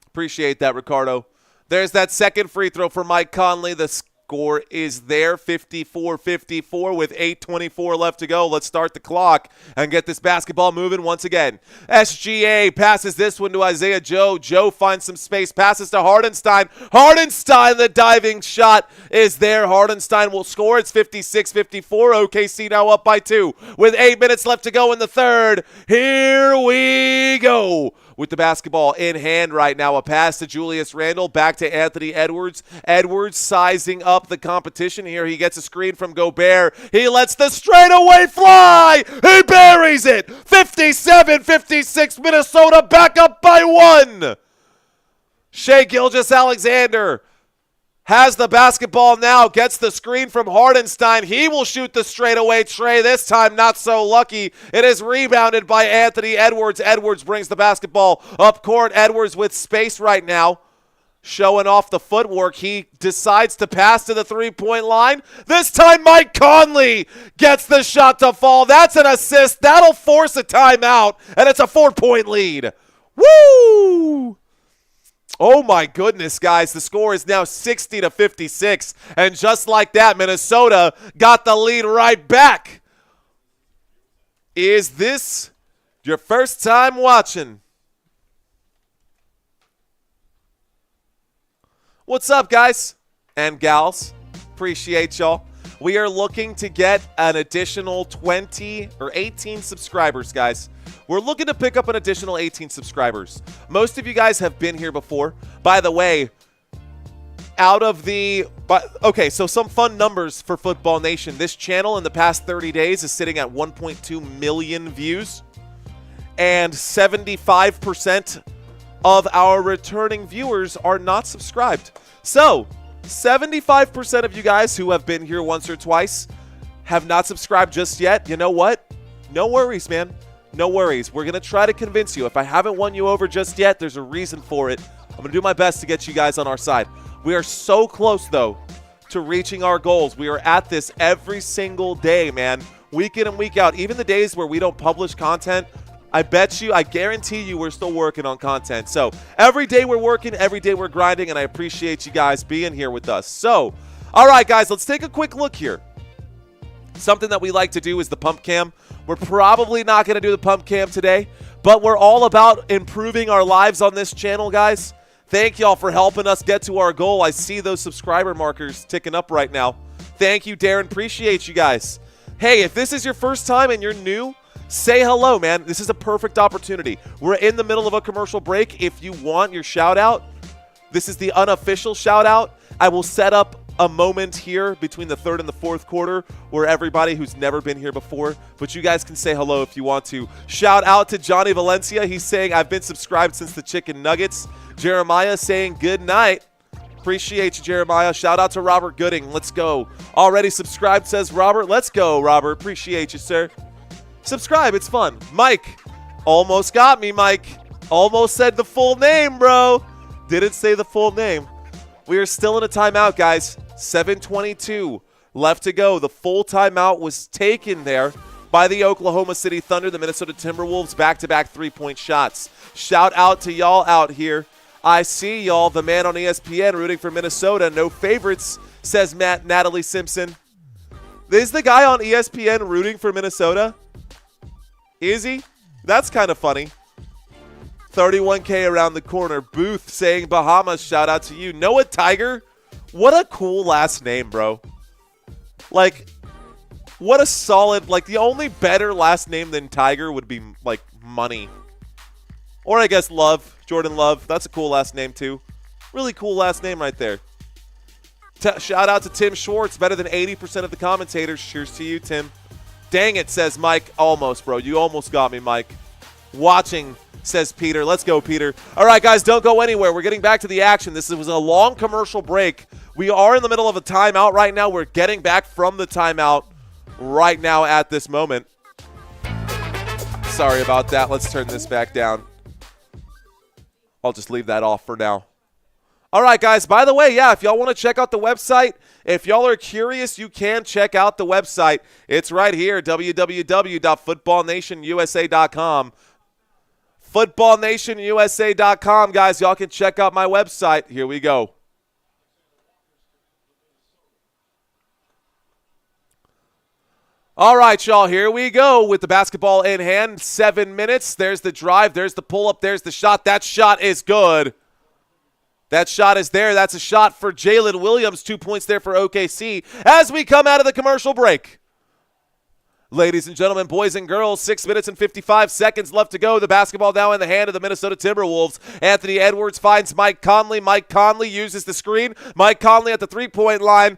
Appreciate that, Ricardo. There's that second free throw for Mike Conley. The score is there, 54-54 with 8:24 left to go. Let's start the clock and get this basketball moving once again. SGA passes this one to Isaiah Joe. Joe finds some space, passes to Hardenstein. Hardenstein, the diving shot is there. Hardenstein will score. It's 56-54. OKC now up by 2 with 8 minutes left to go in the third. Here we go. With the basketball in hand right now, a pass to Julius Randle, back to Anthony Edwards. Edwards sizing up the competition here. He gets a screen from Gobert. He lets the straightaway fly. He buries it. 57-56, Minnesota back up by 1. Shai Gilgeous-Alexander has the basketball now, gets the screen from Hardenstein. He will shoot the straightaway tray. This time not so lucky. It is rebounded by Anthony Edwards. Edwards brings the basketball up court. Edwards with space right now, showing off the footwork. He decides to pass to the three-point line. This time Mike Conley gets the shot to fall. That's an assist. That'll force a timeout, and it's a 4-point lead. Woo! Oh, my goodness, guys. The score is now 60-56. And just like that, Minnesota got the lead right back. Is this your first time watching? What's up, guys and gals? Appreciate y'all. We are looking to get an additional 20 or 18 subscribers, guys. We're looking to pick up an additional 18 subscribers. Most of you guys have been here before. By the way, okay, so some fun numbers for Football Nation. This channel in the past 30 days is sitting at 1.2 million views. And 75% of our returning viewers are not subscribed. So 75% of you guys who have been here once or twice have not subscribed just yet. You know what? No worries, man. No worries. We're going to try to convince you. If I haven't won you over just yet, there's a reason for it. I'm going to do my best to get you guys on our side. We are so close, though, to reaching our goals. We are at this every single day, man. Week in and week out. Even the days where we don't publish content, I guarantee you we're still working on content. So every day we're working, every day we're grinding, and I appreciate you guys being here with us. So, all right, guys, let's take a quick look here. Something that we like to do is the pump cam. We're probably not going to do the pump cam today, but we're all about improving our lives on this channel, guys. Thank y'all for helping us get to our goal. I see those subscriber markers ticking up right now. Thank you, Darren. Appreciate you guys. Hey, if this is your first time and you're new, say hello, man. This is a perfect opportunity. We're in the middle of a commercial break. If you want your shout out, this is the unofficial shout out. I will set up a moment here between the third and the fourth quarter where everybody who's never been here before, but you guys can say hello if you want to. Shout out to Johnny Valencia. He's saying, I've been subscribed since the chicken nuggets. Jeremiah saying good night. Appreciate you, Jeremiah. Shout out to Robert Gooding. Let's go. Already subscribed, says Robert. Let's go, Robert. Appreciate you, sir. Subscribe. It's fun. Mike. Almost got me, Mike. Almost said the full name, bro. Didn't say the full name. We are still in a timeout, guys. 7:22 left to go. The full timeout was taken there by the Oklahoma City Thunder, the Minnesota Timberwolves, back-to-back three-point shots. Shout out to y'all out here. I see y'all, the man on ESPN rooting for Minnesota. No favorites, says Natalie Simpson. Is the guy on ESPN rooting for Minnesota? Is he? That's kind of funny. 31K around the corner. Booth saying Bahamas, shout out to you. Noah Tiger, what a cool last name, bro. Like, what a solid, like the only better last name than Tiger would be like Money. Or I guess Love, Jordan Love. That's a cool last name too. Really cool last name right there. Shout out to Tim Schwartz, better than 80% of the commentators. Cheers to you, Tim. Dang it, says Mike. Almost, bro. You almost got me, Mike. Watching, says Peter. Let's go, Peter. All right, guys, don't go anywhere. We're getting back to the action. This was a long commercial break. We are in the middle of a timeout right now. We're getting back from the timeout right now at this moment. Sorry about that. Let's turn this back down. I'll just leave that off for now. All right, guys. By the way, yeah, if y'all want to check out the website, if y'all are curious, you can check out the website. It's right here, www.footballnationusa.com. Footballnationusa.com, guys. Y'all can check out my website. Here we go. All right, y'all, here we go with the basketball in hand. 7 minutes. There's the drive. There's the pull-up. There's the shot. That shot is good. That shot is there. That's a shot for Jalen Williams. 2 points there for OKC as we come out of the commercial break. Ladies and gentlemen, boys and girls, 6 minutes and 55 seconds left to go. The basketball now in the hand of the Minnesota Timberwolves. Anthony Edwards finds Mike Conley. Mike Conley uses the screen. Mike Conley at the three-point line.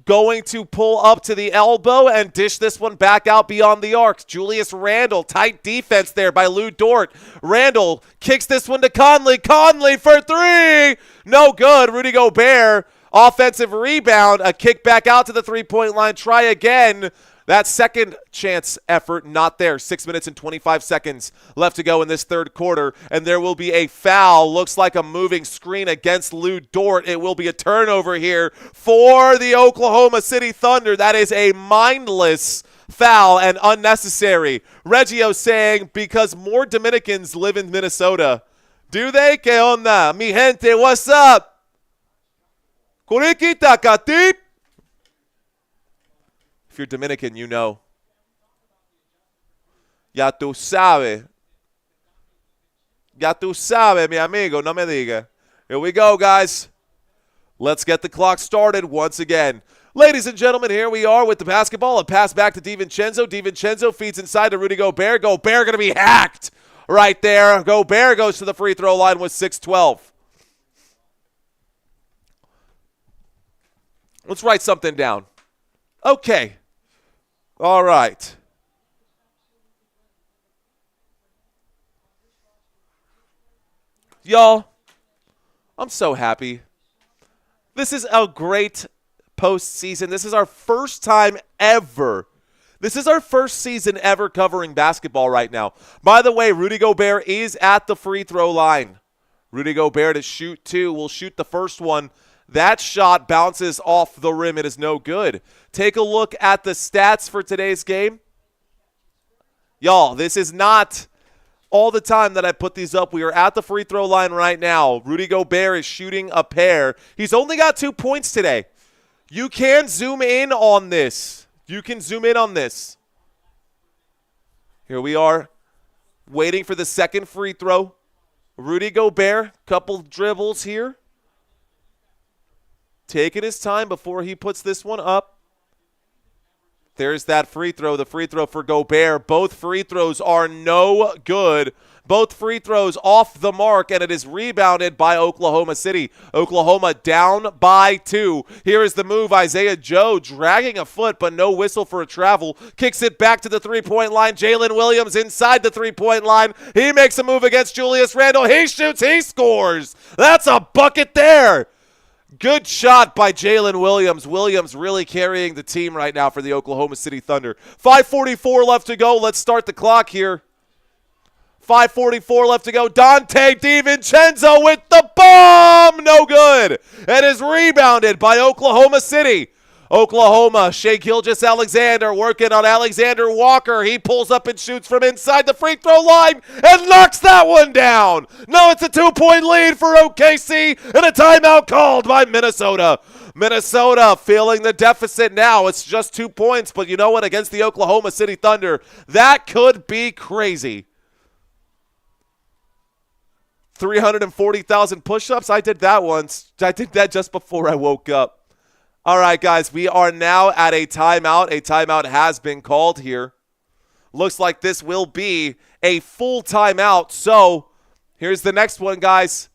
Going to pull up to the elbow and dish this one back out beyond the arc. Julius Randle, tight defense there by Lu Dort. Randle kicks this one to Conley. Conley for three. No good. Rudy Gobert, offensive rebound. A kick back out to the three-point line. Try again. That second chance effort not there. 6 minutes and 25 seconds left to go in this third quarter, and there will be a foul. Looks like a moving screen against Lu Dort. It will be a turnover here for the Oklahoma City Thunder. That is a mindless foul and unnecessary. Reggio saying, because more Dominicans live in Minnesota. Do they? Que onda? Mi gente, what's up? Kuriquita, Katip. If you're Dominican, you know. Ya tú sabes. Ya tú sabes, mi amigo, no me diga. Here we go, guys. Let's get the clock started once again. Ladies and gentlemen, here we are with the basketball. A pass back to DiVincenzo. DiVincenzo feeds inside to Rudy Gobert. Gobert going to be hacked right there. Gobert goes to the free throw line with 6-12. Let's write something down. Okay. All right. Y'all, I'm so happy. This is a great postseason. This is our first time ever This is our first season ever covering basketball right now. By the way, Rudy Gobert is at the free throw line. Rudy Gobert to shoot two. Will shoot the first one. That shot bounces off the rim. It is no good. Take a look at the stats for today's game. Y'all, this is not all the time that I put these up. We are at the free throw line right now. Rudy Gobert is shooting a pair. He's only got 2 points today. You can zoom in on this. You can zoom in on this. Here we are waiting for the second free throw. Rudy Gobert, couple dribbles here. Taking his time before he puts this one up. There's that free throw, the free throw for Gobert. Both free throws are no good. Both free throws off the mark, and it is rebounded by Oklahoma City. Oklahoma down by 2. Here is the move. Isaiah Joe dragging a foot, but no whistle for a travel. Kicks it back to the three-point line. Jalen Williams inside the three-point line. He makes a move against Julius Randle. He shoots. He scores. That's a bucket there. Good shot by Jalen Williams. Williams really carrying the team right now for the Oklahoma City Thunder. 5:44 left to go. Let's start the clock here. 5:44 left to go. Dante DiVincenzo with the bomb. No good. It is rebounded by Oklahoma City. Oklahoma, Shai Gilgeous-Alexander working on Alexander Walker. He pulls up and shoots from inside the free throw line and knocks that one down. No, it's a 2-point lead for OKC and a timeout called by Minnesota. Minnesota feeling the deficit now. It's just 2 points, but you know what? Against the Oklahoma City Thunder, that could be crazy. 340,000 push-ups. I did that once. I did that just before I woke up. All right, guys, we are now at a timeout. A timeout has been called here. Looks like this will be a full timeout. So here's the next one, guys.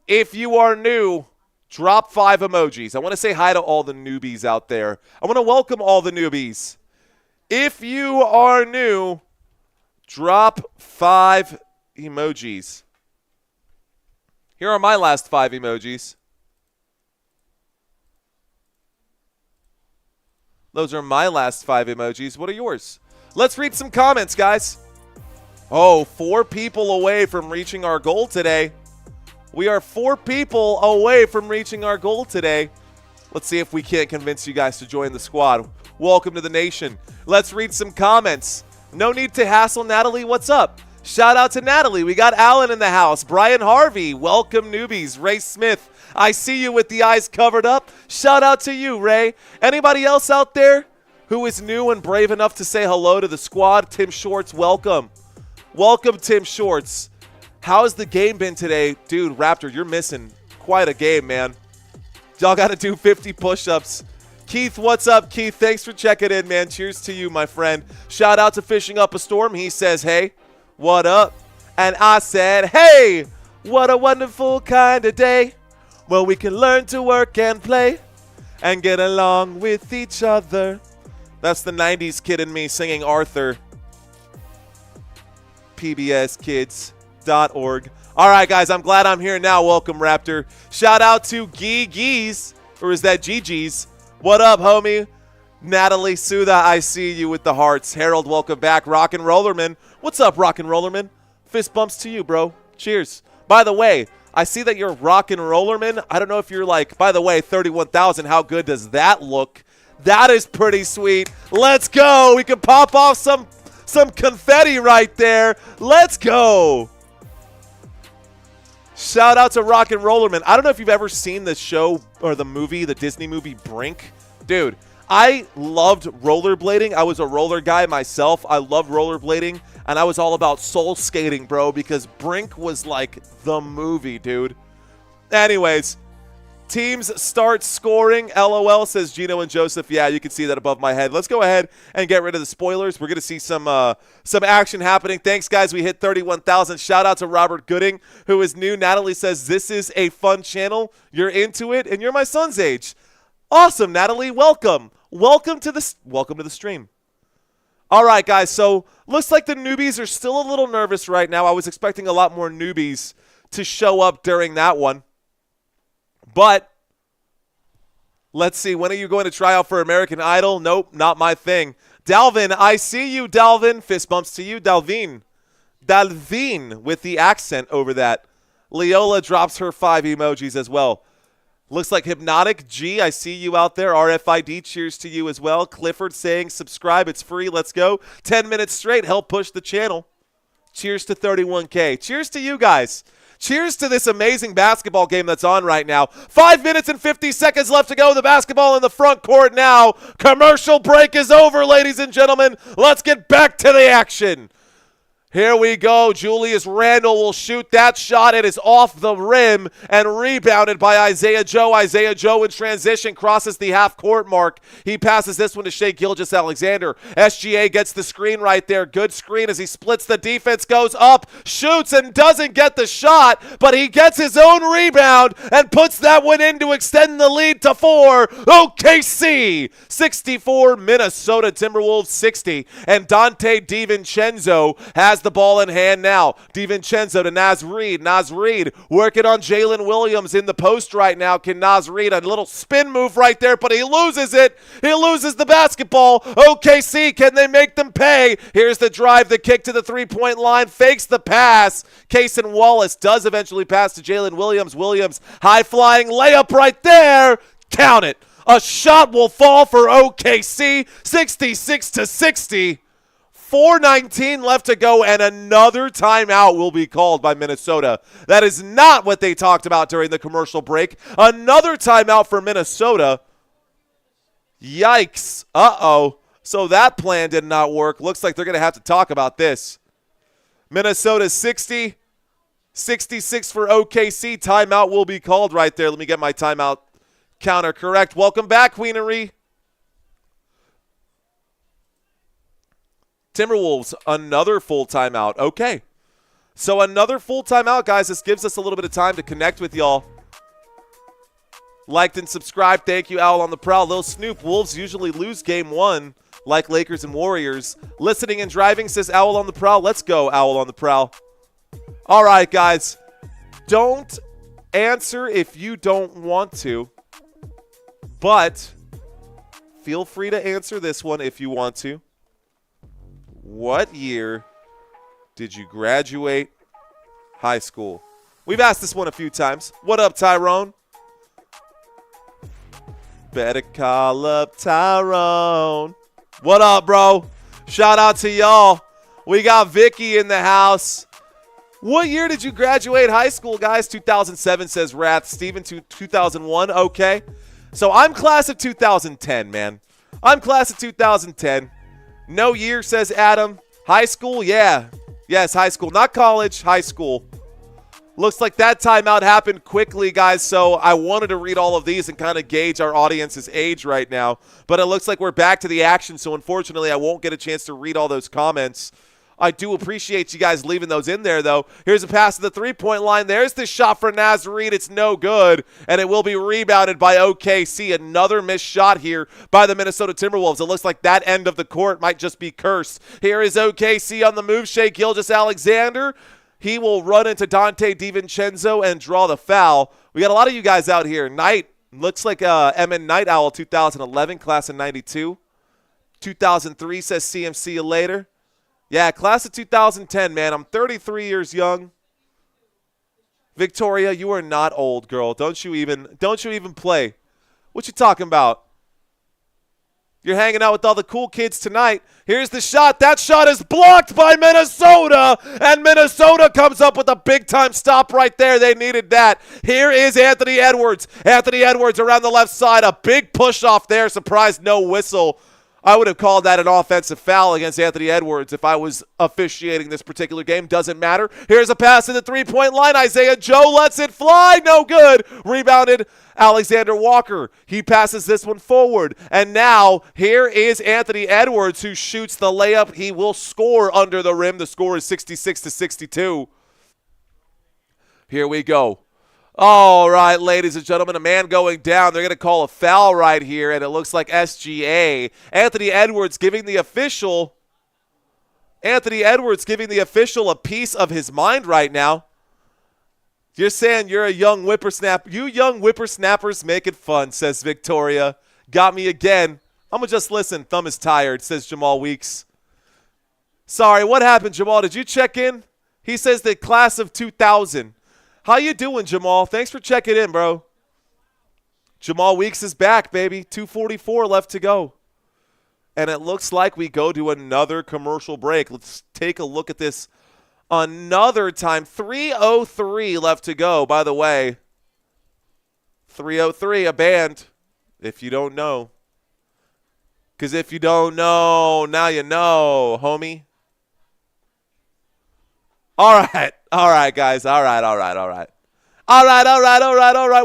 If you are new, drop 5 emojis. I want to say hi to all the newbies out there. I want to welcome all the newbies. If you are new, drop 5 emojis. Here are my last 5 emojis. Those are my last 5 emojis. What are yours? Let's read some comments, guys. Oh, 4 people away from reaching our goal today. We are 4 people away from reaching our goal today. Let's see if we can't convince you guys to join the squad. Welcome to the nation. Let's read some comments. No need to hassle Natalie. What's up? Shout out to Natalie. We got Alan in the house. Brian Harvey. Welcome, newbies. Ray Smith. I see you with the eyes covered up. Shout out to you, Ray. Anybody else out there who is new and brave enough to say hello to the squad? Tim Shorts, welcome. Welcome, Tim Shorts. How's the game been today? Dude, Raptor, you're missing quite a game, man. Y'all got to do 50 push-ups. Keith, what's up, Keith? Thanks for checking in, man. Cheers to you, my friend. Shout out to Fishing Up a Storm. He says, hey, what up? And I said, hey, what a wonderful kind of day. Well, we can learn to work and play and get along with each other. That's the 90s kid in me singing Arthur. PBSkids.org. All right, guys, I'm glad I'm here now. Welcome, Raptor. Shout out to Geegees, or is that GG's? What up, homie? Natalie Suda, I see you with the hearts. Harold, welcome back. Rock and Rollerman. What's up, Rock and Rollerman? Fist bumps to you, bro. Cheers. By the way, I see that you're Rock and Rollerman. I don't know if you're like, by the way, 31,000. How good does that look? That is pretty sweet. Let's go. We can pop off some confetti right there. Let's go. Shout out to Rock and Rollerman. I don't know if you've ever seen the show or the movie, the Disney movie Brink. Dude, I loved rollerblading. I was a roller guy myself. I loved rollerblading. And I was all about soul skating, bro, because Brink was like the movie, dude. Anyways, teams start scoring. LOL, says Gino and Joseph. Yeah, you can see that above my head. Let's go ahead and get rid of the spoilers. We're going to see some action happening. Thanks, guys. We hit 31,000. Shout out to Robert Gooding, who is new. Natalie says, this is a fun channel. You're into it, and you're my son's age. Awesome, Natalie. Welcome. Welcome to the stream. All right, guys, so looks like the newbies are still a little nervous right now. I was expecting a lot more newbies to show up during that one. But let's see. When are you going to try out for American Idol? Nope, not my thing. Dalvin, I see you, Dalvin. Fist bumps to you, Dalvin. Dalvin with the accent over that. Leola drops her 5 emojis as well. Looks like Hypnotic G, I see you out there. RFID, cheers to you as well. Clifford saying subscribe, it's free, let's go. 10 minutes straight, help push the channel. Cheers to 31K. Cheers to you guys. Cheers to this amazing basketball game that's on right now. 5 minutes and 50 seconds left to go. The basketball in the front court now. Commercial break is over, ladies and gentlemen. Let's get back to the action. Here we go. Julius Randle will shoot that shot. It is off the rim and rebounded by Isaiah Joe. Isaiah Joe in transition crosses the half-court mark. He passes this one to Shai Gilgeous-Alexander. SGA gets the screen right there. Good screen as he splits the defense, goes up, shoots, and doesn't get the shot, but he gets his own rebound and puts that one in to extend the lead to 4. OKC 64, Minnesota Timberwolves 60, and Dante DiVincenzo has the ball in hand now. DiVincenzo to Naz Reid. Naz Reid working on Jalen Williams in the post right now. Can Naz Reid, a little spin move right there, but he loses it. He loses the basketball. OKC, can they make them pay? Here's the drive, the kick to the three-point line, fakes the pass. Cason Wallace does eventually pass to Jalen Williams. Williams, high-flying layup right there. Count it. A shot will fall for OKC, 66-60. 4:19 left to go, and another timeout will be called by Minnesota. That is not what they talked about during the commercial break. Another timeout for Minnesota. Yikes. Uh-oh. So that plan did not work. Looks like they're going to have to talk about this. Minnesota 60, 66 for OKC. Timeout will be called right there. Let me get my timeout counter correct. Welcome back, Queenery. Timberwolves, another full timeout. Okay. So another full timeout, guys. This gives us a little bit of time to connect with y'all. Liked and subscribed. Thank you, Owl on the Prowl. Lil Snoop, Wolves usually lose game 1 like Lakers and Warriors. Listening and driving, says Owl on the Prowl. Let's go, Owl on the Prowl. All right, guys. Don't answer if you don't want to, but feel free to answer this one if you want to. What year did you graduate high school? We've asked this one a few times. What up, Tyrone? Better call up Tyrone. What up, bro? Shout out to y'all. We got Vicky in the house. What year did you graduate high school, guys? 2007, says Wrath. Steven, 2001. Okay. So I'm class of 2010, man. I'm class of 2010. No year, says Adam. High school? Yeah. Yes, high school. Not college, high school. Looks like that timeout happened quickly, guys, so I wanted to read all of these and kind of gauge our audience's age right now. But it looks like we're back to the action, so unfortunately I won't get a chance to read all those comments. I do appreciate you guys leaving those in there, though. Here's a pass to the three-point line. There's the shot for Naz Reid. It's no good, and it will be rebounded by OKC. Another missed shot here by the Minnesota Timberwolves. It looks like that end of the court might just be cursed. Here is OKC on the move. Shai Gilgeous-Alexander. He will run into Dante DiVincenzo and draw the foul. We got a lot of you guys out here. Knight, looks like MN Night Owl 2011, class of 92. 2003 says CM, see you later. Yeah, class of 2010, man. I'm 33 years young. Victoria, you are not old, girl. Don't you even play. What you talking about? You're hanging out with all the cool kids tonight. Here's the shot. That shot is blocked by Minnesota, and Minnesota comes up with a big-time stop right there. They needed that. Here is Anthony Edwards. Anthony Edwards around the left side. A big push-off there. Surprised no whistle. I would have called that an offensive foul against Anthony Edwards if I was officiating this particular game. Doesn't matter. Here's a pass to the three-point line. Isaiah Joe lets it fly. No good. Rebounded Alexander Walker. He passes this one forward. And now here is Anthony Edwards who shoots the layup. He will score under the rim. The score is 66-62. Here we go. All right, ladies and gentlemen, a man going down. They're going to call a foul right here, and it looks like SGA. Anthony Edwards giving the official a piece of his mind right now. You're saying you're a young whippersnapper. You young whippersnappers make it fun, says Victoria. Got me again. I'm going to just listen. Thumb is tired, says Jamal Weeks. Sorry, what happened, Jamal? Did you check in? He says the class of 2000. How you doing, Jamal? Thanks for checking in, bro. Jamal Weeks is back, baby. 2:44 left to go. And it looks like we go to another commercial break. Let's take a look at this another time. 3:03 left to go, by the way. 3:03, a band, if you don't know. Because if you don't know, now you know, homie. All right, guys. All right.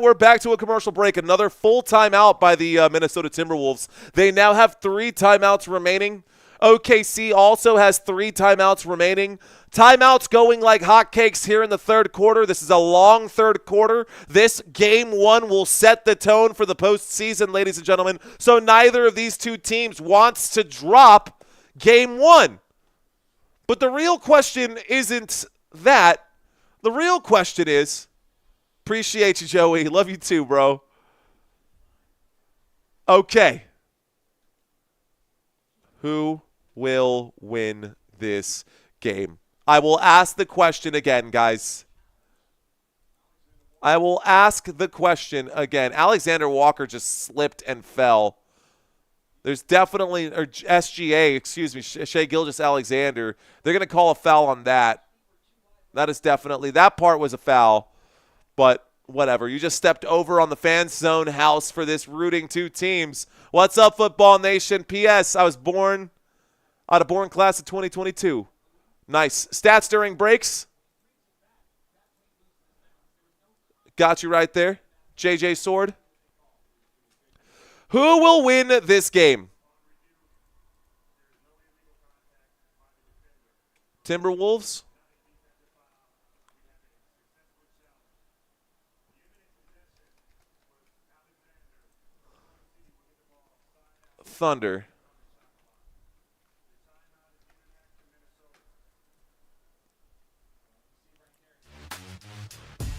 We're back to a commercial break. Another full timeout by the Minnesota Timberwolves. They now have 3 timeouts remaining. OKC also has 3 timeouts remaining. Timeouts going like hotcakes here in the third quarter. This is a long third quarter. This game 1 will set the tone for the postseason, ladies and gentlemen. So neither of these two teams wants to drop game 1. But the real question isn't that. The real question is, appreciate you, Joey. Love you too, bro. Okay. Who will win this game? I will ask the question again, guys. I will ask the question again. Alexander Walker just slipped and fell. There's definitely, or SGA, excuse me, Shai Gilgeous-Alexander. They're going to call a foul on that. That is definitely, that part was a foul. But whatever. You just stepped over on the fan zone house for this rooting 2 teams. What's up, Football Nation? P.S. I was born out of born class of 2022. Nice. Stats during breaks. Got you right there. JJ Sword. Who will win this game? Timberwolves? Thunder.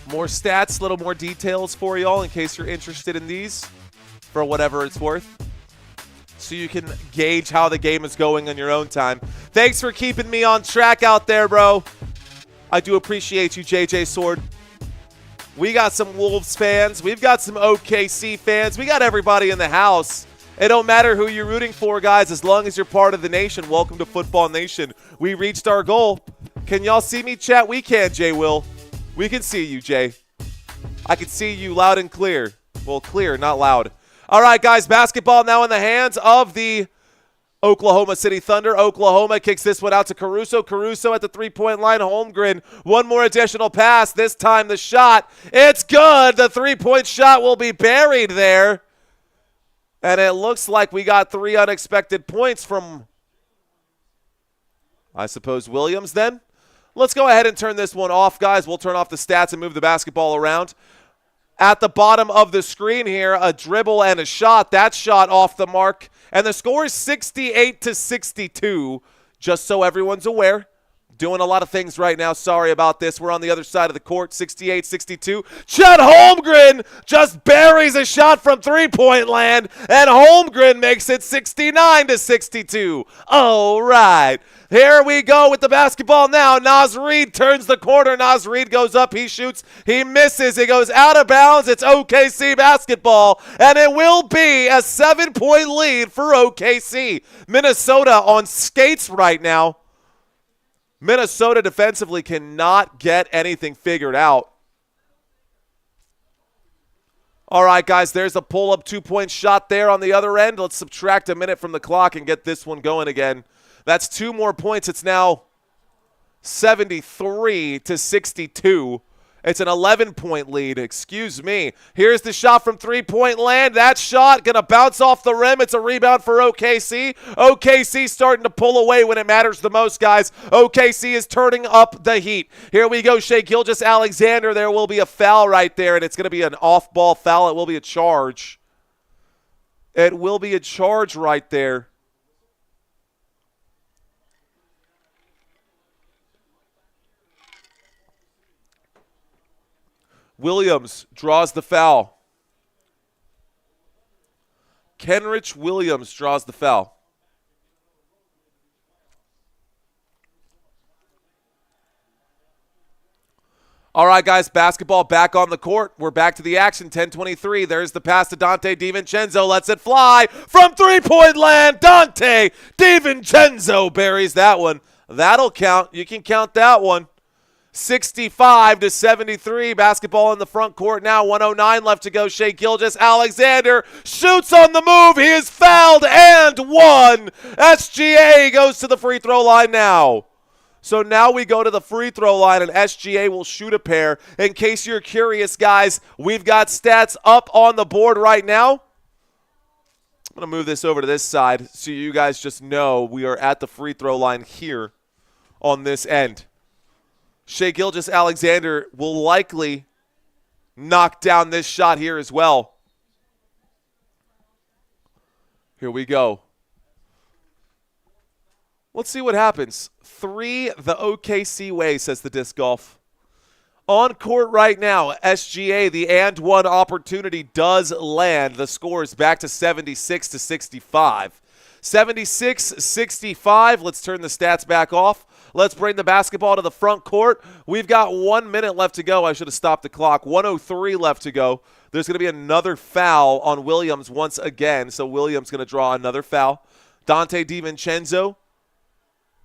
More stats, little more details for y'all in case you're interested in these. For whatever it's worth, so you can gauge how the game is going on your own time. Thanks for keeping me on track out there, bro. I do appreciate you, JJ Sword. We got some Wolves fans. We've got some OKC fans. We got everybody in the house. It don't matter who you're rooting for, guys, as long as you're part of the nation. Welcome to Football Nation. We reached our goal. Can y'all see me, chat? We can, Jay Will. We can see you, Jay. I can see you loud and clear. Well, clear, not loud. All right, guys, basketball now in the hands of the Oklahoma City Thunder. Oklahoma kicks this one out to Caruso. Caruso at the three-point line. Holmgren, one more additional pass. This time the shot. It's good. The three-point shot will be buried there. And it looks like we got 3 unexpected points from, I suppose, Williams then. Let's go ahead and turn this one off, guys. We'll turn off the stats and move the basketball around. At the bottom of the screen here, a dribble and a shot. That shot off the mark. And the score is 68-62, just so everyone's aware. Doing a lot of things right now. Sorry about this. We're on the other side of the court, 68-62. Chet Holmgren just buries a shot from three-point land, and Holmgren makes it 69-62. All right. Here we go with the basketball now. Naz Reid turns the corner. Naz Reid goes up. He shoots. He misses. He goes out of bounds. It's OKC basketball, and it will be a 7-point lead for OKC. Minnesota on skates right now. Minnesota defensively cannot get anything figured out. All right, guys, there's a pull-up 2-point shot there on the other end. Let's subtract a minute from the clock and get this one going again. That's 2 more points. It's now 73-62. It's an 11-point lead. Excuse me. Here's the shot from three-point land. That shot going to bounce off the rim. It's a rebound for OKC. OKC starting to pull away when it matters the most, guys. OKC is turning up the heat. Here we go. Shai Gilgeous-Alexander. There will be a foul right there, and it's going to be an off-ball foul. It will be a charge. It will be a charge right there. Williams draws the foul. Kenrich Williams draws the foul. All right, guys, basketball back on the court. We're back to the action, 10:23. There's the pass to Donte DiVincenzo. Lets it fly from three-point land. Donte DiVincenzo buries that one. That'll count. You can count that one. 65-73. Basketball in the front court now. 1:09 left to go. Shai Gilgeous-Alexander shoots on the move. He is fouled and one. SGA goes to the free throw line now. So now we go to the free throw line, and SGA will shoot a pair. In case you're curious, guys, we've got stats up on the board right now. I'm going to move this over to this side so you guys just know we are at the free throw line here on this end. Shai Gilgeous-Alexander will likely knock down this shot here as well. Here we go. Let's see what happens. 3 the OKC way, says the disc golf. On court right now, SGA, the and one opportunity does land. The score is back to 76-65. 76-65. Let's turn the stats back off. Let's bring the basketball to the front court. We've got 1 minute left to go. I should have stopped the clock. 1:03 left to go. There's going to be another foul on Williams once again. So Williams going to draw another foul. Donte DiVincenzo.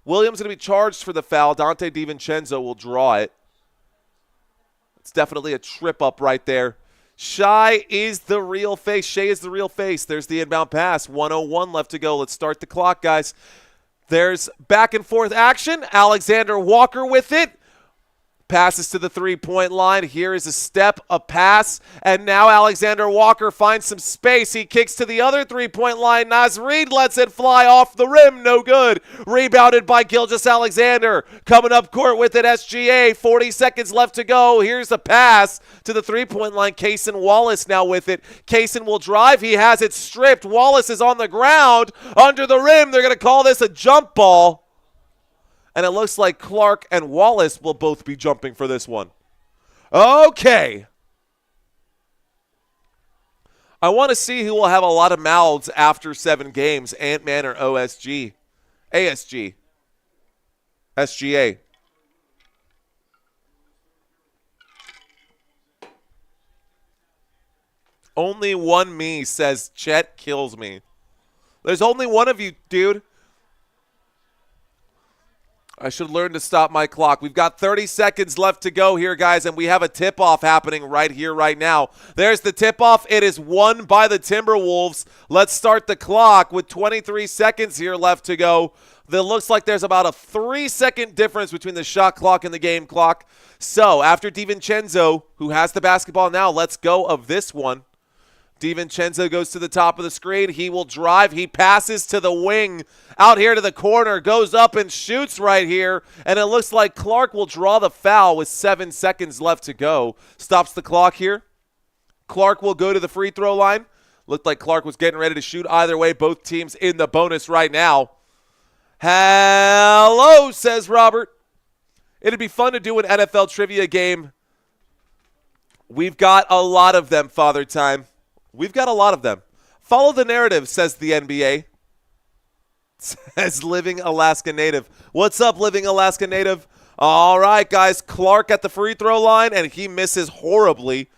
Williams going to be charged for the foul. Donte DiVincenzo will draw it. It's definitely a trip up right there. Shai is the real face. Shai is the real face. There's the inbound pass. 1:01 left to go. Let's start the clock, guys. There's back and forth action. Alexander Walker with it. Passes to the three-point line. Here is a step, a pass, and now Alexander Walker finds some space. He kicks to the other three-point line. Naz Reid lets it fly off the rim. No good. Rebounded by Gilgeous-Alexander. Coming up court with it, SGA. 40 seconds left to go. Here's a pass to the three-point line. Cason Wallace now with it. Cason will drive. He has it stripped. Wallace is on the ground under the rim. They're going to call this a jump ball. And it looks like Clark and Wallace will both be jumping for this one. Okay. I want to see who will have a lot of mouths after 7 games, Ant-Man or OSG. ASG. SGA. Only one me says Chet kills me. There's only one of you, dude. I should learn to stop my clock. We've got 30 seconds left to go here, guys, and we have a tip-off happening right here, right now. There's the tip-off. It is won by the Timberwolves. Let's start the clock with 23 seconds here left to go. It looks like there's about a 3-second difference between the shot clock and the game clock. So after DiVincenzo, who has the basketball now, let's go of this one. DiVincenzo goes to the top of the screen. He will drive. He passes to the wing out here to the corner, goes up and shoots right here. And it looks like Clark will draw the foul with 7 seconds left to go. Stops the clock here. Clark will go to the free throw line. Looked like Clark was getting ready to shoot either way. Both teams in the bonus right now. Hello, says Robert. It'd be fun to do an NFL trivia game. We've got a lot of them, Father Time. We've got a lot of them. Follow the narrative, says the NBA. Says Living Alaska Native. What's up, Living Alaska Native? All right, guys. Clark at the free throw line, and he misses horribly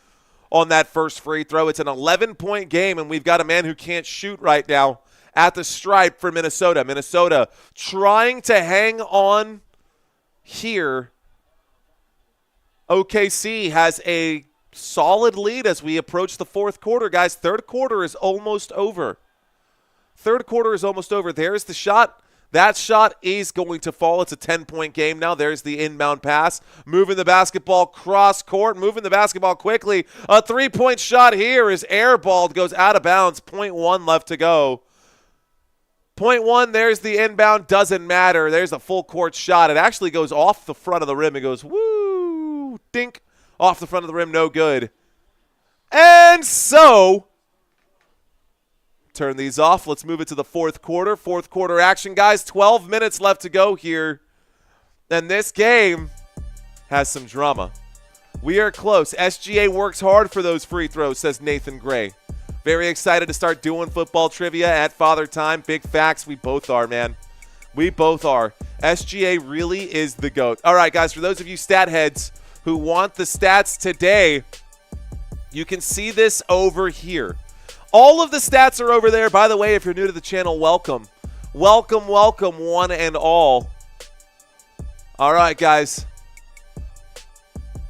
on that first free throw. It's an 11-point game, and we've got a man who can't shoot right now at the stripe for Minnesota. Minnesota trying to hang on here. OKC has a solid lead as we approach the fourth quarter, guys. Third quarter is almost over. Third quarter is almost over. There's the shot. That shot is going to fall. It's a 10-point game now. There's the inbound pass. Moving the basketball cross court. Moving the basketball quickly. A 3-point shot here is airballed. Goes out of bounds. 0.1 left to go. 0.1, there's the inbound. Doesn't matter. There's a full court shot. It actually goes off the front of the rim. It goes, woo, dink. Off the front of the rim, no good. And so, turn these off. Let's move it to the fourth quarter. Fourth quarter action, guys. 12 minutes left to go here. And this game has some drama. We are close. SGA works hard for those free throws, says Nathan Gray. Very excited to start doing football trivia at Father Time. Big facts. We both are, man. We both are. SGA really is the GOAT. All right, guys, for those of you stat heads who want the stats today, you can see this over here. All of the stats are over there. By the way, if you're new to the channel, welcome. Welcome, welcome, one and all. All right, guys.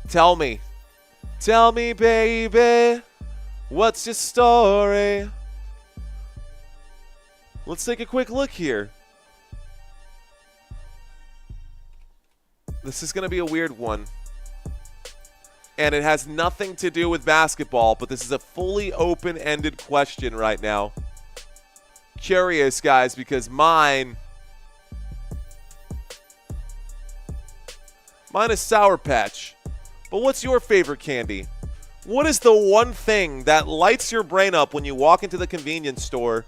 Tell me, baby, what's your story? Let's take a quick look here. This is going to be a weird one. And it has nothing to do with basketball, but this is a fully open-ended question right now. Curious, guys, because mine is Sour Patch. But what's your favorite candy? What is the one thing that lights your brain up when you walk into the convenience store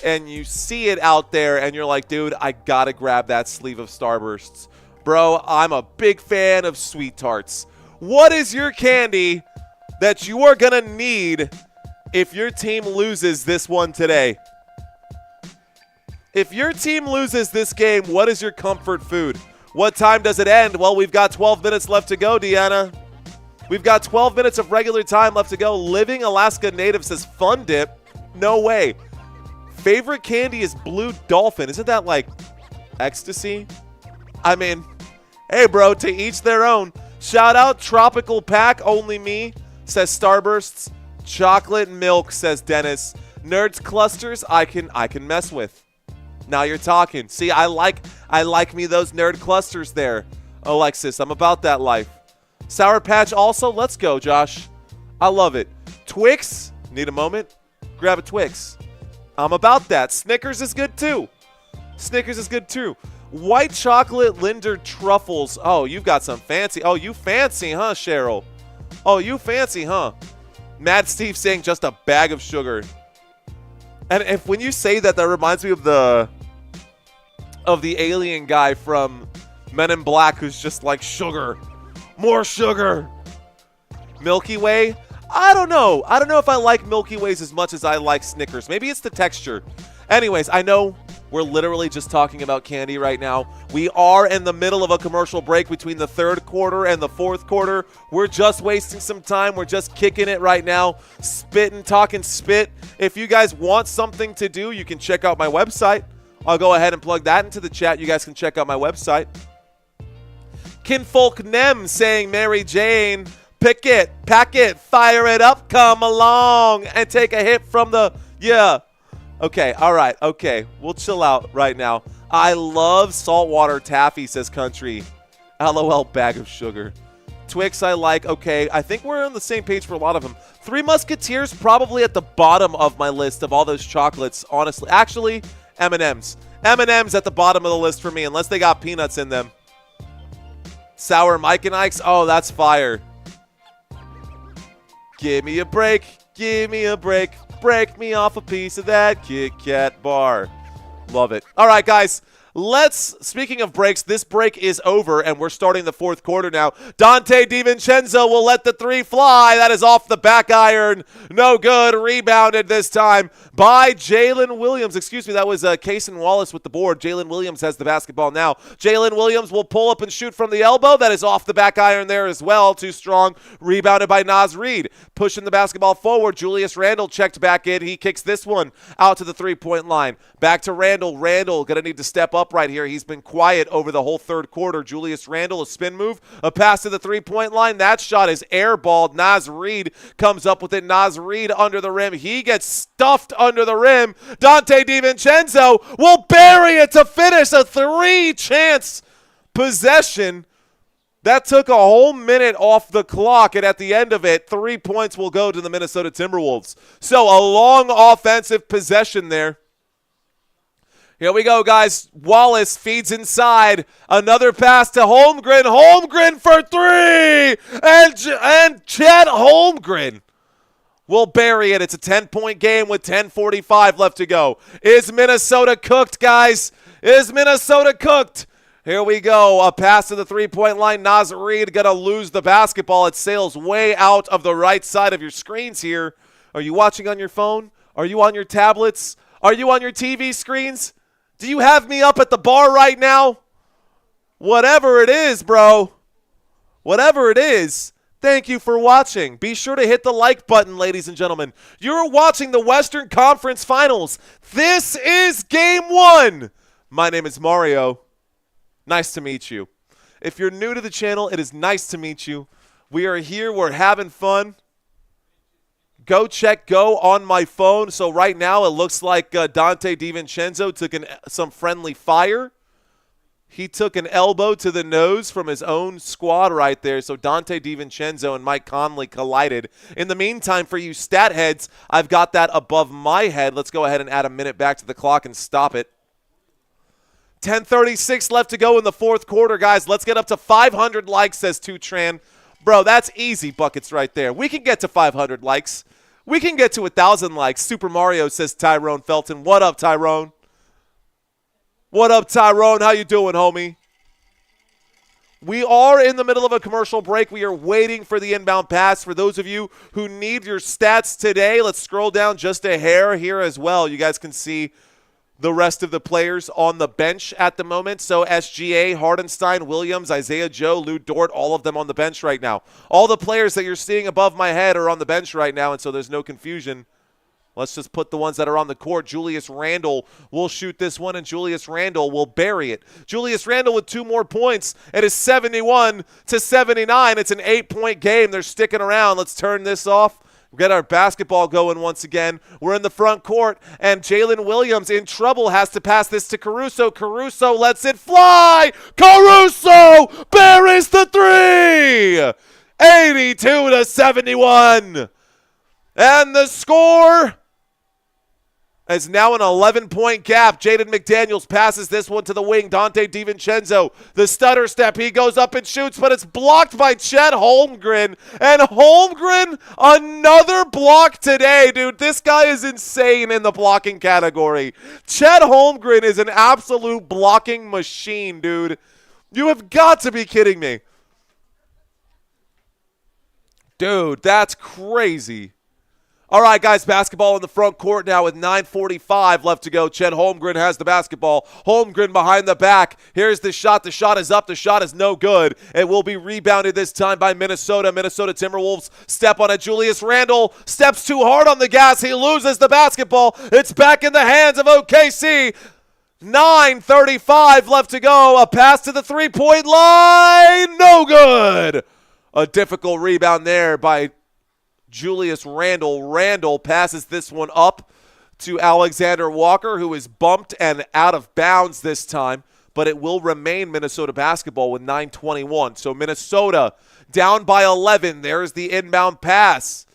and you see it out there and you're like, dude, I gotta grab that sleeve of Starbursts. Bro, I'm a big fan of Sweet Tarts. What is your candy that you are gonna need if your team loses this one today? If your team loses this game, what is your comfort food? What time does it end? Well, we've got 12 minutes left to go, Deanna. We've got 12 minutes of regular time left to go. Living Alaska Native says Fun Dip. No way. Favorite candy is Blue Dolphin. Isn't that like ecstasy? I mean, hey, bro, to each their own. Shout out Tropical Pack, only me, says Starbursts. Chocolate Milk, says Dennis. Nerds Clusters, I can mess with. Now you're talking. See, I like me those nerd clusters there. Alexis, I'm about that life. Sour Patch also, let's go, Josh. I love it. Twix, need a moment? Grab a Twix. I'm about that. Snickers is good too. Snickers is good too. White chocolate Linder truffles. Oh, you've got some fancy. Oh, you fancy, huh, Cheryl? Oh, you fancy, huh? Mad Steve saying just a bag of sugar. And if when you say that, that reminds me of the alien guy from Men in Black who's just like sugar. More sugar. Milky Way? I don't know. I don't know if I like Milky Ways as much as I like Snickers. Maybe it's the texture. Anyways, I know we're literally just talking about candy right now. We are in the middle of a commercial break between the third quarter and the fourth quarter. We're just wasting some time. We're just kicking it right now. Spitting, talking spit. If you guys want something to do, you can check out my website. I'll go ahead and plug that into the chat. You guys can check out my website. Kinfolk Nem saying Mary Jane, pick it, pack it, fire it up, come along, and take a hit from the, yeah. Okay, all right, okay. We'll chill out right now. I love saltwater taffy, says Country. LOL, bag of sugar. Twix I like, okay. I think we're on the same page for a lot of them. Three Musketeers probably at the bottom of my list of all those chocolates, honestly. Actually, M&M's. M&M's at the bottom of the list for me, unless they got peanuts in them. Sour Mike and Ike's, oh, that's fire. Give me a break, give me a break. Break me off a piece of that Kit Kat bar. Love it. All right, guys. Speaking of breaks, this break is over, and we're starting the fourth quarter now. Dante DiVincenzo will let the three fly. That is off the back iron. No good. Rebounded this time by Jalen Williams. Excuse me, that was Cason Wallace with the board. Jalen Williams has the basketball now. Jalen Williams will pull up and shoot from the elbow. That is off the back iron there as well. Too strong. Rebounded by Naz Reid. Pushing the basketball forward. Julius Randle checked back in. He kicks this one out to the three-point line. Back to Randle. Randle going to need to step up right here. He's been quiet over the whole third quarter. Julius Randle, a spin move, a pass to the three-point line. That shot is airballed. Naz Reid comes up with it. Naz Reid under the rim. He gets stuffed under the rim. Dante DiVincenzo will bury it to finish a three-chance possession. That took a whole minute off the clock, and at the end of it, 3 points will go to the Minnesota Timberwolves. So a long offensive possession there. Here we go, guys. Wallace feeds inside. Another pass to Holmgren. Holmgren for three! And Chet Holmgren will bury it. It's a 10-point game with 10:45 left to go. Is Minnesota cooked, guys? Is Minnesota cooked? Here we go. A pass to the three-point line. Naz Reid going to lose the basketball. It sails way out of the right side of your screens here. Are you watching on your phone? Are you on your tablets? Are you on your TV screens? Do you have me up at the bar right now? Whatever it is, bro. Whatever it is, thank you for watching. Be sure to hit the like button, ladies and gentlemen. You're watching the Western Conference Finals. This is Game 1. My name is Mario. Nice to meet you. If you're new to the channel, it is nice to meet you. We are here. We're having fun. Go check Go on my phone. So right now it looks like Dante DiVincenzo took some friendly fire. He took an elbow to the nose from his own squad right there. So Dante DiVincenzo and Mike Conley collided. In the meantime, for you stat heads, I've got that above my head. Let's go ahead and add a minute back to the clock and stop it. 10:36 left to go in the fourth quarter, guys. Let's get up to 500 likes, says Tutran. Bro, that's easy buckets right there. We can get to 500 likes. We can get to 1,000 likes. Super Mario, says Tyrone Felton. What up, Tyrone? What up, Tyrone? How you doing, homie? We are in the middle of a commercial break. We are waiting for the inbound pass. For those of you who need your stats today, let's scroll down just a hair here as well. You guys can see the rest of the players on the bench at the moment. So SGA, Hardenstein, Williams, Isaiah Joe, Lu Dort, all of them on the bench right now. All the players that you're seeing above my head are on the bench right now, and so there's no confusion. Let's just put the ones that are on the court. Julius Randle will shoot this one, and Julius Randle will bury it. Julius Randle with 2 more points. It is 71-79. It's an 8-point game. They're sticking around. Let's turn this off. Get our basketball going once again. We're in the front court, and Jalen Williams in trouble has to pass this to Caruso. Caruso lets it fly. Caruso buries the 3. 82-71. And the score is now an 11-point gap. Jaden McDaniels passes this one to the wing. Dante DiVincenzo, the stutter step. He goes up and shoots, but it's blocked by Chet Holmgren. And Holmgren, another block today, dude. This guy is insane in the blocking category. Chet Holmgren is an absolute blocking machine, dude. You have got to be kidding me. Dude, that's crazy. All right, guys, basketball in the front court now with 9:45 left to go. Chet Holmgren has the basketball. Holmgren behind the back. Here's the shot. The shot is up. The shot is no good. It will be rebounded this time by Minnesota. Minnesota Timberwolves step on it. Julius Randle steps too hard on the gas. He loses the basketball. It's back in the hands of OKC. 9:35 left to go. A pass to the three-point line. No good. A difficult rebound there by Julius Randle. Randle passes this one up to Alexander Walker, who is bumped and out of bounds this time, but it will remain Minnesota basketball with 9:21. So Minnesota down by 11. There's the inbound pass.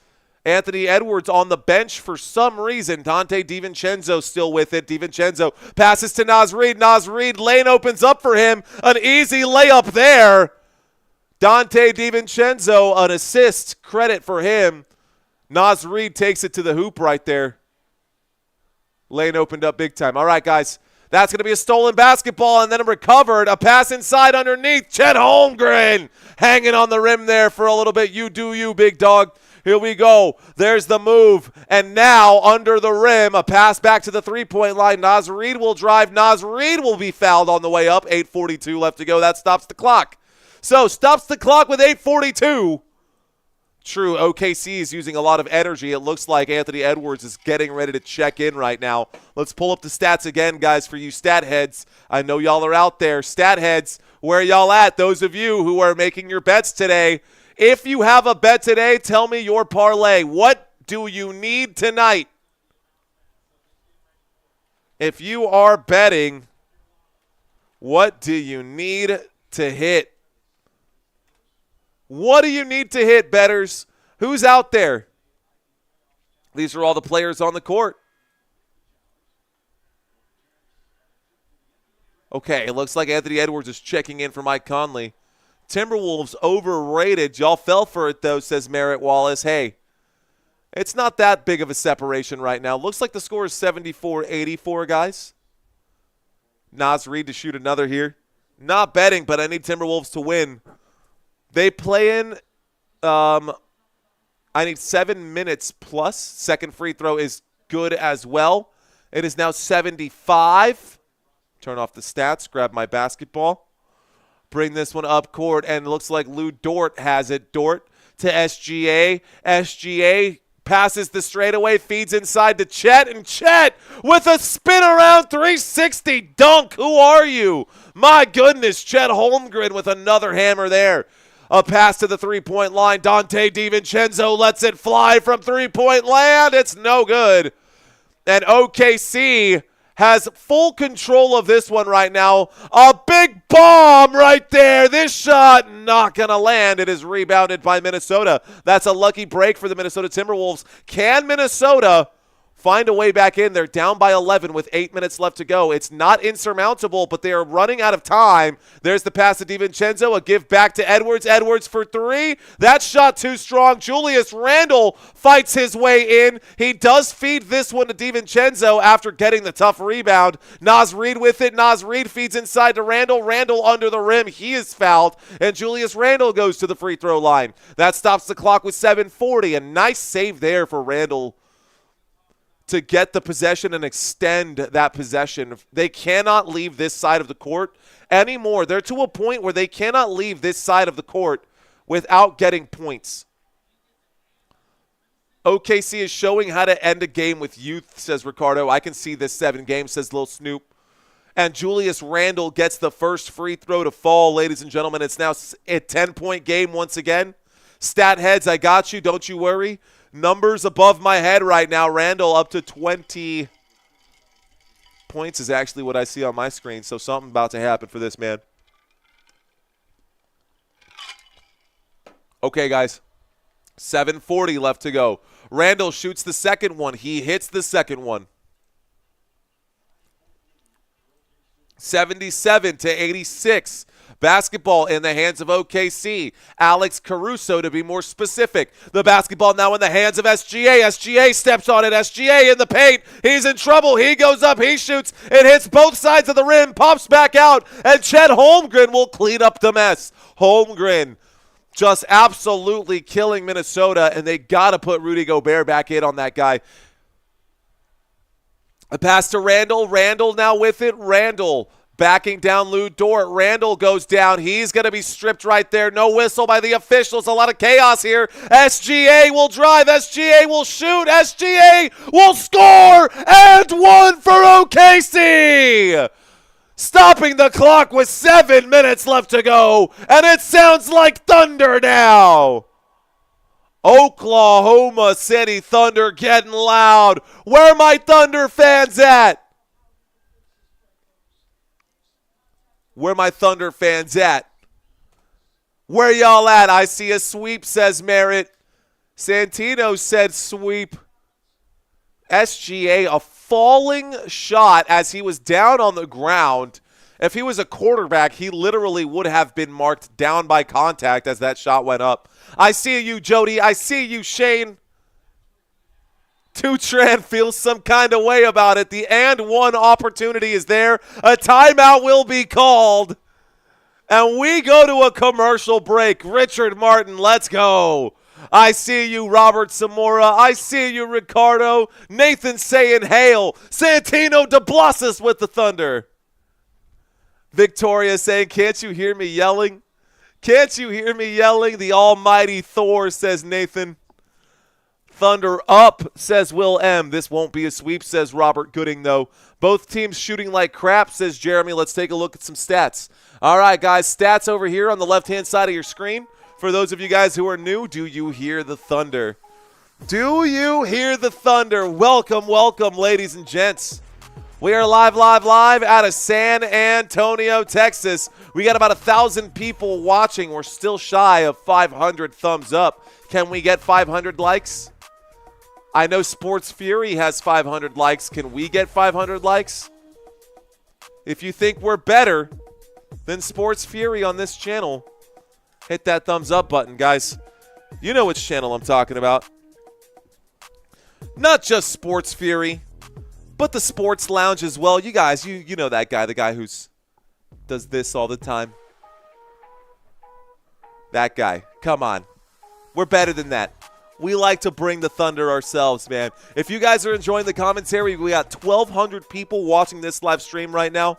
Anthony Edwards on the bench for some reason. Dante DiVincenzo still with it. DiVincenzo passes to Naz Reid. Naz Reid, lane opens up for him. An easy layup there. Dante DiVincenzo, an assist, credit for him. Naz Reid takes it to the hoop right there. Lane opened up big time. All right, guys, that's going to be a stolen basketball and then recovered. A pass inside underneath. Chet Holmgren hanging on the rim there for a little bit. You do you, big dog. Here we go. There's the move. And now under the rim, a pass back to the three-point line. Naz Reid will drive. Naz Reid will be fouled on the way up. 8:42 left to go. That stops the clock. So stops the clock with 8:42. True, OKC is using a lot of energy. It looks like Anthony Edwards is getting ready to check in right now. Let's pull up the stats again, guys, for you stat heads. I know y'all are out there. Stat heads, where y'all at? Those of you who are making your bets today. If you have a bet today, tell me your parlay. What do you need tonight? If you are betting, what do you need to hit? What do you need to hit, bettors? Who's out there? These are all the players on the court. Okay, it looks like Anthony Edwards is checking in for Mike Conley. Timberwolves overrated. Y'all fell for it, though, says Merritt Wallace. Hey, it's not that big of a separation right now. Looks like the score is 74-84, guys. Naz Reid to shoot another here. Not betting, but I need Timberwolves to win. They play in I need 7 minutes plus. Second free throw is good as well. It is now 75. Turn off the stats, grab my basketball. Bring this one up court, and it looks like Lu Dort has it. Dort to SGA. SGA passes the straightaway, feeds inside to Chet, and Chet with a spin around 360 dunk. Who are you? My goodness, Chet Holmgren with another hammer there. A pass to the three-point line. Dante DiVincenzo lets it fly from three-point land. It's no good. And OKC has full control of this one right now. A big bomb right there. This shot not going to land. It is rebounded by Minnesota. That's a lucky break for the Minnesota Timberwolves. Can Minnesota find a way back in? They're down by 11 with 8 minutes left to go. It's not insurmountable, but they are running out of time. There's the pass to DiVincenzo, a give back to Edwards. Edwards for three. That shot too strong. Julius Randle fights his way in. He does feed this one to DiVincenzo after getting the tough rebound. Naz Reid with it. Naz Reid feeds inside to Randle. Randle under the rim. He is fouled, and Julius Randle goes to the free throw line. That stops the clock with 7:40. A nice save there for Randle to get the possession and extend that possession. They cannot leave this side of the court anymore. They're to a point where they cannot leave this side of the court without getting points. OKC is showing how to end a game with youth, says Ricardo. I can see this 7 games, says Lil Snoop. And Julius Randle gets the first free throw to fall, ladies and gentlemen. It's now a 10-point game once again. Stat heads, I got you. Don't you worry. Numbers above my head right now. Randle up to 20 points is actually what I see on my screen. So something about to happen for this man. Okay, guys. 7:40 left to go. Randle shoots the second one. He hits the second one. 77-86. Basketball in the hands of OKC. Alex Caruso, to be more specific. The basketball now in the hands of SGA. SGA steps on it. SGA in the paint. He's in trouble. He goes up. He shoots. It hits both sides of the rim. Pops back out. And Chet Holmgren will clean up the mess. Holmgren just absolutely killing Minnesota, and they got to put Rudy Gobert back in on that guy. A pass to Randle. Randle now with it. Randle backing down Lu Dort. Randle goes down. He's going to be stripped right there. No whistle by the officials. A lot of chaos here. SGA will drive. SGA will shoot. SGA will score. And one for OKC. Stopping the clock with 7 minutes left to go. And it sounds like thunder now. Oklahoma City Thunder getting loud. Where are my Thunder fans at? Where my Thunder fans at? Where y'all at? I see a sweep, says Merritt. Santino said sweep. SGA, a falling shot as he was down on the ground. If he was a quarterback, he literally would have been marked down by contact as that shot went up. I see you, Jody. I see you, Shane. Tutran feels some kind of way about it. The and one opportunity is there. A timeout will be called. And we go to a commercial break. Richard Martin, let's go. I see you, Robert Zamora. I see you, Ricardo. Nathan saying hail. Santino DeBlassis with the Thunder. Victoria saying, can't you hear me yelling? Can't you hear me yelling? The almighty Thor, says Nathan. Thunder up, says Will M. This won't be a sweep, says Robert Gooding, though. Both teams shooting like crap, says Jeremy. Let's take a look at some stats. All right, guys, stats over here on the left-hand side of your screen. For those of you guys who are new, do you hear the thunder? Do you hear the thunder? Welcome, welcome, ladies and gents. We are live out of San Antonio, Texas. We got about 1,000 people watching. We're still shy of 500 thumbs up. Can we get 500 likes? I know Sports Fury has 500 likes. Can we get 500 likes? If you think we're better than Sports Fury on this channel, hit that thumbs up button, guys. You know which channel I'm talking about. Not just Sports Fury, but the Sports Lounge as well. You guys, you know that guy, the guy who's does this all the time. That guy. Come on. We're better than that. We like to bring the thunder ourselves, man. If you guys are enjoying the commentary, we got 1,200 people watching this live stream right now.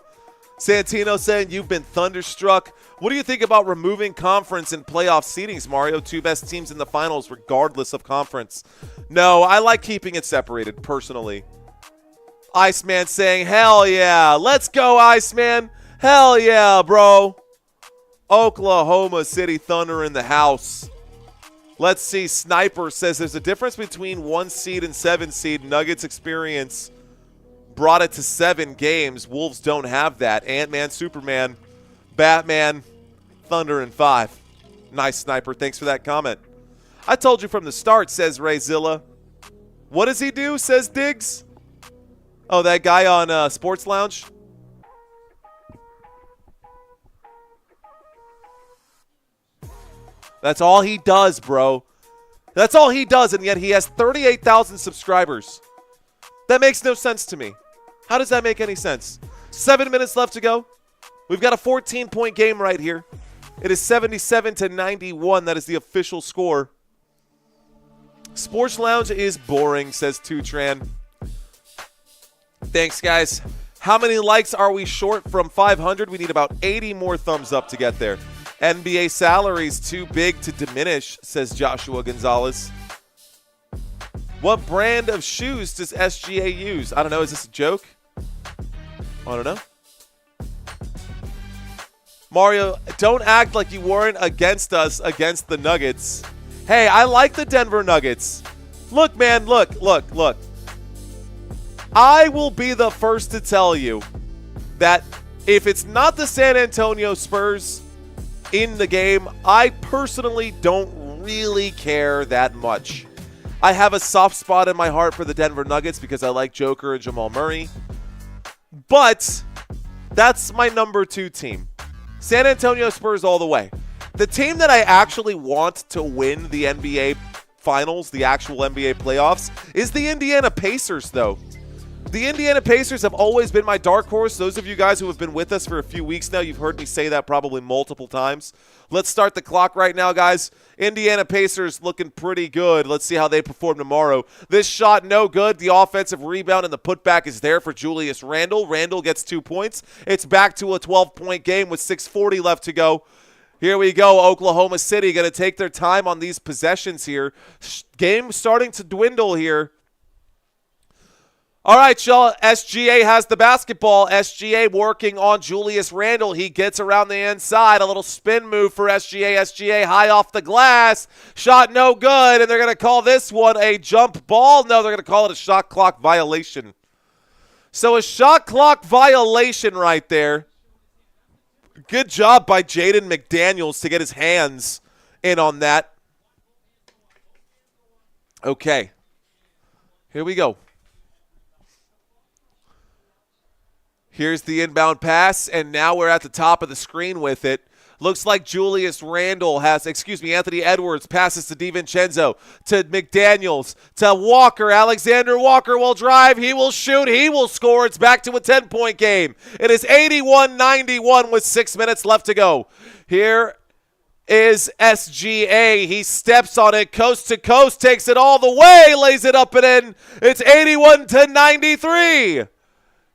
Santino saying you've been thunderstruck. What do you think about removing conference and playoff seedings, Mario? 2 best teams in the finals regardless of conference. No, I like keeping it separated personally. Iceman saying, hell yeah. Let's go, Iceman. Hell yeah, bro. Oklahoma City Thunder in the house. Let's see. Sniper says there's a difference between 1 seed and 7 seed. Nuggets experience brought it to 7 games. Wolves don't have that. Ant-Man, Superman, Batman, Thunder in 5. Nice, Sniper. Thanks for that comment. I told you from the start, says Rayzilla. What does he do, says Diggs? Oh, that guy on Sports Lounge? That's all he does, bro. That's all he does, and yet he has 38,000 subscribers. That makes no sense to me. How does that make any sense? 7 minutes left to go. We've got a 14-point game right here. It is 77-91. That is the official score. Sports Lounge is boring, says Tutran. Thanks, guys. How many likes are we short from 500? We need about 80 more thumbs up to get there. NBA salaries too big to diminish, says Joshua Gonzalez. What brand of shoes does SGA use? I don't know. Is this a joke? I don't know. Mario, don't act like you weren't against us against the Nuggets. Hey, I like the Denver Nuggets. Look, man, look. I will be the first to tell you that if it's not the San Antonio Spurs in the game, I personally don't really care that much. I have a soft spot in my heart for the Denver Nuggets because I like Joker and Jamal Murray. But that's my number 2 team. San Antonio Spurs all the way. The team that I actually want to win the NBA Finals, the actual NBA playoffs, is the Indiana Pacers, though. The Indiana Pacers have always been my dark horse. Those of you guys who have been with us for a few weeks now, you've heard me say that probably multiple times. Let's start the clock right now, guys. Indiana Pacers looking pretty good. Let's see how they perform tomorrow. This shot, no good. The offensive rebound and the putback is there for Julius Randle. Randle gets 2 points. It's back to a 12-point game with 6:40 left to go. Here we go. Oklahoma City going to take their time on these possessions here. Game starting to dwindle here. All right, y'all. SGA has the basketball. SGA working on Julius Randle. He gets around the inside. A little spin move for SGA. SGA high off the glass. Shot no good, and they're going to call this one a jump ball. No, they're going to call it a shot clock violation. So a shot clock violation right there. Good job by Jaden McDaniels to get his hands in on that. Okay. Here we go. Here's the inbound pass, and now we're at the top of the screen with it. Looks like Julius Randle Anthony Edwards passes to DiVincenzo, to McDaniels, to Walker. Alexander Walker will drive. He will shoot. He will score. It's back to a 10-point game. It is 81-91 with 6 minutes left to go. Here is SGA. He steps on it coast to coast, takes it all the way, lays it up and in. It's 81-93.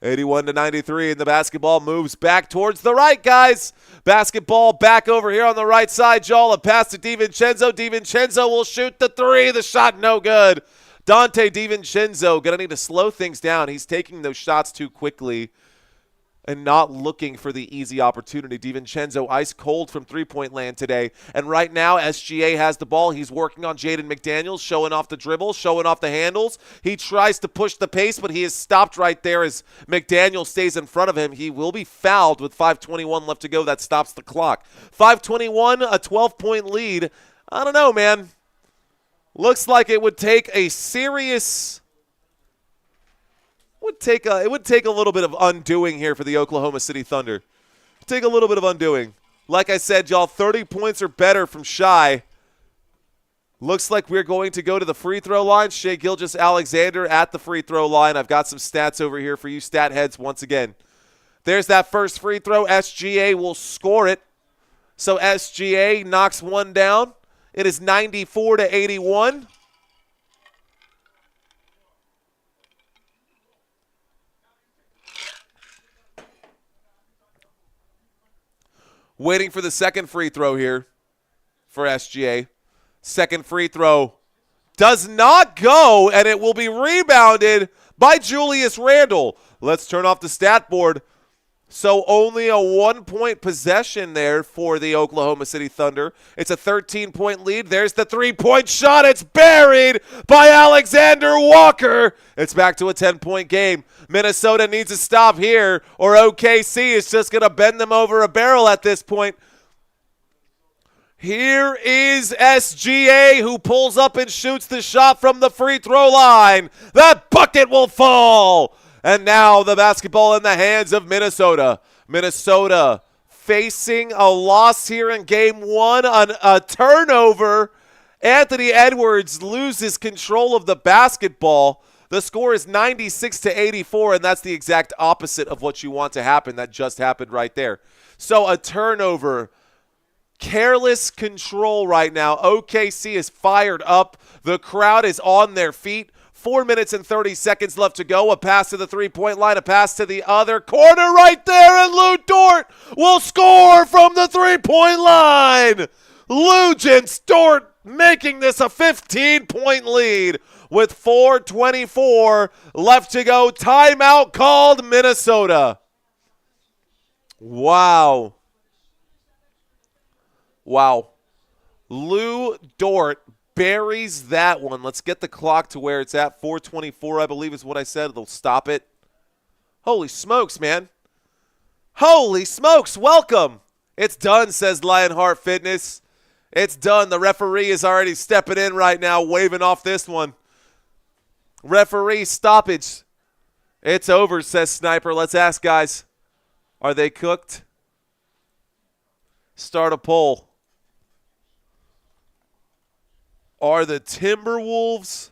81-93, and the basketball moves back towards the right, guys. Basketball back over here on the right side, y'all. A pass to DiVincenzo. DiVincenzo will shoot the 3. The shot no good. Dante DiVincenzo going to need to slow things down. He's taking those shots too quickly and not looking for the easy opportunity. DiVincenzo ice cold from three-point land today. And right now, SGA has the ball. He's working on Jaden McDaniels, showing off the dribble, showing off the handles. He tries to push the pace, but he is stopped right there as McDaniel stays in front of him. He will be fouled with 5:21 left to go. That stops the clock. 5:21, a 12-point lead. I don't know, man. Looks like it would take a serious... It would take a little bit of undoing here for the Oklahoma City Thunder. Take a little bit of undoing. Like I said, y'all, 30 points or better from Shai. Looks like we're going to go to the free throw line. Shai Gilgeous-Alexander at the free throw line. I've got some stats over here for you stat heads once again. There's that first free throw. SGA will score it. So SGA knocks one down. It is 94-81. Waiting for the second free throw here for SGA. Second free throw does not go, and it will be rebounded by Julius Randle. Let's turn off the stat board. So only a 1-point possession there for the Oklahoma City Thunder. It's a 13-point lead. There's the three-point shot. It's buried by Alexander Walker. It's back to a 10-point game. Minnesota needs to stop here, or OKC is just going to bend them over a barrel at this point. Here is SGA, who pulls up and shoots the shot from the free throw line. That bucket will fall. And now the basketball in the hands of Minnesota. Minnesota facing a loss here in game one on a turnover. Anthony Edwards loses control of the basketball. The score is 96-84, and that's the exact opposite of what you want to happen. That just happened right there. So a turnover. Careless control right now. OKC is fired up. The crowd is on their feet. 4 minutes and 30 seconds left to go. A pass to the three-point line, a pass to the other corner right there, and Lu Dort will score from the three-point line. Lu Dort making this a 15-point lead with 4:24 left to go. Timeout called, Minnesota. Wow. Lu Dort buries that one. Let's get the clock to where it's at. 4:24, I believe, is what I said. They'll stop it. Holy smokes, man. Holy smokes. Welcome. It's done, says Lionheart Fitness. It's done. The referee is already stepping in right now, waving off this one. Referee stoppage. It's over, says Sniper. Let's ask, guys. Are they cooked? Start a poll. Are the Timberwolves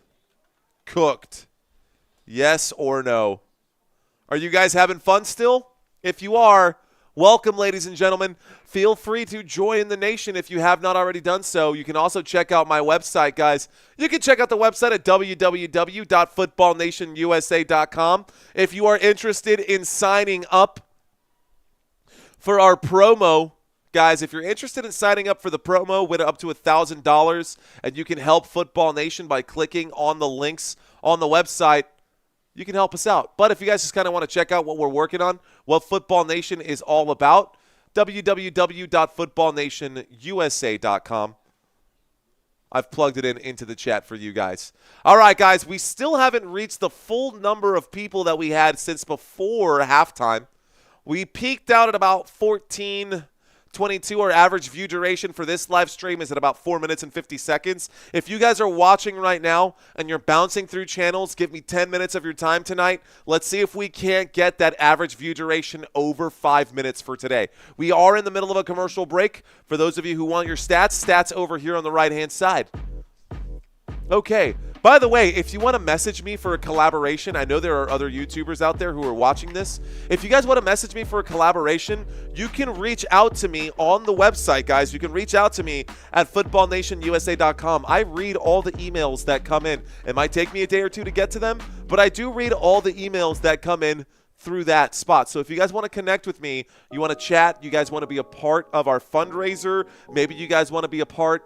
cooked? Yes or no? Are you guys having fun still? If you are, welcome, ladies and gentlemen. Feel free to join the nation if you have not already done so. You can also check out my website, guys. You can check out the website at www.footballnationusa.com. If you are interested in signing up for our promo, guys, if you're interested in signing up for the promo, win up to $1,000, and you can help Football Nation by clicking on the links on the website, you can help us out. But if you guys just kind of want to check out what we're working on, what Football Nation is all about, www.footballnationusa.com. I've plugged it into the chat for you guys. All right, guys, we still haven't reached the full number of people that we had since before halftime. We peaked out at about 14:22. Our average view duration for this live stream is at about 4 minutes and 50 seconds. If you guys are watching right now and you're bouncing through channels, give me 10 minutes of your time tonight. Let's see if we can't get that average view duration over 5 minutes for today. We are in the middle of a commercial break. For those of you who want your stats over here on the right-hand side. Okay. By the way, if you want to message me for a collaboration, I know there are other YouTubers out there who are watching this. If you guys want to message me for a collaboration, you can reach out to me on the website, guys. You can reach out to me at footballnationusa.com. I read all the emails that come in. It might take me a day or two to get to them, but I do read all the emails that come in through that spot. So if you guys want to connect with me, you want to chat, you guys want to be a part of our fundraiser, maybe you guys want to be a part,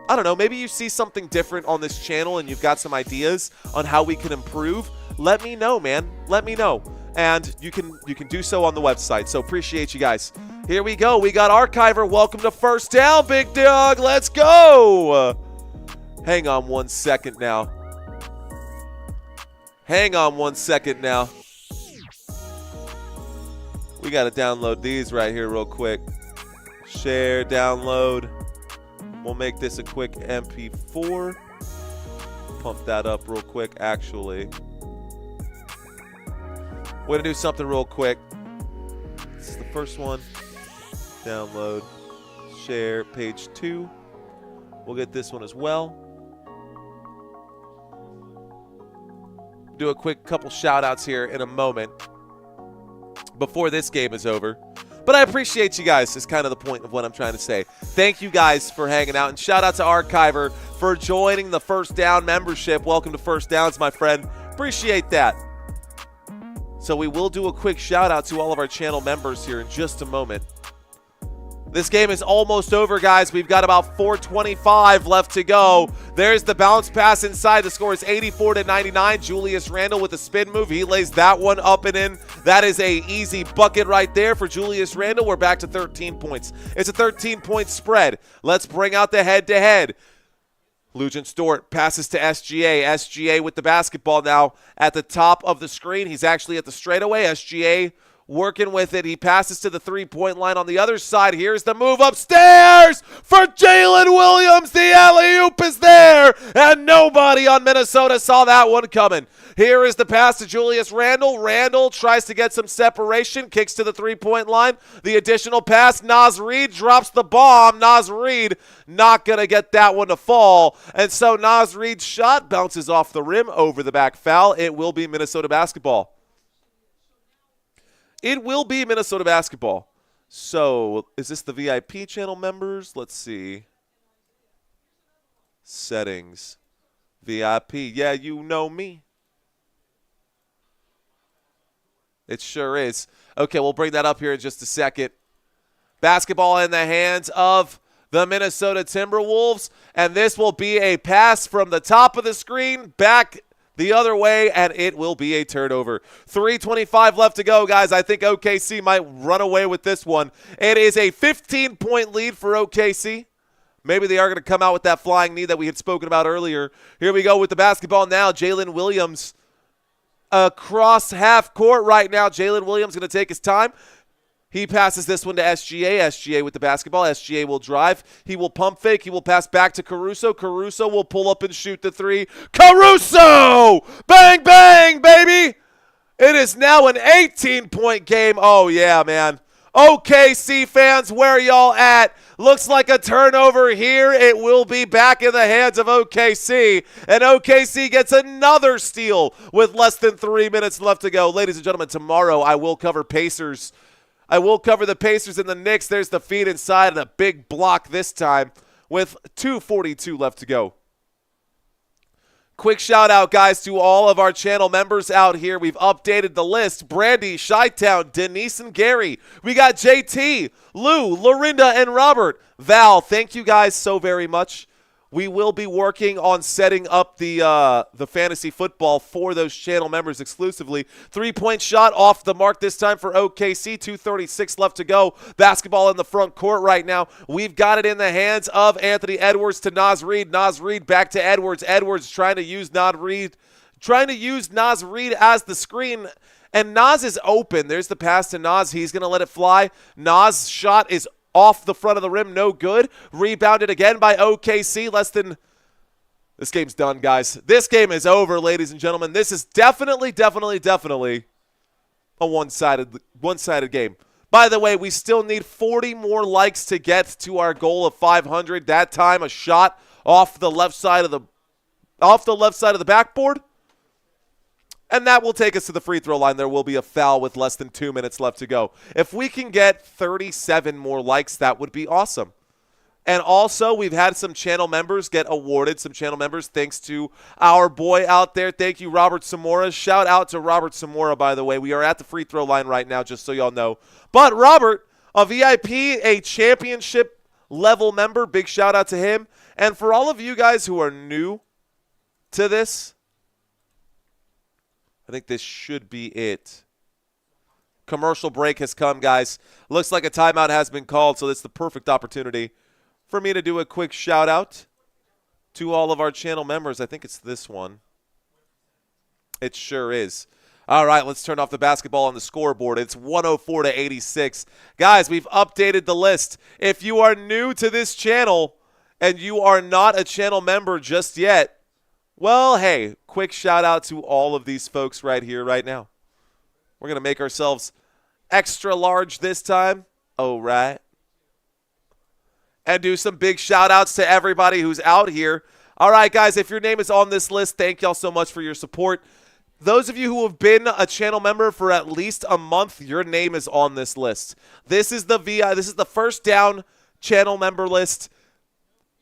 I don't know, maybe you see something different on this channel and you've got some ideas on how we can improve, let me know, man. Let me know. And you can do so on the website. So appreciate you guys. Here we go. We got Archiver. Welcome to First Down, big dog. Let's go. Hang on 1 second now. Hang on 1 second now. We got to download these right here real quick. Share, download. We'll make this a quick MP4. Pump that up real quick, actually. We're going to do something real quick. This is the first one. Download. Share, page 2. We'll get this one as well. Do a quick couple shout-outs here in a moment before this game is over. But I appreciate you guys is kind of the point of what I'm trying to say. Thank you guys for hanging out. And shout out to Archiver for joining the First Down membership. Welcome to First Downs, my friend. Appreciate that. So we will do a quick shout out to all of our channel members here in just a moment. This game is almost over, guys. We've got about 4:25 left to go. There's the bounce pass inside. The score is 84-99. Julius Randle with a spin move. He lays that one up and in. That is a easy bucket right there for Julius Randle. We're back to 13 points. It's a 13-point spread. Let's bring out the head-to-head. Lu Dort passes to SGA. SGA with the basketball now at the top of the screen. He's actually at the straightaway. SGA working with it. He passes to the three-point line on the other side. Here's the move upstairs for Jalen Williams. The alley-oop is there, and nobody on Minnesota saw that one coming. Here is the pass to Julius Randle. Randle tries to get some separation, kicks to the three-point line. The additional pass, Naz Reid drops the bomb. Naz Reid not going to get that one to fall. And so Naz Reid's shot bounces off the rim over the back foul. It will be Minnesota basketball. It will be Minnesota basketball. So, is this the VIP channel members? Let's see. Settings. VIP. Yeah, you know me. It sure is. Okay, we'll bring that up here in just a second. Basketball in the hands of the Minnesota Timberwolves. And this will be a pass from the top of the screen back the other way, and it will be a turnover. 3:25 left to go, guys. I think OKC might run away with this one. It is a 15-point lead for OKC. Maybe they are going to come out with that flying knee that we had spoken about earlier. Here we go with the basketball now. Jalen Williams across half court right now. Jalen Williams going to take his time. He passes this one to SGA. SGA with the basketball. SGA will drive. He will pump fake. He will pass back to Caruso. Caruso will pull up and shoot the three. Caruso! Bang, bang, baby! It is now an 18-point game. Oh, yeah, man. OKC fans, where y'all at? Looks like a turnover here. It will be back in the hands of OKC. And OKC gets another steal with less than 3 minutes left to go. Ladies and gentlemen, tomorrow I will cover Pacers. I will cover the Pacers and the Knicks. There's the feed inside and a big block this time with 2:42 left to go. Quick shout out, guys, to all of our channel members out here. We've updated the list. Brandy, Chi-Town, Denise, and Gary. We got JT, Lou, Lorinda, and Robert. Val, thank you guys so very much. We will be working on setting up the fantasy football for those channel members exclusively. 3-point shot off the mark this time for OKC. 2:36 left to go. Basketball in the front court right now. We've got it in the hands of Anthony Edwards to Naz Reid. Naz Reid back to Edwards. Edwards trying to use Naz Reid as the screen. And Naz is open. There's the pass to Naz. He's going to let it fly. Naz's shot is off the front of the rim, no good. Rebounded again by OKC. This game's done, guys. This game is over, ladies and gentlemen. This is definitely a one-sided game. By the way, we still need 40 more likes to get to our goal of 500. That time, a shot off the left side of the backboard. And that will take us to the free throw line. There will be a foul with less than 2 minutes left to go. If we can get 37 more likes, that would be awesome. And also, we've had some channel members get awarded, some channel members, thanks to our boy out there. Thank you, Robert Zamora. Shout out to Robert Zamora, by the way. We are at the free throw line right now, just so y'all know. But Robert, a VIP, a championship level member, big shout out to him. And for all of you guys who are new to this, I think this should be it. Commercial break has come, guys. Looks like a timeout has been called, so it's the perfect opportunity for me to do a quick shout-out to all of our channel members. I think it's this one. It sure is. All right, let's turn off the basketball on the scoreboard. It's 104-86. Guys, we've updated the list. If you are new to this channel and you are not a channel member just yet, well, hey, quick shout out to all of these folks right here, right now. We're going to make ourselves extra large this time. Oh, right. And do some big shout outs to everybody who's out here. All right, guys, if your name is on this list, thank y'all so much for your support. Those of you who have been a channel member for at least a month, your name is on this list. This is the first down channel member list.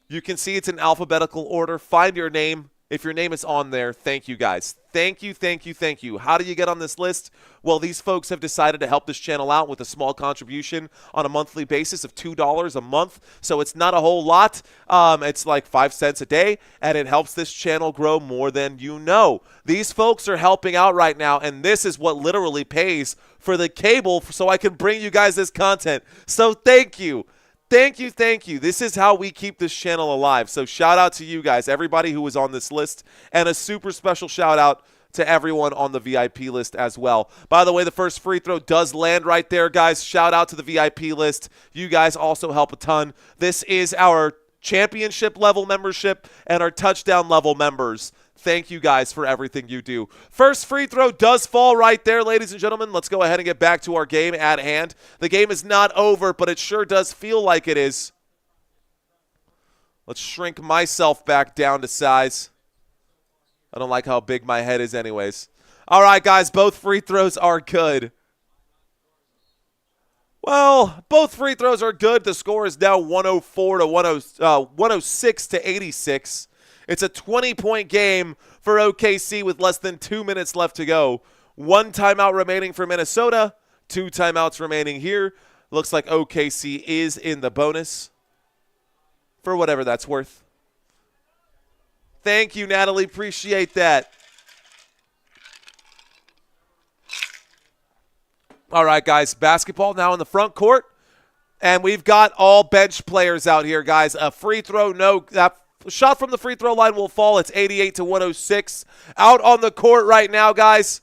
You can see it's in alphabetical order. Find your name If your name is on there, thank you guys. Thank you, thank you, thank you. How do you get on this list? Well, these folks have decided to help this channel out with a small contribution on a monthly basis of $2 a month. So it's not a whole lot. It's like 5 cents a day, and it helps this channel grow more than you know. These folks are helping out right now, and this is what literally pays for the cable so I can bring you guys this content. So thank you. Thank you, thank you. This is how we keep this channel alive. So shout out to you guys, everybody who was on this list, and a super special shout out to everyone on the VIP list as well. By the way, the first free throw does land right there, guys. Shout out to the VIP list. You guys also help a ton. This is our championship level membership and our touchdown level members. Thank you guys for everything you do. First free throw does fall right there, ladies and gentlemen. Let's go ahead and get back to our game at hand. The game is not over, but it sure does feel like it is. Let's shrink myself back down to size. I don't like how big my head is anyways. All right, guys, both free throws are good. Well, both free throws are good. The score is now 106 to 86. It's a 20-point game for OKC with less than 2 minutes left to go. 1 timeout remaining for Minnesota. 2 timeouts remaining here. Looks like OKC is in the bonus for whatever that's worth. Thank you, Natalie. Appreciate that. All right, guys. Basketball now in the front court. And we've got all bench players out here, guys. A free throw, no. Shot from the free throw line will fall. It's 88 to 106. Out on the court right now, guys.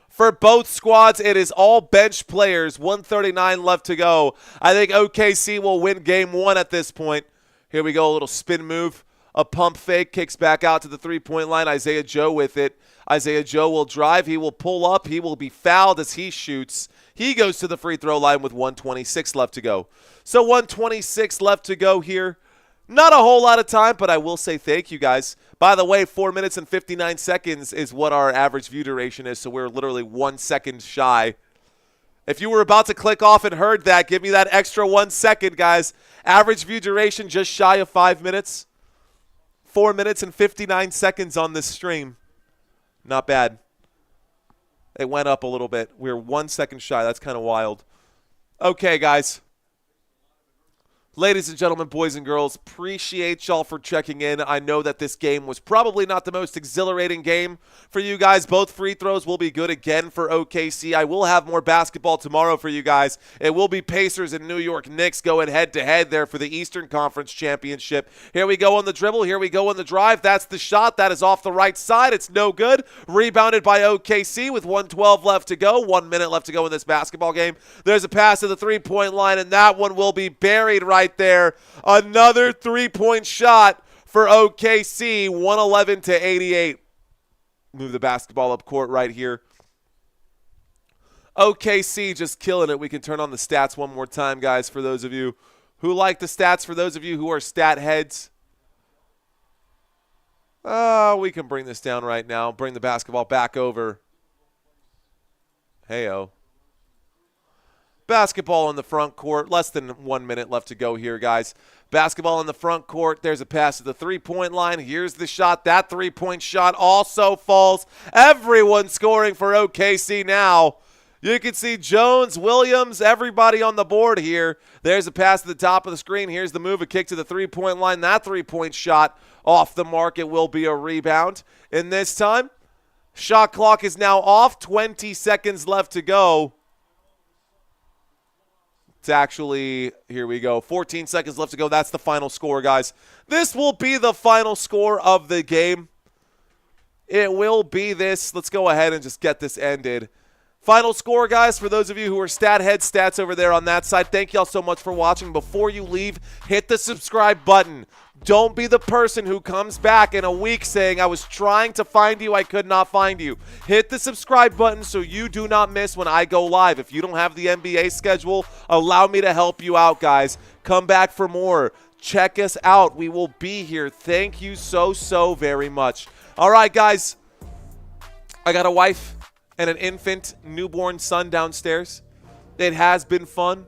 For both squads, it is all bench players. 139 left to go. I think OKC will win game 1 at this point. Here we go, a little spin move. A pump fake, kicks back out to the three-point line. Isaiah Joe with it. Isaiah Joe will drive. He will pull up. He will be fouled as he shoots. He goes to the free throw line with 126 left to go. So 126 left to go here. Not a whole lot of time, but I will say thank you, guys. By the way, 4 minutes and 59 seconds is what our average view duration is, so we're literally 1 second shy. If you were about to click off and heard that, give me that extra 1 second, guys. Average view duration just shy of 5 minutes. 4 minutes and 59 seconds on this stream. Not bad. It went up a little bit. We're 1 second shy. That's kind of wild. Okay, guys. Ladies and gentlemen, boys and girls, appreciate y'all for checking in. I know that this game was probably not the most exhilarating game for you guys. Both free throws will be good again for OKC. I will have more basketball tomorrow for you guys. It will be Pacers and New York Knicks going head-to-head there for the Eastern Conference Championship. Here we go on the dribble. Here we go on the drive. That's the shot. That is off the right side. It's no good. Rebounded by OKC with 1:12 left to go. 1 minute left to go in this basketball game. There's a pass to the three-point line, and that one will be buried right there. Another three-point shot for OKC, 111 to 88. Move the basketball up court right here. OKC just killing it. We can turn on the stats one more time, guys, for those of you who like the stats, for those of you who are stat heads. We can bring this down right now. Bring the basketball back over. Hey-oh. Basketball in the front court. Less than 1 minute left to go here, guys. Basketball in the front court. There's a pass to the three-point line. Here's the shot. That three-point shot also falls. Everyone scoring for OKC now. You can see Jones, Williams, everybody on the board here. There's a pass to the top of the screen. Here's the move, a kick to the three-point line. That three-point shot off the mark. It will be a rebound. And this time, shot clock is now off. 20 seconds left to go. It's actually, here we go, 14 seconds left to go. That's the final score, guys. This will be the final score of the game. It will be this. Let's go ahead and just get this ended. Final score, guys, for those of you who are stat head stats over there on that side, thank y'all so much for watching. Before you leave, hit the subscribe button. Don't be the person who comes back in a week saying, I was trying to find you, I could not find you. Hit the subscribe button so you do not miss when I go live. If you don't have the NBA schedule, allow me to help you out, guys. Come back for more. Check us out. We will be here. Thank you so very much. All right, guys. I got a wife and an infant newborn son downstairs. It has been fun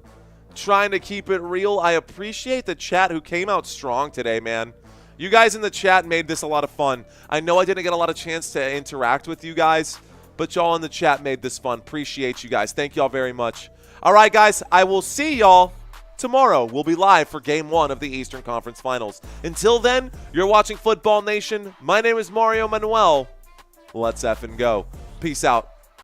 trying to keep it real. I appreciate the chat who came out strong today, man. You guys in the chat made this a lot of fun. I know I didn't get a lot of chance to interact with you guys, but y'all in the chat made this fun. Appreciate you guys. Thank y'all very much. All right, guys, I will see y'all tomorrow. We'll be live for Game 1 of the Eastern Conference Finals. Until then, you're watching Football Nation. My name is Mario Manuel. Let's effing go. Peace out.